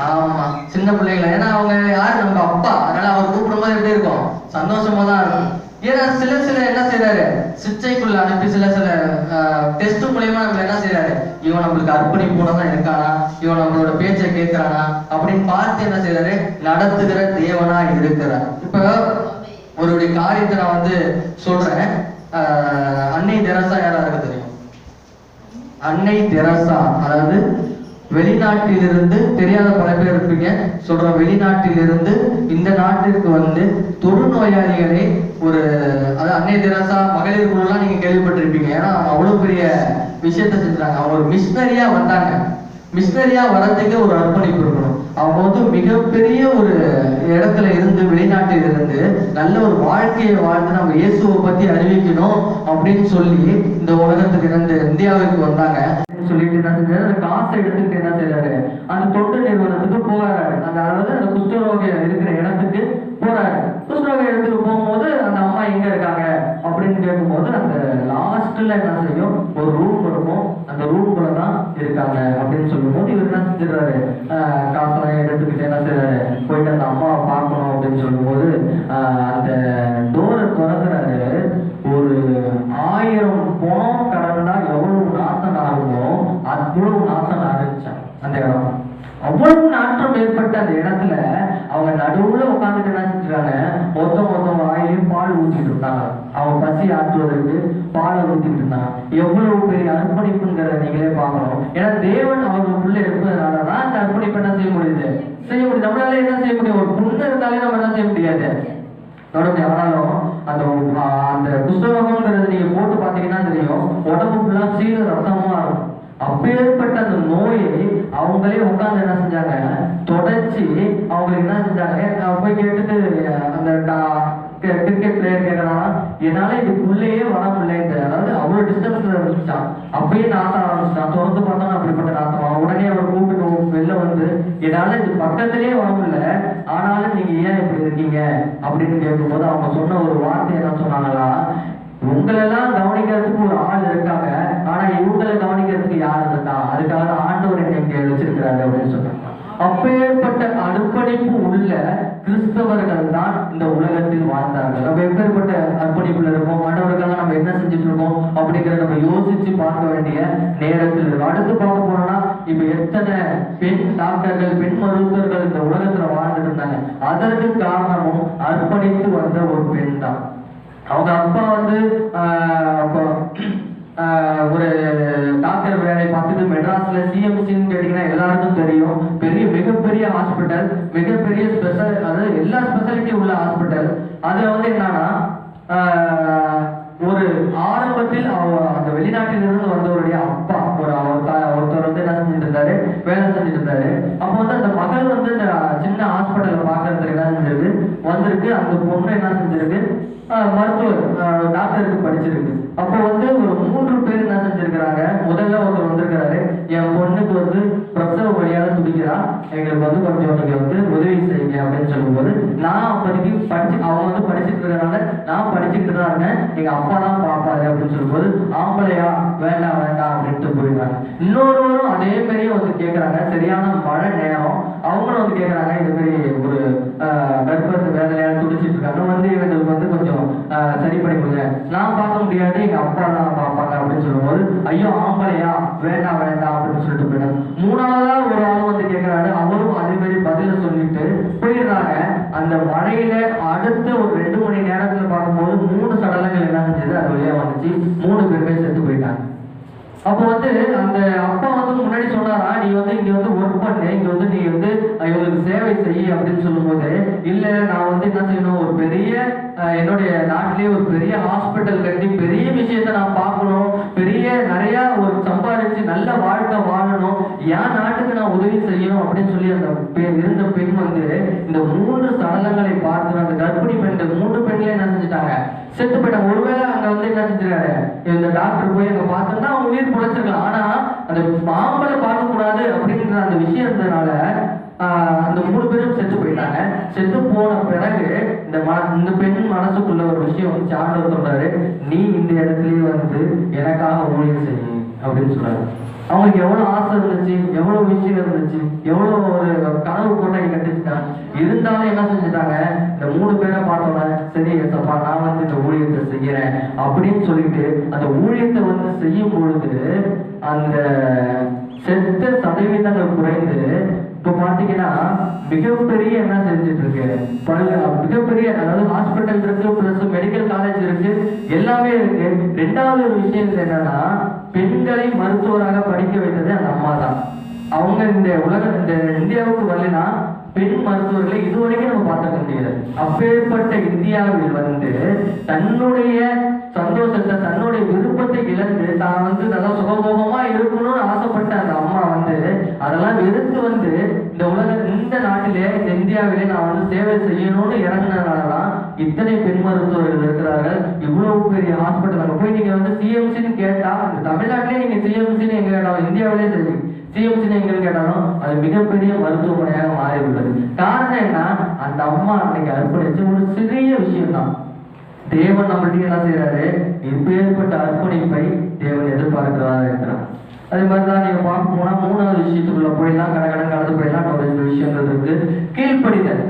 ஆமா, சின்ன பிள்ளைங்களை. ஏன்னா அவங்க யாரு? நம்ம அப்பா. அதனால அவர் கூப்பிடும்போது எப்படி இருக்கும்? சந்தோஷமா தான் இருக்கும். ஏன்னா சில என்ன செய்யறாரு? சிச்சைக்குள்ள அனுப்பி சில டெஸ்ட் மூலியமா நம்ம என்ன செய்யறாரு? இவன் நம்மளுக்கு அர்ப்பணிப்போட தான் இருக்கானா, இவன் நம்மளோட பேச்சை கேட்கிறானா அப்படின்னு பார்த்து என்ன செய்யறாரு? நடத்துகிற தேவனா இருக்கிறார். இப்ப ஒரு காரியத்தை நான் வந்து சொல்றேன். அன்னை தெரசா யாராருக்கு தெரியும்? அன்னை தெரசா, அதாவது வெளிநாட்டிலிருந்து, தெரியாத பல பேர் இருப்பீங்க, சொல்ற வெளிநாட்டிலிருந்து இந்த நாட்டிற்கு வந்து தொழுநோயாளிகளே அதாவது அன்னை தெரசா மகளிர் குழுலாம் நீங்க கேள்விப்பட்டிருப்பீங்க. ஏன்னா அவ்வளவு பெரிய விஷயத்த செஞ்சாங்க. அவங்க ஒரு மிஷினரியா வந்தாங்க. மிஷினரியா வர்றதுக்கு ஒரு அர்ப்பணிப்பு இருக்கணும். அவங்க வந்து மிகப்பெரிய ஒரு இடத்துல இருந்து, வெளிநாட்டில் இருந்து நல்ல ஒரு வாழ்க்கையை வாழ்ந்து நம்ம இயேசுவை பத்தி அறிவிக்கணும் அப்படின்னு சொல்லி இந்த உலகத்துக்கு இருந்து இந்தியாவுக்கு வந்தாங்க. சொல்லிட்டு என்ன செஞ்சாரு? அந்த காசை எடுத்துக்கிட்டு என்ன செய்யறாரு? அந்த தொண்டு நிறுவனத்துக்கு போறாரு. அதாவது அந்த குஷ்டரோக இருக்கிற இடத்துக்கு போறாரு. குஷ்டரோக இடத்துக்கு போகும்போது அந்த அம்மா எங்க இருக்காங்க அப்படின்னு கேட்கும்போது அந்த லாஸ்ட்ல என்ன செய்யும்? ஒரு ரூம் இருக்கும். அந்த ரூம்குள்ள தான் இருக்காங்க அப்படின்னு சொல்லும்போது இவர் என்ன செஞ்சிடறாரு? காசெல்லாம் எடுத்துக்கிட்டு என்ன செய்யறாரு? போயிட்டு அந்த அம்மாவை பார்க்கணும் அப்படின்னு சொல்லும்போது அந்த டோரை திறக்கிறாரு. ஒரு 1000 பணம் கடந்தா எவ்வளவு நாட்டம் ஆகுமோ அவ்வளவு நாட்டம் ஆரம்பிச்சாங்க அந்த இடம். அவ்வளவு நாற்றம் ஏற்பட்ட அந்த இடத்துல அவங்க நடுவுல உட்காந்துட்டு என்ன செஞ்சுறாங்க? மொத்தம் வாயிலையும் பால் ஊற்றிட்டு இருந்தாங்க. அவங்க பசி ஆற்றுவதற்கு பாலை ஊற்றிட்டு இருந்தாங்க. எவ்வளவு பெரிய அர்ப்பணிப்புங்கிறத நீங்களே பார்க்கணும். ஏன்னா தேவன் அவங்களுக்குள்ள இருப்பதனாலதான் அந்த அர்ப்பணிப்பு என்ன செய்ய முடியுது? நம்மளால என்ன செய்ய முடியும்? ஒரு புண்ணு இருந்தாலே நம்ம என்ன செய்ய முடியாது? ஆனாலும் அந்த குஷ்டரோகம்ங்கிறது நீங்க போட்டு பாத்தீங்கன்னா தெரியும், உடம்பு ஃபுல்லா சீர ரத்தமா இருக்கும். அப்பேற்பட்ட அந்த நோயை அவங்களே உட்காந்து என்ன செஞ்சாங்க? தொடச்சி அவங்களுக்கு என்ன செஞ்சாங்க? போய் கேட்டுட்டு அந்த கிரிக்கெட் பிளேயர் கேட்கறாங்க, என்னால இதுக்குள்ளேயே வர முடியல. அதாவது அவ்வளவு டிஸ்டன்ஸ்ல இருந்துச்சான். அப்பயே நாட்டம் ஆரம்பிச்சுட்டான். தொடர்ந்து பார்த்தாலும் அப்படிப்பட்ட நாட்டமா. உடனே அவர் கூப்பிட்டு வெளில வந்து, என்னால இது பக்கத்திலேயே வர முடியல, ஆனாலும் நீங்க ஏன் இப்படி இருக்கீங்க அப்படின்னு கேட்கும்போது அவங்க சொன்ன ஒரு வார்த்தை என்ன சொன்னாங்களா? உங்களெல்லாம் கவனிக்கிறதுக்கு ஒரு ஆள் இருக்காங்க, ஆனா இவங்களை கவனிக்கிறதுக்கு யார் இருக்கா? அதுக்காக ஆண்டவர் என்னை இங்க வச்சிருக்கிறாரு அப்படின்னு சொன்னாங்க. அப்பேற்பட்ட அர்ப்பணிப்பு உள்ள கிறிஸ்தவர்கள் தான் இந்த உலகத்தில் வாழ்ந்தார்கள். நம்ம எப்பேற்பட்ட அர்ப்பணிப்புல இருக்கோம்? ஆண்டவருக்காக நம்ம என்ன செஞ்சுட்டு இருக்கோம் அப்படிங்கிறத நம்ம யோசிச்சு பார்க்க வேண்டிய நேரத்தில் இருக்கும். அடுத்து பார்க்க போனோம்னா, இப்ப எத்தனை பெண் டாக்டர்கள், பெண் மருத்துவர்கள் இந்த உலகத்துல வாழ்ந்துட்டு இருந்தாங்க. அதற்கு காரணமும் அர்ப்பணித்து வந்த ஒரு பெண் தான். அவங்க அப்பா வந்து ஒரு டாக்டர் வேலை பார்த்துட்டு மெட்ராஸ்ல சிஎம்சின்னு கேட்டீங்கன்னா எல்லாருக்கும் தெரியும். மிகப்பெரிய ஹாஸ்பிட்டல், மிகப்பெரிய ஸ்பெஷல், அதாவது எல்லா ஸ்பெஷாலிட்டி உள்ள ஹாஸ்பிட்டல். அதுல வந்து என்னன்னா, ஒரு ஆரம்பத்தில் அந்த வெளிநாட்டிலிருந்து வந்தவருடைய அப்பா ஒருத்தர் வந்து என்ன செஞ்சுட்டு இருந்தாரு? வேலை செஞ்சுட்டு இருந்தாரு. அப்போ வந்து அந்த மகள் வந்து இந்த சின்ன ஹாஸ்பிட்டல்ல பாக்குறதுக்கு என்ன செஞ்சிருக்கு? வந்திருக்கு. அந்த பொண்ணு என்ன செஞ்சிருக்கு? மருத்துவர் டாக்டருக்கு படிச்சிருக்கு. அப்போ வந்து ஒரு 3 பேர் என்ன செஞ்சிருக்கிறாங்க? முதல்ல ஒருத்தர் வந்திருக்கிறாரு, என் பொண்ணுக்கு வந்து பிரசவ வழியால துடிக்கிறா, எங்களுக்கு வந்து கொஞ்சம் நீங்க வந்து உதவி செய்யுங்க அப்படின்னு சொல்லும்போது, நான் அப்போதைக்கு அவங்க வந்து படிச்சுட்டு இருக்கிறதுனால நான் படிச்சுட்டு தான் இருக்கேன், எங்க அப்பா தான் பாப்பாரு அப்படின்னு சொல்லும்போது, ஆம்பளையா? வேண்டாம் அப்படின்ட்டு போயிடுறாங்க. இன்னொருவரும் அதே மாதிரியே வந்து கேட்கறாங்க. சரியான மழை நேரம். அவங்களும் வந்து கேட்கறாங்க, இது மாதிரி ஒரு கர்ப்பத்து வேதனையால துடிச்சிட்டு இருக்காங்க, வந்து இவங்களுக்கு வந்து கொஞ்சம் சரி பண்ணி கொடுங்க. நான் பார்க்க முடியாது, எங்க அப்பா தான் பார்ப்பாங்க அப்படின்னு சொல்லும்போது, ஐயோ ஆம்பளையா? வேண்டாம் அப்படின்னு சொல்லிட்டு போயிட்டாங்க. 3ஆவதா ஒரு ஆள் வந்து கேட்கிறாரு. அவரும் அதே மாதிரி பதில சொல்லிட்டு போயிடுறாங்க. அந்த மழையில அடுத்த ஒரு 2 மணி நேரத்துல பார்க்கும்போது 3 சடலங்கள் என்ன செஞ்சது? அது வழியா வந்துச்சு. 3 பேருமே செத்து போயிட்டாங்க. அப்போ வந்து அந்த அப்பா வந்து முன்னாடி சொன்னாரா, நீ வந்து இங்க வந்து ஒர்க் பண்ணு, இங்க வந்து நீ வந்து இவங்களுக்கு சேவை செய்ய அப்படின்னு சொல்லும்போது, இல்ல நான் வந்து என்ன செய்யணும்? ஒரு பெரிய என்னுடைய நாட்டிலேயே ஒரு பெரிய ஹாஸ்பிட்டல் கட்டி பெரிய விஷயத்த நான் பார்க்கணும், நிறைய ஒரு சம்பாதிச்சு நல்ல வாழ்க்கை வாழணும், என் நாட்டுக்கு நான் உதவி செய்யணும் அப்படின்னு சொல்லி அந்த இருந்த பெண் வந்து இந்த 3 சடலங்களை பார்த்து அந்த கர்ப்பிணி பெண்கள் 3 பெண்களே என்ன செஞ்சுட்டாங்க? செத்து போயிட்டாங்க. ஒருவேளை அங்க வந்து என்ன செஞ்சிருக்காரு? இந்த டாக்டர் போய் அங்க பார்த்தோம்னா அவங்க உயிர் பொழைச்சிருக்கலாம். ஆனா அந்த மாம்பழை பார்க்க கூடாது அப்படிங்கிற அந்த விஷயம் இருந்ததுனால அந்த 3 பேரும் செத்து போயிட்டாங்க. செத்து போன இந்த பெண் மனசுக்குள்ள ஒரு விஷயம் வந்து ஆண்டவர் சொல்றாரு, நீ இந்த இடத்துலயே வந்து எனக்காக ஊழியம் செய் அப்படின்னு சொல்றாரு. அவங்களுக்கு எவ்வளவு ஆசை இருந்துச்சு, எவ்வளவு விஷயம் இருந்துச்சு, எவ்வளவு ஒரு கனவு கோட்டை கட்டுச்சுட்டாங்க. இருந்தாலும் என்ன செஞ்சுட்டாங்க, இந்த 3 பேரை பார்த்தோன்னே சரி ஏசப்பா நான் வந்து இந்த ஊழியத்தை செய்யறேன் அப்படின்னு சொல்லிட்டு அந்த ஊழியத்தை வந்து செய்யும் பொழுது அந்த செத்த சதவீதங்கள் குறைந்து இப்போ பாத்தீங்கன்னா மிகப்பெரிய என்ன செஞ்சுட்டு இருக்கு, மிகப்பெரிய அதாவது ஹாஸ்பிட்டல் இருக்கு, பிளஸ் மெடிக்கல் காலேஜ் இருக்கு, எல்லாமே இருக்கு. 2வது ஒரு விஷயம் என்னன்னா, பெண்களை மருத்துவராக படிக்க வைத்தது அந்த அம்மா தான். அவங்க இந்த இந்தியாவுக்கு வரலன்னா பெண் மருத்துவர்களை இதுவரைக்கும் நம்ம பார்த்துக்க முடியாது. அப்பேற்பட்ட இந்தியாவில் வந்து தன்னுடைய சந்தோஷத்தை, தன்னுடைய விருப்பத்தை இழந்து தான் வந்து நல்லா சுகபோகமா இருக்கணும்னு ஆசைப்பட்ட அந்த அம்மா வந்து அதெல்லாம் வெறுத்து வந்து இந்த நாட்டிலே இந்த இந்தியாவிலே நான் வந்து சேவை செய்யணும்னு இறங்கினதுனாலதான் இத்தனை பெண் மருத்துவர்கள் இருக்கிறார்கள். இவ்வளவு பெரிய ஹாஸ்பிட்டல் அங்க போய் நீங்க வந்து சிஎம்சின்னு கேட்டா, தமிழ்நாட்டிலே நீங்க சிஎம்சின்னு எங்க கேட்டாலும், இந்தியாவிலே சரி சிஎம்சின்னு எங்கன்னு கேட்டாலும் அது மிகப்பெரிய மருத்துவமனையாக மாறி உள்ளது. காரணம் என்ன, அந்த அம்மா அன்னைக்கு அர்ப்பணிச்ச ஒரு சிறிய விஷயம் தான். தேவன் நம்மளுடைய என்ன செய்யறாரு, இப்பேற்பட்ட அர்ப்பணிப்பை தேவன் எதிர்பார்க்கிறதா இருக்கிறார். அதே மாதிரிதான் நீங்க பார்க்க போனா 3வது விஷயத்துக்குள்ள போயிடலாம், கடந்து போயிடலாம். ஒரு 2 விஷயங்கள் இருக்கு. கீழ்ப்படிதல்.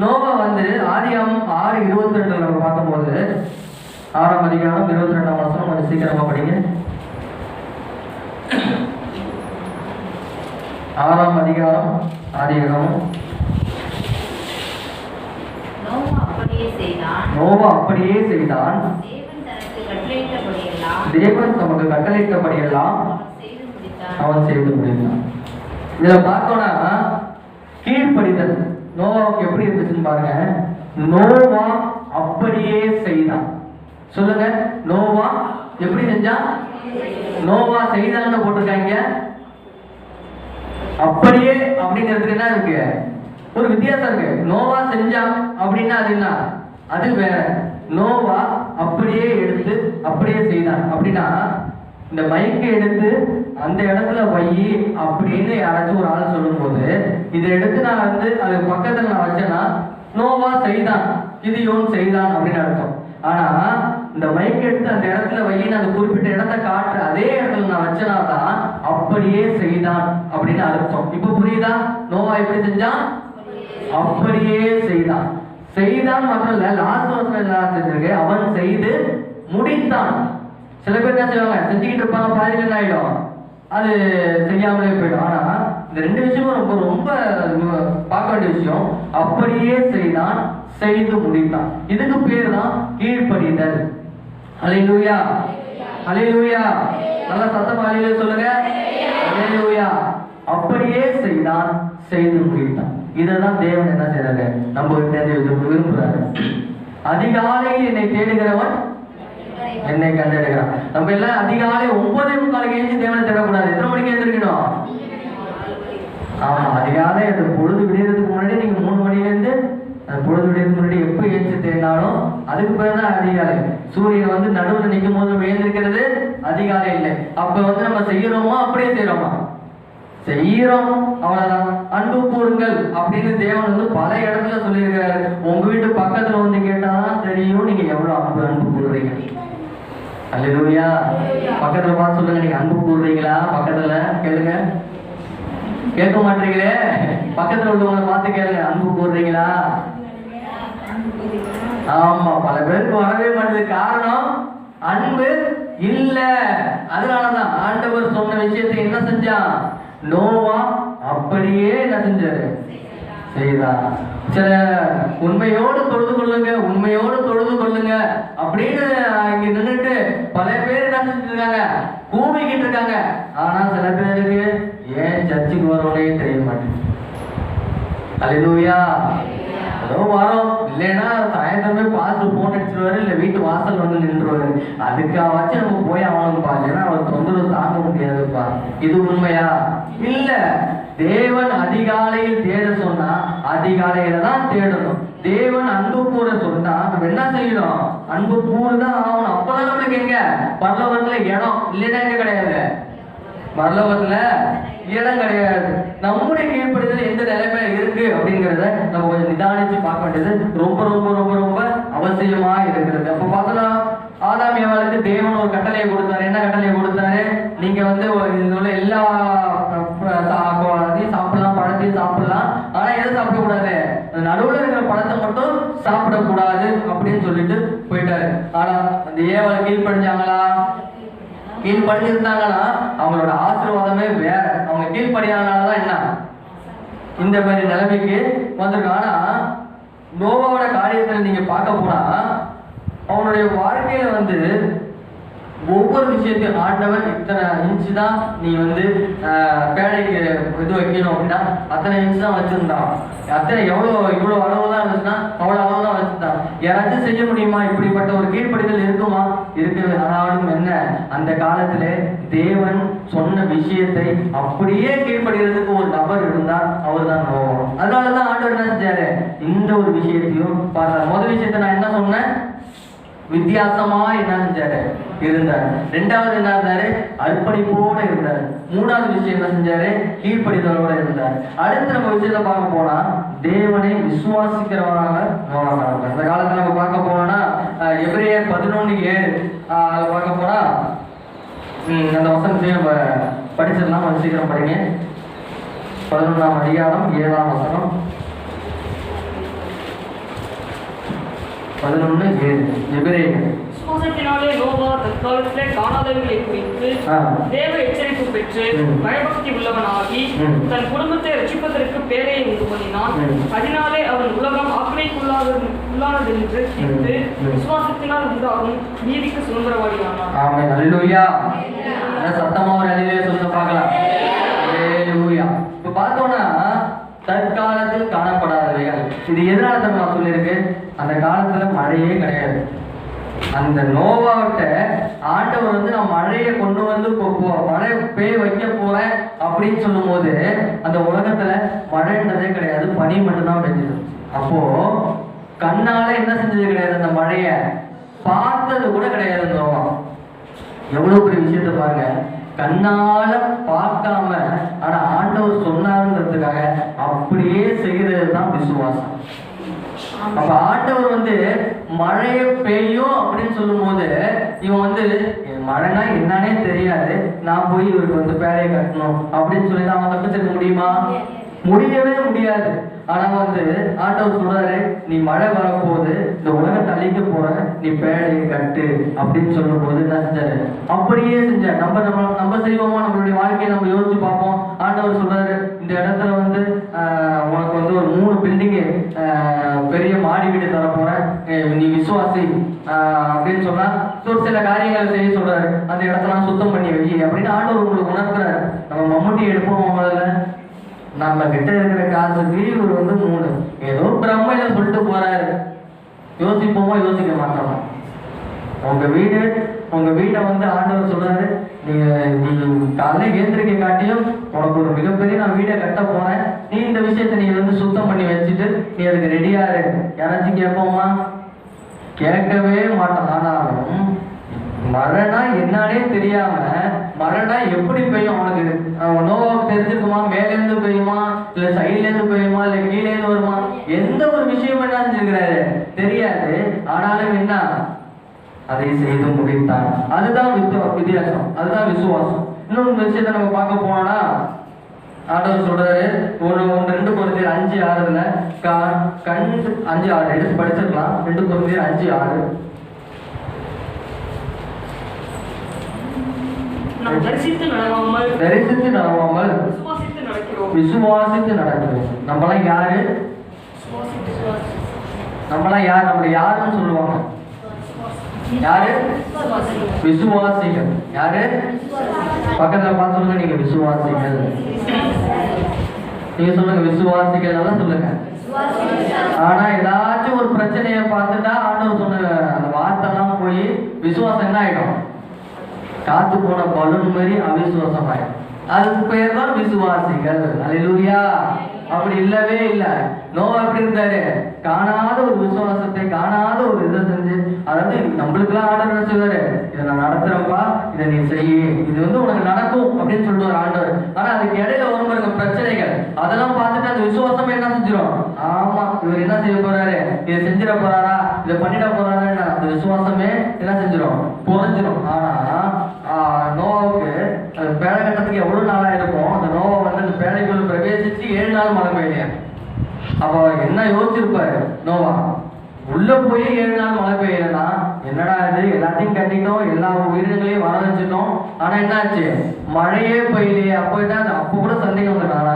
நோவா வந்து ஆதியாகமம் 6:22 நம்ம பார்க்கும்போது 6ஆம் அதிகாரம் 22ஆம் வசனம், கொஞ்சம் சீக்கிரமா படிங்க. 6ஆம் அதிகாரம் ஆதியாகமம். நோவா அப்படியே செய்தான். தேவன் தமக்கு கட்டளையிட்டபடியெல்லாம் அவன் செய்து முடித்தான். இதுல பார்த்தோம்னா கீழ்ப்படிதல் நோவாவுக்கு எப்படி இருந்துச்சுன்னு பாருங்க. நோவா அப்படியே செய்தான். சொல்லுங்க, நோவா எப்படி செஞ்சான்? நோவா செய்தான்னு போட்டிருக்காங்க. அப்படியே அப்படிங்கிறதுக்கு என்ன இருக்கு, ஒரு வித்தியாசம் இருக்கு. நோவா செஞ்சான் அப்படின்னா அது என்ன, அது வேற. நோவா அப்படியே எடுத்து அப்படியே செய்தான் அப்படின்னா, இந்த மைக்கை எடுத்து அந்த இடத்துல வை அப்படின்னு யாராச்சும் ஒரு ஆள் சொல்லும் போது இதை எடுத்து நான் வந்து அது பக்கத்துல நான் வச்சேன்னா நோவா செய்தான், இது இவன் செய்தான் அப்படின்னு அர்த்தம். ஆனா இந்த மைக் எடுத்து அந்த இடத்துல வையின்னு அந்த குறிப்பிட்ட இடத்தை காட்டுற அதே இடத்துல நான் வச்சனா தான் அப்படியே செய்தான் அப்படின்னு அர்த்தம். இப்ப புரியுதா? நோவா எப்படி செஞ்சான்? அப்படியே செய்தான். செய்தான் மட்டும் இல்ல, லாஸ்ட் வருஷம் என்ன செஞ்சிருக்கு, அவன் செய்து முடித்தான். சில பேர் என்ன செய்வாங்க, செஞ்சுக்கிட்டு இருப்பாங்க, பாதியில் என்ன ஆயிடும், அது செய்யாமலே போயிடும். ஆனா இந்த 2 விஷயமும் ரொம்ப ரொம்ப பார்க்க வேண்டிய விஷயம். அப்படியே செய்தான், செய்து முடித்தான். இதுக்கு பேர் தான் கீழ்ப்படிதல். ஹல்லேலூயா, ஹல்லேலூயா. நல்லா சத்தமா ஹல்லேலூயா சொல்லுங்க. ஹல்லேலூயா. அப்படியே செய்தான், செய்து முடித்தான். இதெல்லாம் தேவன் என்ன செய்யறாரு, நம்ம விரும்புறாரு. அதிகாலையில் என்னை தேடுகிறவன் என்னை கண்டெடுக்கிறான். நம்ம எல்லாம் அதிகாலை 9:45 ஏஞ்சி தேவனை தேடக்கூடாது. எத்தனை மணிக்கு எழுந்திருக்கணும்? ஆமா, அதிகாலை அந்த பொழுது விடியறதுக்கு முன்னாடி நீங்க 3 மணிலேருந்து பொழுது விடியறதுக்கு முன்னாடி எப்ப ஏஞ்சி தேடினாலும் அதுக்கு பேர் தான் அதிகாலை. சூரியன் வந்து நடுவில் நிற்கும் போது எழுந்திருக்கிறது அதிகாலை இல்லை. அப்ப வந்து நம்ம செய்யறோமா, அப்படியே செய்யறோமா? செய்யறோம், அவ்வளவுதான். அன்பு கூறுங்கள் அப்படின்னு தேவன் வந்து பல இடத்துல சொல்லியிருக்கிறாரு. உங்க வீட்டு பக்கத்துல வந்து கேட்டாதான் தெரியும் நீங்க எவ்வளவு அன்பு கூறுறீங்க. அல்லேலூயா. பக்கத்துல பார்த்து சொல்லுங்க, நீங்க அன்பு கூறுறீங்களா? பக்கத்துல கேளுங்க. கேட்க மாட்டீங்களே, பக்கத்துல உள்ளவங்களை பார்த்து கேளுங்க, அன்பு கூறுறீங்களா? ஆமா, பல பேருக்கு வரவே மாட்டேது. காரணம் அன்பு இல்ல. அதனாலதான் ஆண்டவர் சொன்ன விஷயத்தை என்ன செஞ்சான், நோவா அப்படியே என்ன செஞ்சாரு, செய்தான். சில உண்மையோடு தொழுது கொள்ளுங்க, உண்மையோடு தொழுது கொள்ளுங்க அப்படின்னு இங்க நின்றுட்டு பல பேர் என்ன செஞ்சுட்டு இருக்காங்க, கூவிக்கிட்டு இருக்காங்க. ஆனா சில பேருக்கு ஏன் சர்ச்சுக்கு வரோன்னே தெரிய மாட்டேங்குது. அல்லேலூயா. ஏதோ வரோம், இல்லைன்னா சாயந்தரமே பாஸ்டர் போன் அடிச்சிருவாரு, இல்ல வீட்டு வாசல் வந்து நின்றுவாரு. அதுக்காச்சும் நம்ம போய் அவனுக்குப்பா, இல்லைன்னா அவர் தொந்தரவு தாங்க முடியாதுப்பா. இது உண்மையா? இல்ல. தேவன் அதிகாலையில் தேட சொன்னா அதிகாலையில தான் தேடணும். தேவன் அன்பு கூற சொன்னா நம்ம என்ன செய்யணும், அன்பு கூறுதான் ஆகணும். அப்பதான் நம்மளுக்கு எங்க பரலோகத்துல இடம், இல்லைன்னா எங்க கிடையாது. பரலோகத்துல இடம் கிடையாது. நம்முடைய கீழ்ப்படிதல் எந்த நிலைமையில இருக்கு அப்படிங்கிறத நம்ம கொஞ்சம் நிதானிச்சு பார்க்க வேண்டியது ரொம்ப ரொம்ப ரொம்ப ரொம்ப அவசியமா இருக்கிறது. அப்ப பார்த்தோம்னா ஆதாம் ஏவாளுக்கு தேவன் ஒரு கட்டளையை கொடுத்தாரு. என்ன கட்டளையை கொடுத்தாரு? நீங்க வந்து இதுல உள்ள எல்லா சாப்பிடலாம், பழத்தையும் சாப்பிடலாம், ஆனா எதை சாப்பிடக்கூடாது? நடுவுல இருக்கிற பழத்தை மட்டும் சாப்பிடக்கூடாது அப்படின்னு சொல்லிட்டு போயிட்டாரு. ஆனா அந்த ஏவாள் கீழ்ப்படிஞ்சாங்களா? கீழ்படிஞ்சிருந்தாங்கன்னா அவங்களோட ஆசீர்வாதமே வேற. அவங்க கீழ்படியாதனாலதான் என்ன இந்த மாதிரி நிலைமைக்கு வந்திருக்கு. ஆனா நோவாவோட காரியத்துல நீங்க பார்க்க போனா அவனுடைய வாழ்க்கையில வந்து ஒவ்வொரு விஷயத்தையும் ஆண்டவர் இத்தனை இன்ச்சு தான் நீ வந்து பேழைக்கு இது வைக்கணும் அப்படின்னா அத்தனை இன்ச்சு தான் வச்சிருந்தான். அத்தனை இவ்வளோ அளவு தான் இருந்துச்சுன்னா அவ்வளோ அளவு தான் வச்சிருந்தான். யாராச்சும் செய்ய முடியுமா? இப்படிப்பட்ட ஒரு கீழ்ப்படிதல் இருக்குமா? இருக்குது. ஆனாலும் என்ன, அந்த காலத்துல தேவன் சொன்ன விஷயத்தை அப்படியே கீழ்ப்படுகிறதுக்கு ஒரு நபர் இருந்தார், அவர் தான் நோவா. அதனாலதான் ஆண்டவர் என்ன செஞ்சாரு? இந்த ஒரு விஷயத்தையும் பாருங்க. முதல் விஷயத்தை நான் என்ன சொன்னேன்? வித்தியாசமா என்ன செஞ்சாரு? இருந்தாரு. ரெண்டாவது என்ன இருந்தாரு? அர்ப்பணிப்போட இருந்தாரு. மூணாவது விஷயம் என்ன செஞ்சாரு? கீழ்ப்படிதலோட இருந்தார். அடுத்து நம்ம விஷயத்தை பார்க்க போனா தேவனை விசுவாசிக்கிறவராக நோவாங்க. அந்த காலத்துல நம்ம பார்க்க போனோம்னா எபிரேயர் 11:7 அதை பார்க்க போனா அந்த வசனத்தையும் நம்ம படிச்சிடலாம். சீக்கிரம் படிங்க. 11ஆம் அதிகாரம் 7ஆம் வசனம். 11:7 எபிரேயர். விசுவாசத்தினாலே நோவா தற்காலத்திலே காணாதவைகளை குறித்து தேவ எச்சரிப்பு பெற்று பயபக்தி உள்ளவனாகி தன் குடும்பத்தை ரட்சிப்பதற்கு பேரையை உண்டு பண்ணினான். அதனாலே அவன் உலகம் ஆக்கினைக்குள்ளானதென்று தீர்த்து விசுவாசத்தினால் உண்டாகும் நீதிக்கு சுதந்திரவாதியானான். ஆமென். அல்லேலூயா. சத்தமா ஒரு அல்லேலூயா சொல்லுங்க பார்க்கலாம். அல்லேலூயா. இப்ப பார்த்தோம்னா தற்காலத்தில் காணப்படாதவைகள். இது எதனால நம்ம சொல்லியிருக்கு? அந்த காலத்துல மழையே கிடையாது. அந்த நோவாவிட்ட ஆண்டவர் வந்து நான் மழையை கொண்டு வந்து மழை பெய்ய வைக்க போறேன் அப்படின்னு சொல்லும் போது அந்த உலகத்துல மழைன்றதே கிடையாது, பனி மட்டும்தான் பெஞ்சது. அப்போ கண்ணால என்ன செஞ்சது கிடையாது? அந்த மழைய பார்த்தது கூட கிடையாது நோவா. எவ்வளவு பெரிய விஷயத்த பாருங்க. கண்ணால பார்க்காம ஆனா ஆண்டவர் சொன்னாருன்றதுக்காக அப்படியே செய்யறது தான் விசுவாசம். அப்ப ஆண்டவர் வந்து மழையை பெய்யும் அப்படின்னு சொல்லும் போது இவன் வந்து மழைனா என்னன்னே தெரியாது, நான் போய் இவருக்கு வந்து பேழையை கட்டணும் அப்படின்னு சொல்லி அவன் தப்பிச்சிருக்க முடியுமா? முடியவே முடியாது. ஆனா வந்து ஆண்டவர் சொல்றாரு, நீ மழை வரப்போகுது, இந்த உலகத்தை அழிக்க போற, நீ பேழையை கட்டு அப்படின்னு சொல்லும் போது என்ன செஞ்சாரு? அப்படியே செஞ்சார். நம்ம செய்வோமா? நம்மளுடைய வாழ்க்கையை நம்ம யோசிச்சு பார்ப்போம். ஆண்டவர் சொல்றாரு, இந்த இடத்துல வந்து உனக்கு வந்து ஒரு 3 பில்டிங்கு பெரிய மாடி வீடு தர போறேன், நீ விசுவாசி அப்படின்னு சொன்னா சில காரியங்களை செய்ய சொல்றாரு. அந்த இடத்தெல்லாம் சுத்தம் பண்ணி வை அப்படின்னு ஆண்டவர் உங்களுக்கு உணர்த்துறாரு. நம்ம மம்முட்டி எடுப்போம். முதல்ல நம்ம கிட்ட இருக்கிற காசுக்கு இவர் வந்து 3 ஏதோ பிரம்மையில சொல்லிட்டு போறாரு. யோசிப்போமா? யோசிக்க மாட்டோமா? உங்க வீடை வந்து ஆண்டவர் சொல்றாரு, நீ காலையில ஏந்திரிக்க காட்டியும் உனக்கு ஒரு மிகப்பெரிய நான் வீடை கட்ட போறேன், நீ இந்த விஷயத்தை நீ வந்து சுத்தம் பண்ணி வச்சுட்டு நீ அதுக்கு ரெடியா இரு. யாராச்சும் கேட்போமா? கேட்கவே மாட்டோம். ஆனாலும் மழைனா என்னன்னே தெரியாம மழைனா எப்படி பெய்யும் அவனுக்கு நோவாவுக்கு தெரிஞ்சிருக்குமா? மேலேருந்து பெய்யுமா, இல்ல சைட்ல இருந்து பெய்யுமா, இல்ல கீழே இருந்து வருமா? எந்த ஒரு விஷயம் என்ன செஞ்சிருக்கிறாரு தெரியாது. ஆனாலும் என்ன, அதை செய்து முடித்தான். அதுதான் வித்தியாசம், அதுதான் விசுவாசம். இன்னொரு விஷயத்த நம்ம பார்க்க போனோம்னா ஆண்டவர் சொல்றாரு 2 Corinthians 5:6 கண் 5:6 எடுத்து படிச்சிருக்கலாம். 2 Corinthians 5:6 தரிசித்து நடவாமல் விசுவாசித்து நடக்கிறோம். நம்மளாம் யாரு? நம்மள யாருன்னு சொல்லுவாங்க? யாரு? விசுவாசிகள். யாரு? பக்கத்துல பார்த்து சொல்லுங்க, நீங்க விசுவாசிகள். நீங்க சொல்லுங்க விசுவாசிகள், நல்லா சொல்லுங்க. ஆனா ஏதாச்சும் ஒரு பிரச்சனையை பார்த்துட்டா ஆண்டவர் சொன்ன அந்த வார்த்தைலாம் போய் விசுவாசம் என்ன ஆயிடும்? காத்து போன பலூன் மாதிரி அவிசுவாசம் ஆயிடும். அதுக்கு பேர் தான் விசுவாசிகள். அல்லேலூயா. அப்படி இல்லவே இல்லை. நோவா எப்படி இருந்தாரு? காணாத ஒரு விசுவாசத்தை, காணாத ஒரு இதை செஞ்சு, அதாவது நம்மளுக்கெல்லாம் ஆண்டவர் என்ன செய்வாரு? இதை நான் நடத்துறப்பா, இதை நீ செய்ய, இது வந்து உனக்கு நடக்கும் அப்படின்னு சொல்லிட்டு ஒரு ஆண்டவர். ஆனா அதுக்கு இடையில செஞ்சிட போறாரா, இதை பண்ணிட போறாருன்னு அந்த விசுவாசமே என்ன செஞ்சிடும், குறைஞ்சிடும். ஆனா நோவாவுக்கு அந்த பேழை கட்டத்துக்கு எவ்வளவு நாளா இருக்கும், அந்த நோவா வந்து அந்த பேழைக்குள்ள பிரவேசிச்சு 7 நாள் மழை பெய்யலையா. அப்போ என்ன யோசிச்சிருப்பாரு நோவா, உள்ள போய் 7 நாள் மழை பெய்யலன்னா என்னடா இது, எல்லாத்தையும் கட்டிட்டோம், எல்லா உயிரினங்களையும் வர வச்சுட்டோம், ஆனா என்னாச்சு, மழையே பெய்யலையே. அப்போ என்ன, அப்போ கூட சந்தேகம் வந்தனால,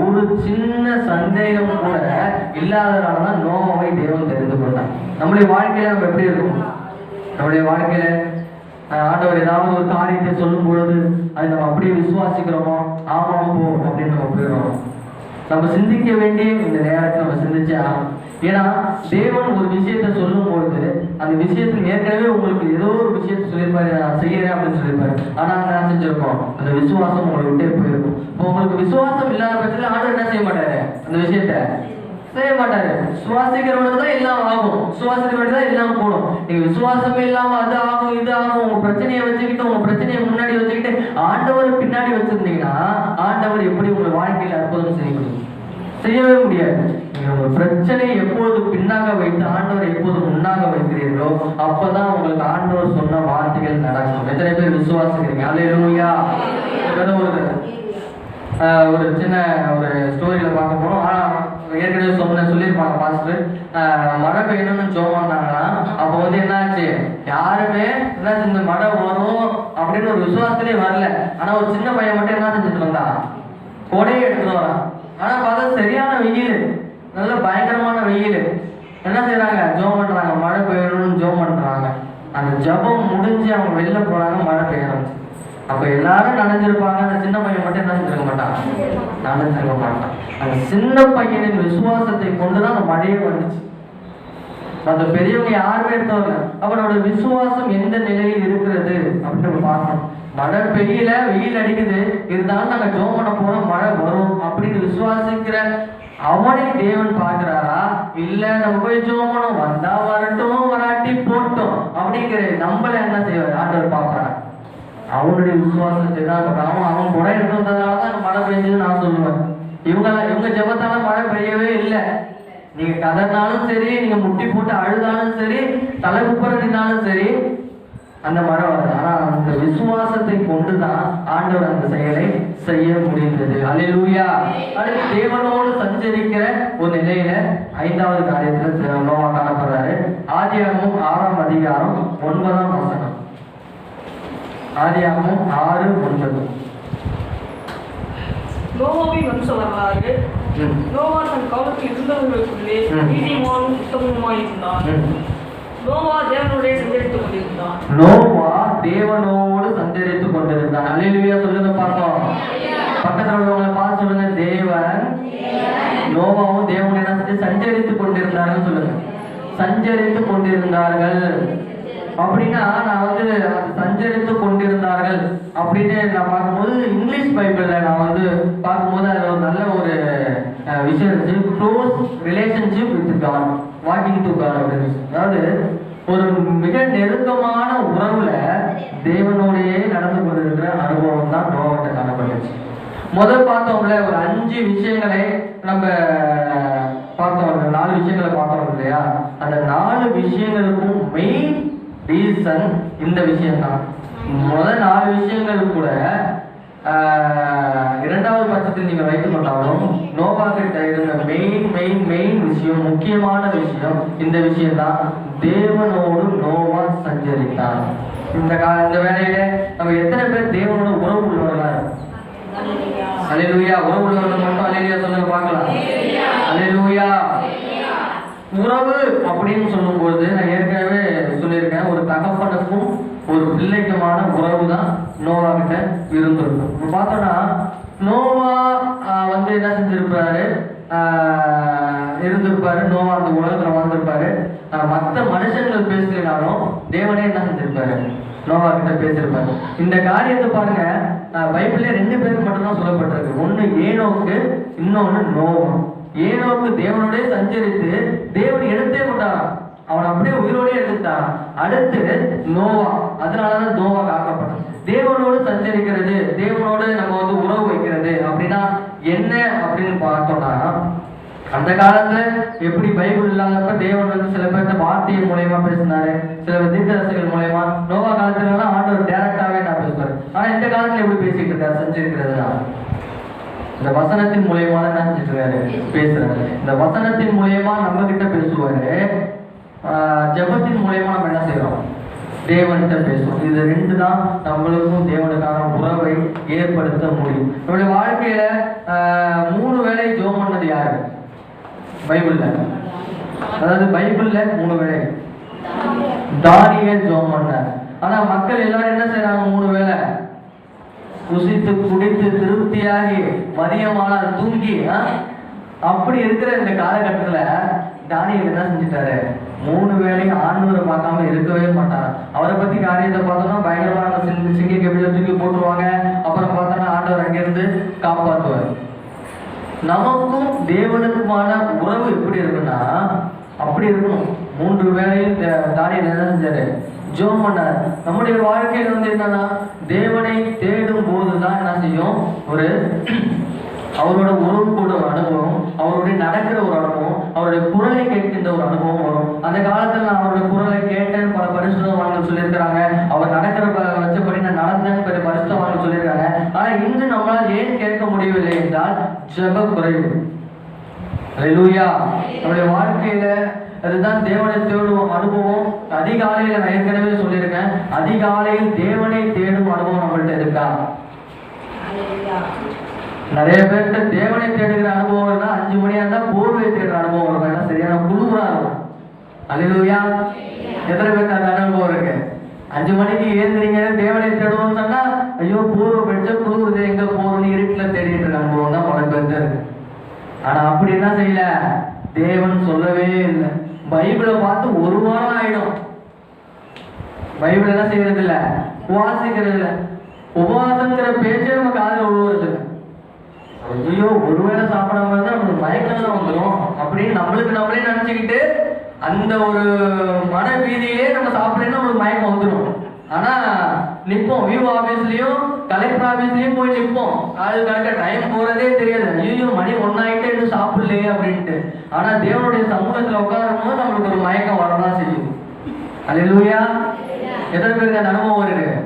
ஒரு சின்ன சந்தேகம் கூட இல்லாதனாலதான் நோவாவை தேவன் தெரிந்து கொண்டான். நம்முடைய வாழ்க்கையில நம்ம எப்படி இருக்கும், நம்முடைய வாழ்க்கையில ஆண்டவர் ஏதாவது ஒரு காரியத்தை சொல்லும் பொழுது அது நம்ம அப்படியே விசுவாசிக்கிறோமோ, ஆமாம் போ அப்படின்னு நம்ம போயிடுறோம். நம்ம சிந்திக்க வேண்டிய இந்த நேரத்தை நம்ம சிந்திச்சே ஆகணும். ஏன்னா தேவன் ஒரு விஷயத்த சொல்லும் பொழுது அந்த விஷயத்துக்கு ஏற்கனவே உங்களுக்கு ஏதோ ஒரு விஷயத்த சொல்லியிருப்பாரு, நான் செய்யறேன் அப்படின்னு சொல்லியிருப்பாரு. ஆனா என்ன செஞ்சிருக்கோம், அந்த விசுவாசம் உங்களை விட்டே போயிருக்கும். இப்போ உங்களுக்கு விசுவாசம் இல்லாத பட்சத்தில் ஆண்டவர் என்ன செய்ய மாட்டாரு, அந்த விஷயத்த செய்ய மாட்டாரு. சுவாசிக்கிறவனுக்கு தான் எல்லாம் ஆகும், சுவாசிக்கிறவனுக்கு தான் எல்லாம் கூடும். நீங்க விசுவாசமே இல்லாம அது ஆகும் இது ஆகும், உங்க பிரச்சனையை வச்சுக்கிட்டு உங்க பிரச்சனையை முன்னாடி வச்சுக்கிட்டு ஆண்டவரை பின்னாடி வச்சிருந்தீங்கன்னா ஆண்டவர் எப்படி உங்க வாழ்க்கையில அற்புதம் செய்ய முடியும், செய்யவே முடியாது. நீங்க உங்க பிரச்சனையை எப்போது பின்னாக வைத்து ஆண்டவரை எப்போது முன்னாக வைக்கிறீர்களோ அப்பதான் உங்களுக்கு ஆண்டவர் சொன்ன வார்த்தைகள் நடக்கும். எத்தனை பேர் விசுவாசிக்கிறீங்க? அல்லேலூயா. ஒரு சின்ன ஒரு ஸ்டோரியில பார்க்க போறோம். ஏற்கனவே சொல்லியிருப்பாங்க பாஸ்டர், மழை பெய்யணும்னு ஜெபம் பண்ணாங்கன்னா அப்போ வந்து என்ன ஆச்சு, யாருமே என்ன செஞ்ச மழை வரும் அப்படின்னு ஒரு விசுவாசத்திலே வரல. ஆனா ஒரு சின்ன பையன் மட்டும் என்ன செஞ்சுட்டு வந்தான், கொடையை எடுத்துட்டு வரான். ஆனா பார்த்தா சரியான வெயில், நல்ல பயங்கரமான வெயில். என்ன செய்யறாங்க, ஜெபம் பண்றாங்க, மழை பெய்யணும்னு ஜெபம் பண்றாங்க. அந்த ஜெபம் முடிஞ்சு அவங்க வெளில போறாங்க, மழை பெய்ய ஆரம்பிச்சு. அப்ப எல்லாரும் நனைஞ்சிருப்பாங்க, அந்த சின்ன பையன் மட்டும் என்ன செஞ்சிருக்க மாட்டான், நனைஞ்சிருக்க மாட்டான். அந்த சின்ன பையனின் விசுவாசத்தை கொண்டுதான் அந்த மழையே வந்துச்சு. அந்த பெரியவங்க யாருமே எடுத்தவங்க. அப்ப நம்மளோட விசுவாசம் எந்த நிலையில் இருக்கிறது அப்படின்னு நம்ம பார்க்கணும். மழை பெய்யல, வெயில் அடிக்குது, இருந்தாலும் நாங்க ஜெபம் பண்ண போறோம், மழை வரும் அப்படின்னு விசுவாசிக்கிற அவனை தேவன் பார்க்கிறாரா, இல்ல நம்ம போய் ஜெபம் பண்ணோம், வந்தா வரட்டும் வராட்டி போட்டோம் அப்படிங்கிற நம்மள என்ன செய்வார், ஆண்டவர் பார்ப்பாரா? அவனுடைய விசுவாசத்தை தான். அவன் குறை எடுத்து வந்ததுனாலதான் மழை பெய்ஞ்சதுன்னு நான் சொல்லுவேன். இவங்க ஜெபத்தால மழை பெய்யவே இல்லை. நீங்க கதறினாலும் சரி, நீங்க முட்டி போட்டு அழுதாலும் சரி, தலை குப்புற நின்னாலும் சரி, அந்த மழை வருது. ஆனா அந்த விசுவாசத்தை கொண்டுதான் ஆண்டவர் அந்த செயலை செய்ய முடிந்தது. அல்லேலூயா. அடுத்து தேவனோடு சஞ்சரிக்கிற ஒரு நிலையில 5வது காரியத்துல நோவா காணப்படுறாரு. ஆதியாகமம் 6ஆம் அதிகாரம் 9ஆம் வசனம். ஆதியாகமம் 6:9. நோவாவின் வம்ச வரலாறு. நோவா தன் காலத்தில் இருந்தவர்களுக்குள்ளே நீதிமானும் உத்தமமாயிருந்தான். நோவா தேவனோடு சஞ்சரித்துக் கொண்டிருந்தான். நோவா தேவனோடு சஞ்சரித்துக் கொண்டிருந்தான். அல்லேலூயா சொல்லுங்க பார்ப்போம். பக்கத்துல உள்ளவங்களை பார்த்து சொல்லுங்க, தேவன் நோவாவும் தேவன் என்ன சஞ்சரித்துக் கொண்டிருந்தார்கள் சொல்லுங்க. சஞ்சரித்துக் கொண்டிருந்தார்கள் அப்படின்னா நான் வந்து சஞ்சரித்து கொண்டிருந்தார்கள் அப்படின்னு நான் பார்க்கும்போது இங்கிலீஷ் பைபிள்ல நான் வந்து பார்க்கும்போது அதுல ஒரு நல்ல ஒரு விஷயம் இருந்துச்சு, close relationship with God, walking to God அப்படின்னு. அதாவது ஒரு மிக நெருக்கமான உறவுல தேவனோடையே நடந்து கொண்டிருக்கிற அனுபவம் தான் நோவாட்ட காணப்பட்டுச்சு. முதல் பார்த்தோம்ல ஒரு 5 விஷயங்களை நம்ம பார்த்தோம், 4 விஷயங்களை பார்த்தோம் இல்லையா? அந்த 4 விஷயங்களுக்கும் மெயின் ரீசன் இந்த விஷயம் தான். முதல் 4 விஷயங்கள் கூட 2வது பட்சத்தில் நீங்க வைத்துக் கொண்டாலும் நோவா கிட்ட இருந்த மெயின் விஷயம், முக்கியமான விஷயம் இந்த விஷயம் தான். தேவனோடு நோவா சஞ்சரித்தான். இந்த வேலையில நம்ம எத்தனை பேர் தேவனோட உறவு உள்ளவர்களா? அல்லேலூயா. உறவு உள்ளவர்கள் மட்டும் அல்லேலூயா சொல்லுங்க பார்க்கலாம். அல்லேலூயா. உறவு அப்படின்னு சொல்லும்போது நான் ஏற்கனவே சொல்லியிருக்கேன், ஒரு தகப்பனுக்கும் ஒரு பிள்ளைக்குமான உறவு தான் நோவா கிட்ட இருந்திருக்கும். இப்போ பார்த்தோன்னா நோவா வந்து என்ன செஞ்சிருப்பாரு, இருந்திருப்பாரு. நோவா அந்த உலகத்துல வாழ்ந்திருப்பாரு. மற்ற மனுஷங்கள் பேசலினாலும் தேவனே என்ன செஞ்சிருப்பாரு, நோவா கிட்ட பேசியிருப்பாரு. இந்த காரியத்தை பாருங்க, பைபிள்ல 2 பேருக்கு மட்டும்தான் சொல்லப்பட்டிருக்கு. ஒண்ணு ஏனோக்கு, இன்னொன்னு நோவா. ஏனோக்கு தேவனோட சஞ்சரித்து தேவன் எடுத்தே கொண்டாராம், அவன் அப்படியே உயிரோடே எடுத்துட்டான். அடுத்து நோவா, அதனாலதான் நோவா காக்கப்பட்டான். தேவனோடு சஞ்சரிக்கிறது, தேவனோடு நம்ம வந்து உறவு வைக்கிறது அப்படின்னா என்ன அப்படின்னு பார்த்தோம்னா, அந்த காலத்துல எப்படி பைபிள் இல்லாதப்ப தேவன் வந்து சில பேர்த்த வார்த்தையின் மூலயமா பேசினாரு, சில தீர்க்கதரிசிகள் மூலயமா. நோவா காலத்துல ஆண்டவர் டைரக்டாவே நான் பேசுவார். ஆனா இந்த காலத்துல எப்படி பேசிட்டு இருக்காரு, செஞ்சிருக்கிறதுனா இந்த வசனத்தின் மூலயமா தான் என்ன செஞ்சுட்டு இருக்காரு, பேசுறாரு. இந்த வசனத்தின் மூலயமா நம்ம கிட்ட பேசுவாரு, ஜெபத்தின் மூலயமா நம்ம என்ன செய்யறோம், தேவன்கிட்ட பேசுவோம். இது ரெண்டு தான் நம்மளுக்கும் தேவனுக்கான உறவை ஏற்படுத்த முடியும். நம்மளுடைய வாழ்க்கையில 3 வேளை ஜெபம் பண்ணது யாரு பைபிள்ல? அதாவது பைபிள்ல 3 வேளை தானியேல் ஜெபம் பண்ணார். ஆனா மக்கள் எல்லாரும் என்ன செய்யறாங்க, 3 வேளை ருசித்து குடித்து திருப்தியாகி மதியமான தூங்கி அப்படி இருக்கிற இந்த காலகட்டத்துல தானியேல் என்ன செஞ்சுட்டாரு, 3 வேளையும் ஆண்டவரை பார்க்காம இருக்கவே மாட்டார். அவரை பத்தி காரியத்தை பார்த்தோம்னா பயங்கரமான சிங்க கபில தூக்கி போட்டுருவாங்க. அப்புறம் பார்த்தோம்னா ஆண்டவர் அங்கிருந்து காப்பாற்றுவார். நமக்கும் தேவனுக்குமான உறவு எப்படி இருக்குன்னா அப்படி இருக்கணும். 3 வேளையும் தானியேல் என்ன செஞ்சாரு, ஜெபம் பண்ணார். நம்முடைய வாழ்க்கையில வந்து என்னன்னா தேவனை தேடும் போதுதான் என்ன செய்யும், ஒரு அவரோட உறவு கூட ஒரு அனுபவம், அவருடைய நடக்கிற ஒரு அனுபவம், அவருடைய குரலை கேட்கின்ற ஒரு அனுபவம் வரும். அந்த காலத்துல நான் அவருடைய குரலை கேட்டேன்னு பல பரிசுத்தவான்கள் சொல்லியிருக்கிறாங்க. அவர் நடக்கிற வச்சபடி நான் நடந்தேன்னு பல பரிசுத்தவான்கள் சொல்லியிருக்காங்க. ஆனா இன்று நம்மளால் ஏன் கேட்க முடியவில்லை என்றால் ஜெப குறைவு. அல்லேலூயா. நம்முடைய வாழ்க்கையில அதுதான் தேவனை தேடும் அனுபவம். அதிகாலையில நான் ஏற்கனவே சொல்லியிருக்கேன், அதிகாலையில் தேவனை தேடும் அனுபவம் நம்மள்ட்ட இருக்கா? நிறைய பேர்கிட்ட தேவனை தேடுகிற அனுபவம் இருந்தா 5 மணியா இருந்தா போர்வை தேடுற அனுபவம் இருக்கும். ஏன்னா சரியான குளிரா இருக்கும். அல்லேலூயா. எத்தனை பேருக்கு அந்த அனுபவம் இருக்கு? 5 மணிக்கு ஏந்திரீங்க தேவனை தேடுவோம்னு சொன்னா ஐயோ போர்வை படிச்ச குளிருது எங்க போறோம்னு இருட்டுல தேடிட்டு இருக்க அனுபவம் தான் பல பேர்த்த இருக்கு. ஆனா அப்படி என்ன செய்யல, தேவன் சொல்லவே இல்லை. பைபிளை பார்த்து 1 வாரம் ஆயிடும், பைபிள் என்ன செய்யறது இல்ல, வாசிக்கிறது இல்ல. உபவாசங்கிற பேச்சே நம்ம காதுல விழுவுறது இல்லை. ஐயோ ஒருவேளை சாப்பிடாம இருந்தா நம்மளுக்கு மயக்கம் தான் வந்துடும் அப்படின்னு நம்மளுக்கு நம்மளே நினைச்சுக்கிட்டு அந்த ஒரு மன வீதியிலே நம்ம சாப்பிடலன்னா நம்மளுக்கு மயக்கம் வந்துடும். ஆனா நிற்போம், வியூ ஆபீஸ்லயும் கலெக்டர் ஆபீஸ்லயும் போய் நிற்போம். காலையில் கணக்க டைம் போறதே தெரியாது. ஐயோ மணி 1 ஆயிட்டே இன்னும் சாப்பிடலையே அப்படின்ட்டு. ஆனா தேவனுடைய சமூகத்துல உட்காரும் போது நம்மளுக்கு ஒரு மயக்கம் வரதான் செய்யும். அல்லேலூயா. எத்தனை பேருக்கு அந்த அனுபவம் இருக்கு?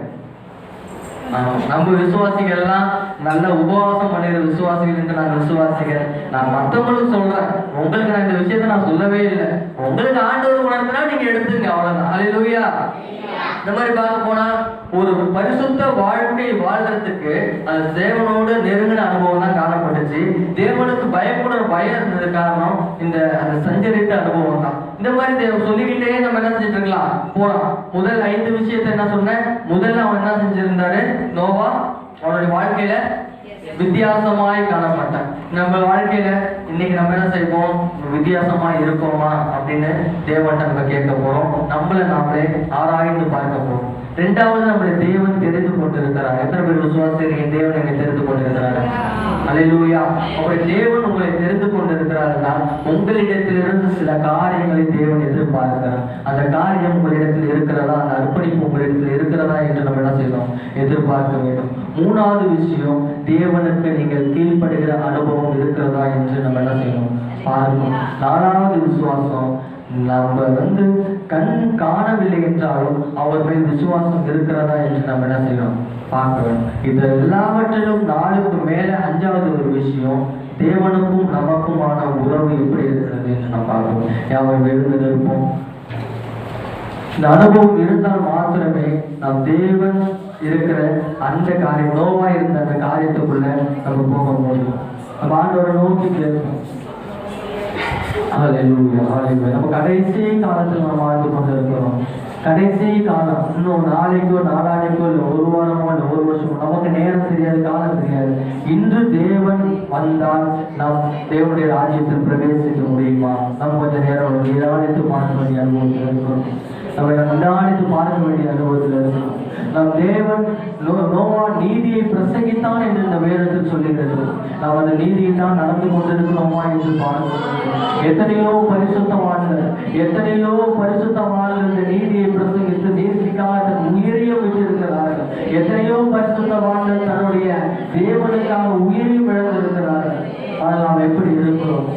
நம்ம விசுவாசிகள் எல்லாம் நல்ல உபவாசம் பண்ணிடுற விசுவாசிகள் என்று நான் விசுவாசிக்கிறேன். நான் மற்றவங்களுக்கு சொல்றேன், உங்களுக்கு நான் இந்த விஷயத்த நான் சொல்லவே இல்லை. உங்களுக்கு ஆண்டவர் உணர்த்தினா நீங்க எடுத்துங்க, அவ்வளவுதான். அல்லேலூயா. இந்த மாதிரி பார்க்க போனா ஒரு பரிசுத்த வாழ்க்கை வாழ்றதுக்கு அது தேவனோடு நெருங்கின அனுபவம் தான் காணப்பட்டுச்சு. தேவனுக்கு பயப்படுற பயம் இருந்தது காரணம் இந்த அந்த சஞ்சரித்த அனுபவம் தான். இந்த மாதிரி சொல்லிக்கிட்டே நம்ம என்ன செஞ்சுட்டு இருக்கலாம் போலாம். முதல் 5 விஷயத்தை என்ன சொன்னேன், முதல்ல அவன் என்ன செஞ்சிருந்தாரு, நோவா அவனுடைய வாழ்க்கையில வித்தியாசமாய் காணப்பட்டான். நம்ம வாழ்க்கையில இன்னைக்கு நம்ம என்ன செய்வோம், வித்தியாசமா இருக்கோமா அப்படின்னு தேவன்கிட்ட நம்ம கேட்க போறோம். நம்மளை நாமளே ஆராய்ந்து பார்க்க போறோம். 2வது நம்மளை தேவன் தெரிந்து கொண்டிருக்கிறார். எத்தனை பேர் விசுவாசிக்கிறீங்க தேவன் என்னை தெரிந்து கொண்டிருக்கிறார்? அல்லேலூயா. அப்படி தேவன் உங்களை தெரிந்து கொண்டிருக்கிறார்னா உங்களிடத்திலிருந்து சில காரியங்களை தேவன் எதிர்பார்க்கிறார். அந்த காரியம் உங்களிடத்தில் இருக்கிறதா, அந்த அர்ப்பணிப்பு உங்களிடத்தில் இருக்கிறதா என்று நம்ம என்ன செய்யணும், எதிர்பார்க்க வேண்டும். 3வது விஷயம், தேவனுக்கு நீங்கள் கீழ்ப்படுகிற அனுபவம் இருக்கிறதா என்று நம்ம என்ன செய்யணும், பார்க்கணும். 4வது விசுவாசம், நம்ம கண் காணவில்லை என்றாலும் அவர் மேல் விசுவாசம் இருக்கிறதா என்று நம்ம என்ன செய்யணும், பார்க்க வேண்டும். இது எல்லாவற்றிலும் 4க்கு மேல 5வது ஒரு விஷயம், தேவனுக்கும் நமக்குமான உறவு எப்படி இருக்கிறது என்று நம்ம பார்க்கணும். யாரும் எழுந்து இருப்போம். இந்த அனுபவம் இருந்தால் மாத்திரமே நாம் தேவன் இருக்கிற அந்த காரியம், நோவா இருந்த அந்த காரியத்துக்குள்ள நம்ம போக முடியும். நம்ம ஆண்டவரை நோக்கி கேட்போம். நம்ம கடைசி காலத்தில் நம்ம வாழ்ந்து கொண்டிருக்கிறோம். கடைசி காலம் இன்னும் நாளைக்கோ நாளானைக்கோ இல்லை 1 வாரமோ இல்லை 1 வருஷமோ, நமக்கு நேரம் தெரியாது, காலம் தெரியாது. இன்று தேவன் வந்தால் நாம் தேவனுடைய ராஜ்யத்தில் பிரவேசிக்க முடியுமா? நம்ம கொஞ்சம் நேரம் நிதானித்து பார்க்க வேண்டிய அனுபவத்தில் இருக்கிறோம். நம்ம நிதானித்து பார்க்க வேண்டிய அனுபவத்தில் இருக்கிறோம். நம் தேவன் நோவா நீதியை பிரசங்கித்தான் என்று இந்த வேதத்தில் சொல்லுகிறது. நாம் அந்த நீதியில் தான் நடந்து கொண்டிருக்கிறோமா என்று பார்க்கிறோம். எத்தனையோ பரிசுத்தவான்கள் இந்த நீதியை பிரசங்கித்து நீதிக்காக தன் உயிரையும் விட்டிருக்கிறார்கள். எத்தனையோ பரிசுத்தவான்கள் தன்னுடைய தேவனுக்காக உயிரையும் இழந்திருக்கிறார்கள். ஆனால் நாம் எப்படி இருக்கிறோம்?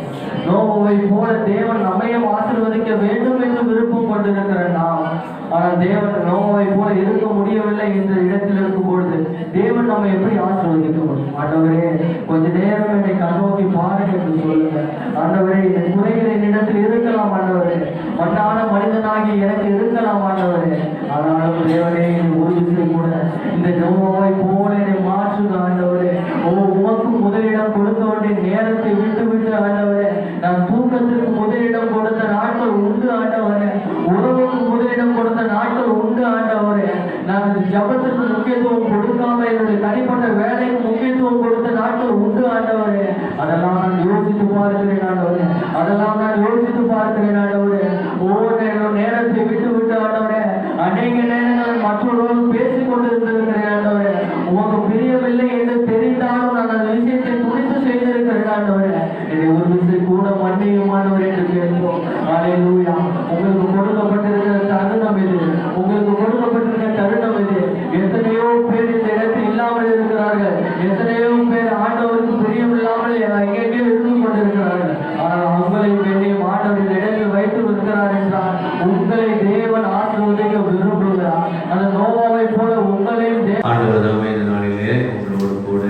நோவாவை போல தேவன் நம்மையும் ஆசீர்வதிக்க வேண்டும் என்று விருப்பம் கொண்டிருக்கிற நாம், ஆனால் தேவன் நோவாவை போல இருக்க முடியவில்லை என்ற இடத்தில் இருக்கும் பொழுது தேவன் நம்மை எப்படி ஆசீர்வதிக்க முடியும்? ஆண்டவரே, கொஞ்ச நேரம் என்னை கண்ணோக்கி பாருங்க என்று சொல்லுங்க. ஆண்டவரே, இந்த குறைகள் என்னிடத்தில் இருக்கலாம் ஆண்டவரே, மண்ணான மனிதனாகி எனக்கு இருக்கலாம் ஆண்டவரே, ஆனாலும் தேவனே ஒரு விஷயம் கூட இந்த நோவாவை போல என்னை மாற்றுங்க ஆண்டவரே. உமக்கு முதலிடம் கொடுக்க வேண்டிய நேரத்தை விட்டு விட்டு ஆண்டவரே, நான் தூக்கத்திற்கு முதலிடம் கொடுத்த நாட்கள் உண்டு ஆண்டவரே, உறவுக்கு முதலிடம் கொடுத்த நாட்கள் உண்டு ஆண்டவரே, நான் ஜபத்திற்கு முக்கியத்துவம் கொடுக்காம என்னுடைய தனிப்பட்ட வேலைக்கு முக்கியத்துவம் கொடுத்த நாட்கள் உண்டு ஆண்டவரே. அதெல்லாம் நான் யோசித்து பார்க்கிறேன் ஆண்டவரே, அதெல்லாம் நான் யோசித்து பார்க்கிறேன் ஆண்டவரே. ஒவ்வொரு நேரத்தை விட்டு விட்டு ஆண்டவரே, அநேக நேரங்கள் மற்றவர்களோடு பேசிக் கொண்டிருந்திருக்கிறேன் ஆண்டவரே. உமக்கு பிரியவில்லை என்று தெரிந்தாலும் நான் அந்த விஷயத்தை துணித்து செய்திருக்கிறேன் ஆண்டவரே. என்னை ஒரு விஷயம் கூட மன்னியும் ஆண்டவரே என்று கேட்போம். அல்லேலூயா. உங்களுக்கு கொடுக்கப்பட்டிருக்கிற தருணம் இது, உங்களுக்கு கொடுக்கப்பட்டிருக்கிற தருணம் இது. எத்தனையோ பேர் இந்த இடத்தில் இல்லாமல் இருக்கிறார்கள், எத்தனையோ பேர் ஆண்டவருக்கு பிரியமில்லாமல் எங்கெங்கே இருந்து கொண்டிருக்கிறார்கள். ஆனால் உங்களை என்னையும் ஆண்டவர் இந்த இடத்தில் வைத்து இருக்கிறார் என்றால் உங்களை தேவன் ஆசீர்வதிக்க விரும்புகிறார். அந்த நோவாவை போல உங்களையும் ஆண்டவர் தாமே இந்த நாளிலே உங்களோடு கூட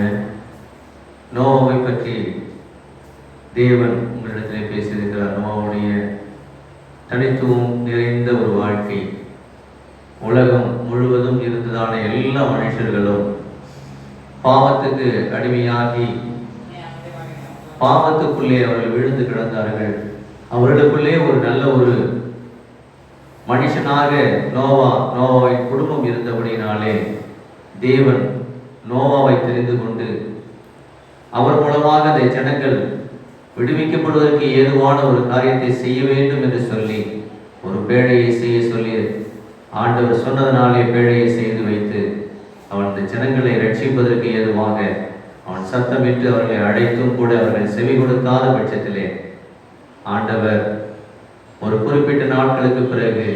நோவாவை பற்றி தேவன் உங்களிடத்திலே பேசியிருக்கிறார். நோவாவுடைய தனித்துவம் நிறைந்த ஒரு வாழ்க்கை, உலகம் முழுவதும் இருந்ததான எல்லா மனுஷர்களும் பாவத்துக்கு அடிமையாகி பாவத்துக்குள்ளே அவர்கள் விழுந்து கிடந்தார்கள். அவர்களுக்குள்ளே ஒரு நல்ல ஒரு மனுஷனாக நோவாவின் குடும்பம் இருந்தபடினாலே தேவன் நோவாவை தெரிந்து கொண்டு அவர் மூலமாக அந்த ஜனங்கள் விடுவிக்கப்படுவதற்கு ஏதுவான ஒரு காரியத்தை செய்ய வேண்டும் என்று சொல்லி ஒரு பேழையை செய்ய சொல்லி ஆண்டவர் சொன்னதனாலே பேழையை செய்து வைத்து அவன் இந்த ஜனங்களை ரட்சிப்பதற்கு ஏதுவாக அவன் சத்தமிட்டு அவர்களை அழைத்தும் கூட அவர்கள் செவி கொடுக்காத பட்சத்திலே ஆண்டவர் ஒரு குறிப்பிட்ட நாட்களுக்கு பிறகு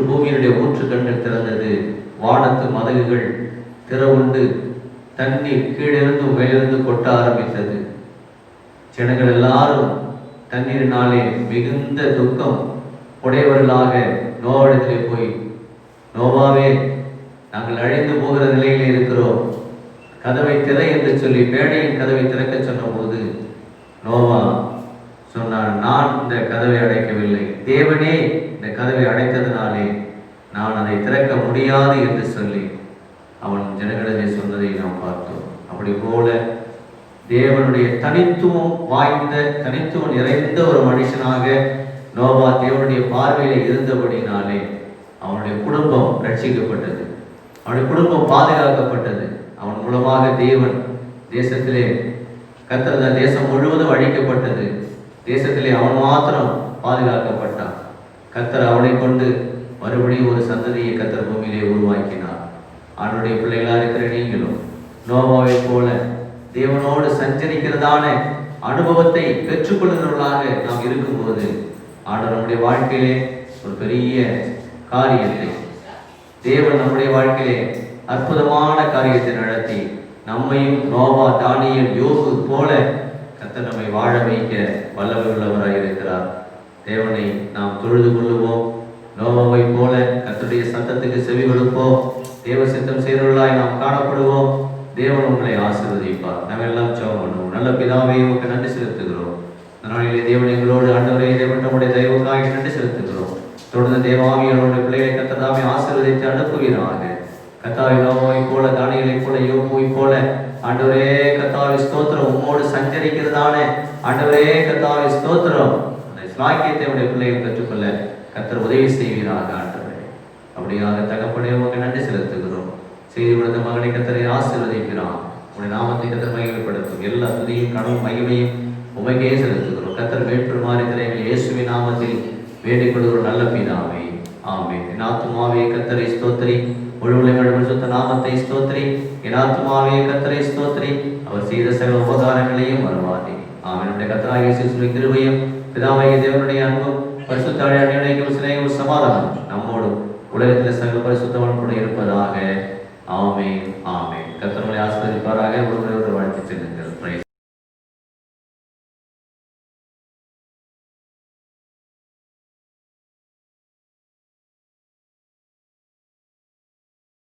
பூமியினுடைய ஊற்று கண்கள் திறந்தது, வானத்து மதகுகள் திறவுண்டு தண்ணீர் கீழிருந்து மேலிருந்து கொட்ட ஆரம்பித்தது. ஜனங்கள் எல்லாரும் தண்ணீரினாலே மிகுந்த துக்கம் உடையவர்களாக நோவாவிடத்திலே போய், நோவாவே, நாங்கள் அழிந்து போகிற நிலையிலே இருக்கிறோம், கதவை திற என்று சொல்லி பேழையின் கதவை திறக்க சொன்ன போது நோவா சொன்னான், நான் இந்த கதவை அடைக்கவில்லை, தேவனே இந்த கதவை அடைத்ததினாலே நான் அதை திறக்க முடியாது என்று சொல்லி அவன் ஜனங்களிலே சொன்னதை நாம் பார்த்தோம். அப்படி போல தேவனுடைய தனித்துவம் வாய்ந்த தனித்துவம் நிறைந்த ஒரு மனுஷனாக நோவா தேவனுடைய பார்வையில இருந்தபடினாலே அவனுடைய குடும்பம் ரட்சிக்கப்பட்டது, அவனுடைய குடும்பம் பாதுகாக்கப்பட்டது. அவன் மூலமாக தேவன் தேசத்திலே கர்த்தர் தேசம் முழுவதும் அழிக்கப்பட்டது. தேசத்திலே அவன் மாத்திரம் பாதுகாக்கப்பட்டான். கர்த்தர் அவனை கொண்டு மறுபடியும் ஒரு சந்ததியை கர்த்தர் பூமியிலே உருவாக்கினார். அவனுடைய பிள்ளைகளாக இருக்கிற நீங்களும் நோவாவை போல தேவனோடு சஞ்சரிக்கிறதான அனுபவத்தை பெற்றுக்கொள்கிறவர்களாக நாம் இருக்கும்போது ஆண்டவர் நம்முடைய வாழ்க்கையிலே ஒரு பெரிய காரியத்தை, தேவன் நம்முடைய வாழ்க்கையிலே அற்புதமான காரியத்தை நடத்தி நம்மையும் நோவா, தானியேல், யோபு போல கர்த்தர் நம்மை வாழ வைக்க வல்லமை உள்ளவராக இருக்கிறார். தேவனை நாம் தொழுது கொள்ளுவோம். நோவாவை போல கர்த்தருடைய சத்தத்துக்கு செவி கொடுப்போம். தேவ சித்தம் செய்தவர்களாய் நாம் காணப்படுவோம். தேவன் உங்களை ஆசீர்வதிப்பார். நாம் எல்லாம் ஜெபம் பண்ணுவோம். நல்ல பிதாவே, உமக்கு நன்றி செலுத்துகிறோம். இந்த நாளிலே தேவன் எங்களோடு ஆண்டவரே தேவன் நம்முடைய தெய்வக்காக நன்றி செலுத்துகிறோம். தொடர்ந்து தேவாவியனுடைய பிள்ளைகளை கர்த்தர் தாமே ஆசீர்வதித்து அனுப்புவீராக. கர்த்தாவே, நோவாவை போல, தானியேலை போல, யோபுவை போல ஆண்டவரே கர்த்தாவே ஸ்தோத்திரம், உம்மோடு சஞ்சரிக்கிறதான ஆண்டவரே கர்த்தாவே ஸ்தோத்திரம், அந்த ஸ்லாக்கியத்தை உடைய பிள்ளைகள் கற்றுக்கொள்ள கர்த்தர் உதவி செய்வீராக. ஆண்டவரே, அப்படியாக தகப்பனே உமக்கு நன்றி செலுத்துகிறோம். செய்தி கொடுத்த மகனை கர்த்தரை ஆசீர்வதிக்கிறான். உடைய நாமத்தை கர்த்தர் மகிமைப்படுத்தும். எல்லா துதியும் கனவும் மகிமையும் உமக்கே செலுத்துகிறோம். கர்த்தர் வேட்புமாறு எங்கள் இயேசுவின் நாமத்தில் வேண்டிக் கொள்கிற நல்ல பிதாவே, ஆமென். என் ஆத்துமாவே கர்த்தரை ஸ்தோத்திரி, முழுவதும் சுத்த நாமத்தை ஸ்தோத்திரி. என் ஆத்துமாவே கர்த்தரை ஸ்தோத்திரி, அவர் செய்த சகல உபகாரங்களையும் மறவாதே. ஆமென். நம்முடைய கர்த்தராகிய இயேசுவின் கிருபையும் பிதாவாகிய தேவனுடைய அன்பும் பரிசுத்த அன்னையும் சிநேகமும் சமாதானம் நம்மோடும் உலகத்தில் சகல பரிசுத்தவான் கூட இருப்பதாக. ஆமென், ஆமென். கர்த்தர் உங்களை ஆசீர்வதிப்பாராக.